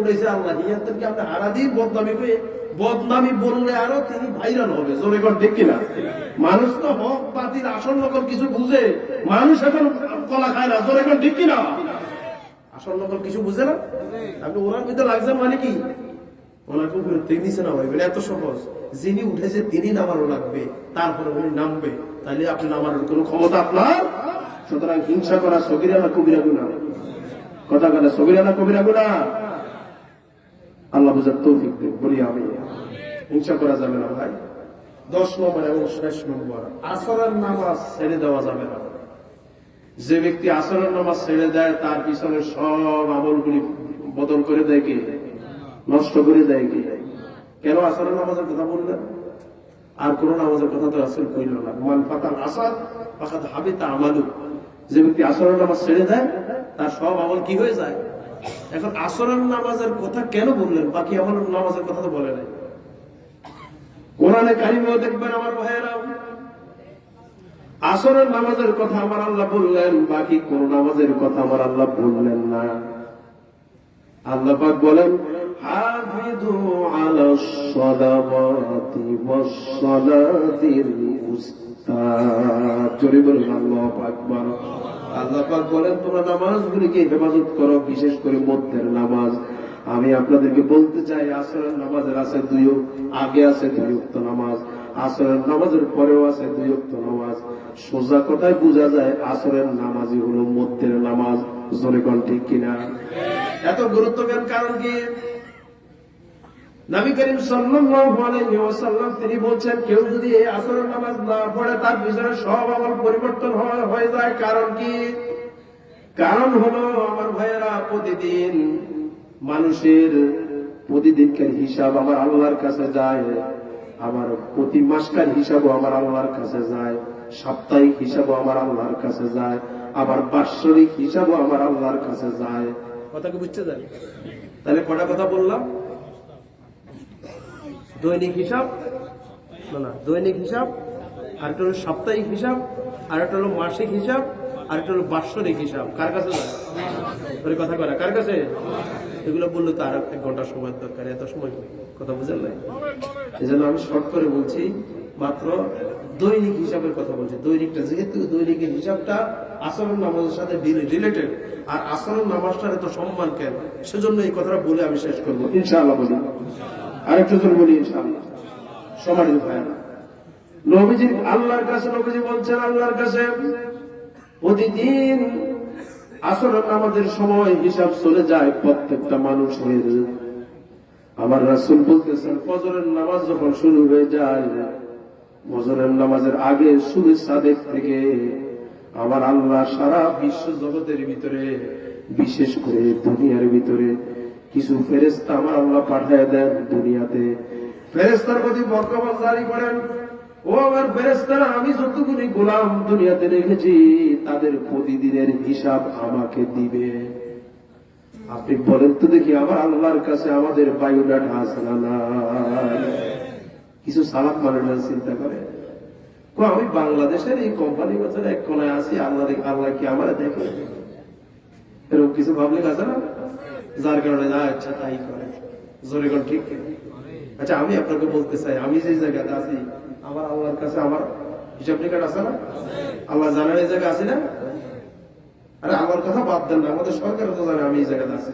উড়েছে আল্লাহ। হিয়াদেরকে আপনি সারাদিন বদনামি করে, বদনামি বললে আরো তিনি ভাইরাল হবে। জোরে কর ঠিক কিনা? মানুষ তো হক বাতিল আসল নকল কিছু বুঝে, মানুষ এখন কলা খায় না। জোরে কর ঠিক কিনা? আসল নকল কিছু বুঝে না। আপনি ওনার ভিতরে লাগছেন মানে কি? ওনাকে উপরে নিচে নামাইবেন, এত সহজ। যিনি উঠেছে তিনি নামারও লাগবে, তারপরে উনি নামবে, তাহলে আপনি নামানোর কোন ক্ষমতা আপনার। সুতরাং হিংসা করা সগীরা না কবিরা গুনাহ? কথা কথা সগীরা না কবিরা গুনাহ? আল্লাহ বুঝার তৌফিক দেন বলি আমি। হিংসা করা যাবে না ভাই। 10 নম্বর এবং শেষ নম্বর, আসরের নামাজ ছেড়ে দেওয়া যাবে না। যে ব্যক্তি আসরের নামাজ ছেড়ে দেয় তার পিছনে সব আমলগুলি বদল করে দেয় কে? নষ্ট করে দেয় কে? কেন আসরের নামাজের কথা বললেন? আর কোন নামাজের কথা তো রাসূল কইল না। মান ফাতাল আসর ফাকাদ হাবিতা আমালু। যে ব্যক্তি আসরের নামাজ ছেড়ে দেয় তার সব আমল কি হয়ে যায়? এখন আসরের নামাজের কথা কেন বললেন? বাকি আমল নামাজের কথা তো বলে নাই। কোরআনে কারিমেও দেখবেন আমার ভাইয়েরা, আসরের নামাজের কথা আমার আল্লাহ বললেন, বাকি কোন নামাজের কথা আমার আল্লাহ বললেন না। আল্লাহ পাক বলেন, হাফিযু আলাস সালাওয়াতি ওয়াস সালাতিল উস্তা। জোরে বলুন আল্লাহু আকবার। আল্লাহ পাক বলেন, তোমরা নামাজগুলিকে হেফাজত করো, বিশেষ করে মধ্যের নামাজ। আমি আপনাদেরকে বলতে চাই, আসরের নামাজের আছে আগে আছে 2 ওয়াক্ত নামাজ, আসরের নামাজের পরেও আছে 2 ওয়াক্ত নামাজ। সোজা কথায় বোঝা যায় আসরের নামাজই হলো মধ্যের নামাজ। জোরে কোন ঠিক কিনা? এত গুরুত্বের কারণ কি? নবী করিম সাল্লাল্লাহু আলাইহি ওয়াসাল্লাম তিনি বলছেন, কেউ যদি এই আসরের নামাজ না পড়ে তার পিছনে সব আমল পরিবর্তন হয়ে যায়। কারণ কি? কারণ হলো আমার ভাইয়েরা, প্রতিদিন মানুষের প্রতিদিনকার হিসাব আমার আল্লাহর কাছে যায়, আমার প্রতি মাসকার হিসাবও আমার আল্লাহর কাছে যায়, সাপ্তাহিক হিসাবও আমার আল্লাহর কাছে যায়, আবার বাৎসরিক হিসাবও আমার আল্লাহর কাছে যায়। কথা কি বুঝতে যায়? তাহলে কটা কথা বললাম? দৈনিক হিসাব না, দৈনিক হিসাব, আর একটা হলো সাপ্তাহিক হিসাব, আর একটা হলো মাসিক হিসাব, আর একটা হলো বাৎসরিক হিসাব। কার কাছে যায়? কথা করা কার কাছে? এগুলো বললে তো আর 1 ঘন্টা সময় দরকার, এত সময় কথা বুঝেন নাই। এই জন্য আমি শর্ট করে বলছি, মাত্র দৈনিক হিসাবের কথা বলছি। দৈনিকটা যেহেতু দৈনিকের হিসাবটা আসরের নামাজের সাথে রিলেটেড, আর আসরের নামাজটার এত সম্মান কেন, সেজন্য এই কথাটা বলে আমি শেষ করবো ইনশাআল্লাহ। বলি আরেকটু জন বলি ইনশাআল্লাহ। সম্মানিত ভাইরা, নবীজি আল্লাহর কাছে, নবীজি বলছেন আল্লাহর কাছে প্রতিদিন আসরের নামাজের সময় হিসাব চলে যায় প্রত্যেকটা মানুষের। আমার রাসূল বলতেছেন, ফজরের নামাজ যখন শুরু হয়ে যায়, ফজরের নামাজের আগে সূর্য সাদেক থেকে আমার আল্লাহ সারা বিশ্ব জগতের ভিতরে, বিশেষ করে দুনিয়ার ভিতরে কিছু ফেরেশতা আমার আল্লাহ পাঠিয়ে দেন দুনিয়াতে। ফেরেশতার প্রতি বরকত জারি করেন, ও আমার ফেরেশতারা, আমি যতগুলি গোলাম দুনিয়াতে রেখেছি তাদের প্রতিদিনের হিসাব আমাকে দিবে। আপনি বলেন তো দেখি, আমার আল্লাহর কাছে আমাদের বায়োডাটা আছে না নাই? কিছু সালাত মানে না, চিন্তা করে আমি বাংলাদেশের এই কোম্পানি বছর এক কোনায় আছি, আল্লাহ কি আমার দেখে? এরকম কিছু ভাবলে আছে না, যার কারণে যা ইচ্ছা তাই করে। জোরে কোন ঠিক? আচ্ছা, আমি আপনাকে বলতে চাই, আমি যে জায়গাতে আছি আমার আল্লাহর কাছে আমার হিসাব নিকাট আছে না? আল্লাহ জানার এই জায়গা আছে না? আরে আমার কথা বাদ দেন না, আমাদের সরকার তো জানে আমি এই জায়গাতে আছি।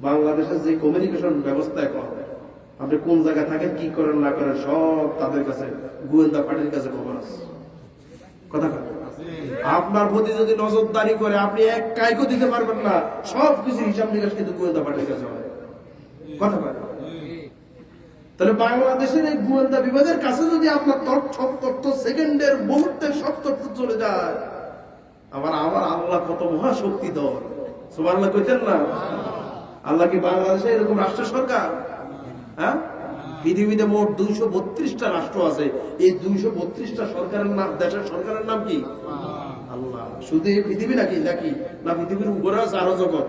বাংলাদেশের যে কমিউনিকেশন ব্যবস্থা এখন, আপনি কোন জায়গায় থাকেন, কি করেন না করেন, সব তাদের কাছে, গোয়েন্দা পার্টির কাছে খবর আছে। কথা আপনার প্রতি যদি নজরদারি করে আপনি এক কাইকো দিতে পারবেন না, সবকিছু হিসাব নিকাশ কিন্তু গোয়েন্দা পার্টির কাছে হয়। কথা তাহলে বাংলাদেশের এই গোয়েন্দা বিভাগের কাছে যদি আপনার তথ্য সেকেন্ডের মুহূর্তের সব তথ্য চলে যায়, আমার আল্লাহ কত মহাশক্তি দল। সুবহানাল্লাহ কইতেন না? আল্লাহ কি বাংলাদেশে এরকম রাষ্ট্র সরকার? হ্যাঁ, পৃথিবীতে মোট 232টা রাষ্ট্র আছে। এই 232টা সরকারের নাম, দেশের সরকারের নাম কি? আল্লাহ। শুধু এই পৃথিবী নাকি না, পৃথিবীর উপরে আছে আরো জগৎ,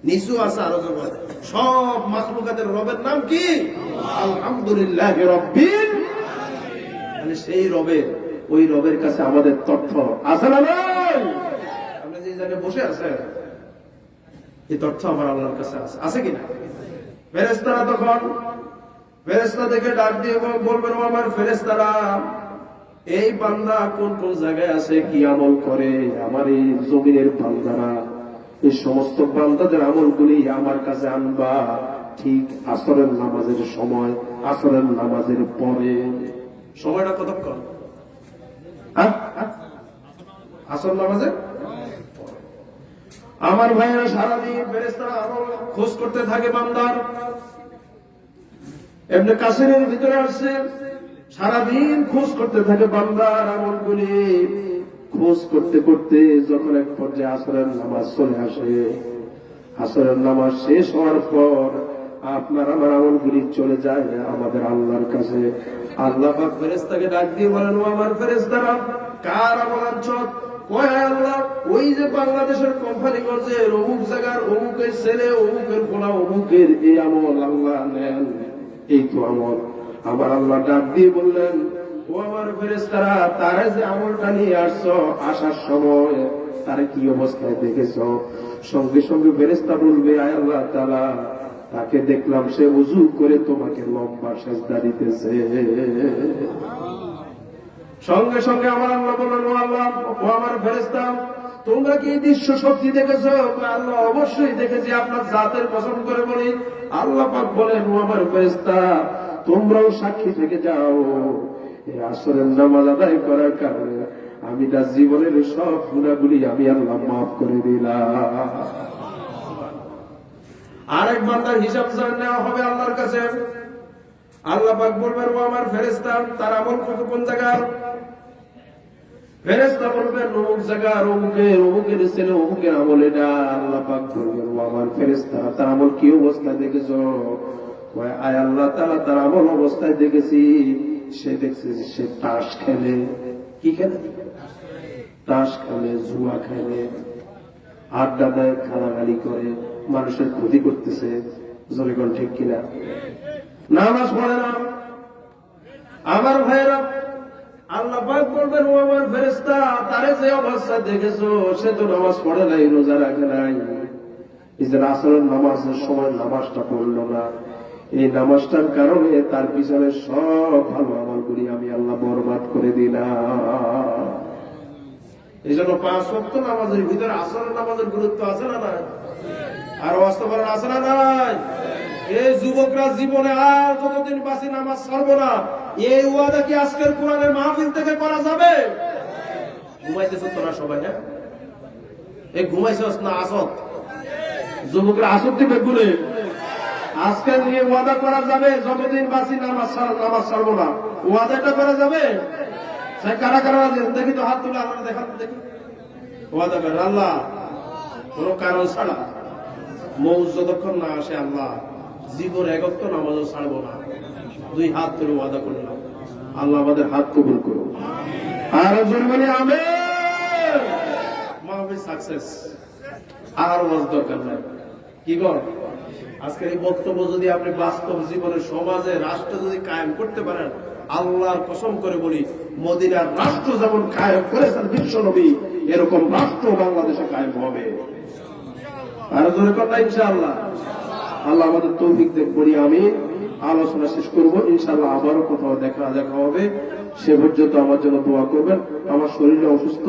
নিচু আছে আরো জগৎ, সব মাখলুকাতের রবের নাম কি? আলহামদুলিল্লাহ রাব্বিল আলামিন। সেই রবের, ওই রবের কাছে আমাদের তথ্য আছে না নাই? আমরা যে জায়গায় বসে আছে, এই তথ্য আমার আল্লাহর কাছে আছে কিনা? ফেরেশতারা তখন ফেরেশতা থেকে ডাক দিয়ে বলবেন, ও আমার ফেরেশতারা, এই বান্দা কোন কোন জায়গায় আছে, কি আমল করে, আমার এই জমিনের বান্দারা, এই সমস্ত বান্দাদের আমলগুলি আমার কাছে আনবা ঠিক আসরের নামাজের সময়, আসরের নামাজের পরে। সময়টা কতক্ষণ? আসর নামাজের আমার ভাইয়েরা সারাদিন ফেরেশতারা আমল খোঁজ করতে থাকে বান্দার। ইবনে কাসিরের ভিতরে আসছে, সারাদিন খোঁজ করতে থাকে বান্দার আমলগুলি। খোঁজ করতে করতে যখন এক পর্যায়ে আসরের নামাজ চলে আসে, আসরের নামাজ শেষ হওয়ার পর আপনার আমার আমলগুলি চলে যায় আমাদের আল্লাহর কাছে। আল্লাহ পাক ফেরেশতাকে ডাক দিয়ে বলেন, ও আমার ফেরেশতারা, কার আমল আনছো? কয় আল্লাহ, ওই যে বাংলাদেশের কোম্পানিগঞ্জের অমুক জায়গার অমুকের ছেলে, অমুকের পোলা, অমুকের এই আমল আল্লাহ নেন। এই তো আমল। আমার আল্লাহ ডাক দিয়ে বললেন, ও আমার ফেরেশতারা, তারা যে আমলটা নিয়ে আসছো, আসার সময় তারা কি অবস্থায় দেখেছো? সঙ্গে সঙ্গে ফেরেশতা বলবে, আয় আল্লাহ তাআলা, তাকে দেখলাম সে ওযু করে তোমাকে লম্বা সেজদা দিতেছে। সঙ্গে সঙ্গে আমার আল্লাহ বলেন, ও আল্লাহ, ও আমার ফেরেশতা, তোমরা কি দৃশ্য সত্যি দেখেছো? আল্লাহ অবশ্যই দেখেছি, আপনার জাতের কসম করে বলি। আল্লাহ পাক বলেন, ও আমার ফেরেশতা, তোমরাও সাক্ষী থেকে যাও, এই আসরের নামাজ আদায় করার কারণে আমি তার জীবনের সব গুনাহগুলি আমি আল্লাহ মাফ করে দিলাম। আরেক বান্দার হিসাব নেওয়া হবে আল্লাহর কাছে। আল্লাহ পাক বলবেন, ও আমার ফেরেশতা, তার আমল কত কোন জায়গার? ফেরেশতা বলবেন, অমুক জায়গার, অমুকের ছেলে অমুকের আমল এটা। আল্লাহ পাক বলবেন, ও আমার ফেরেশতা, তার আমল কি অবস্থায় দেখেছো? আয় আল্লাহ তাআলা, তার আমল অবস্থায় দেখেছি, সে দেখছে সে তাস খেলে। কি খেলে? তাস খেলে, জুয়া খেলে, আড্ডা দেয়, গালাগালি করে, মানুষের ক্ষতি করতেছে। জনগণ ঠিক কিনা? নামাজ পড়ে না। আমার ভাইরা, আল্লাহ পাক বলবেন, ও আমার ফেরেশতা, তারে যে অবস্থা দেখেছো, সে তো নামাজ পড়ে নাই, রোজা রাখে নাই, এই যে আসরের নামাজের সময় নামাজটা পড়লো না, এই নামাজটার কারণে তার পিছনে সব ভালো আমলগুলি আমি আল্লাহ বরবাদ করে দিলাম। এই জন্য 5 ওয়াক্ত নামাজের ভিতরে আসরের নামাজের গুরুত্ব আছে না নাই? আর বাস্তবায়ন আছে না নাই? এই যুবকরা জীবনে আর যতদিন বাঁচি নামাজ ছাড়বো না, এই ওয়াদা কি আজকের কোরআনের মাহফিল থেকে করা যাবে? ঘুমাইতেছ তোরা সবাই? হ্যাঁ, এই ঘুমাইছস না আসত? যুবকরা আসত দিবে গুলে। আজকে নিয়ে ওয়াদা করা যাবে, যতদিন বাঁচি নামাজ ছাড়বো না, ওয়াদাটা করা যাবে? কারা কারা দেখি তো, হাত তুলে আমরা দেখান দেখি। ওয়াদা করেন, আল্লাহ কোন কারণ ছাড়া মৌজ যতক্ষণ না আসে, আল্লাহ জীবন একত্র নামাজও ছাড়বো না। 2 হাত তুলে ওয়াদা করলাম। আল্লাহ আমাদের হাত কবুল করুন। আর জন্মনি আমিন। মাহফিল সাকসেস। আর ওয়াজ দরকার নাই। কি বল? আজকের এই বক্তব্য যদি আপনি বাস্তব জীবনে, সমাজে, রাষ্ট্র যদি কায়েম করতে পারেন, আল্লাহর কসম করে বলি, মদিনার রাষ্ট্র যেমন কায়েম করেছেন বিশ্ব নবী, এরকম রাষ্ট্র বাংলাদেশে কায়েম হবে। আর জোরে কথা ইনশাআল্লাহ। আল্লাহ আমাদের তৌফিক দেখ বলি আমি। আলোচনা শেষ করবো ইনশাআল্লাহ, আবারও কোথাও দেখা হবে। সে পর্যন্ত আমার জন্য দোয়া করবেন। আমার শরীরে অসুস্থ,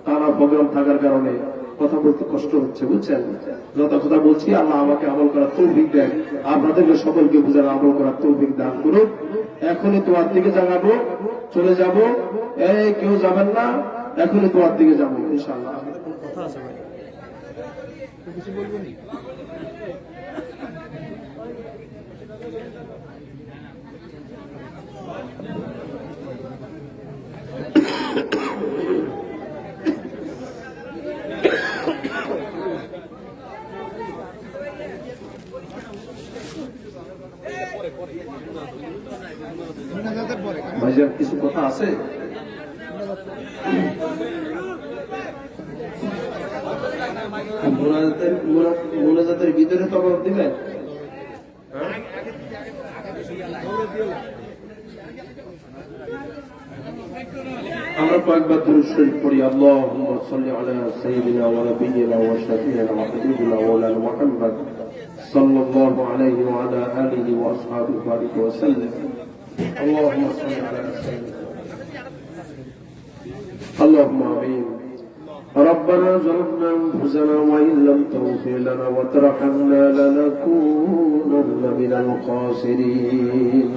টানা প্রোগ্রাম থাকার কারণে কথা বলতে কষ্ট হচ্ছে, বুঝছেন? যত কথা বলছি, আল্লাহ আমাকে আমল করার তৌফিক দেন, আপনাদেরকে সকলকে বুঝার আমল করার তৌফিক দান করুন। এখনই তোমার দিকে জানাবো, চলে যাব, এই কেউ যাবেন না, এখনই তোমার দিকে যাবো ইনশাআল্লাহ। কোনো কথা আছে ভাই? কিছু বলবেন? ভাইজান কিছু কথা আছে? মোনাজাতের ভিতরে তরফ দিবেন? আমরা কয়েকবার দুরূদ শরীফ পড়ি। আল্লাহুম্মা সাল্লি আলা সাইয়্যিদিনা ওয়া নাবিয়্যিনা ওয়া শাফিঈনা ওয়া হাবিবিনা মাওলানা মুহাম্মদ সাল্লাল্লাহু আলাইহি ওয়া আলা আলিহি ওয়া আসহাবিহি ওয়া সাল্লাম। আল্লাহুম্মা সাল্লি আলা সাইয়্যিদিনা আল্লাহুম্মা আমিন। ربنا ظلمنا أنفسنا وإن لم تغفر لنا وترحمنا لنكونن من الخاسرين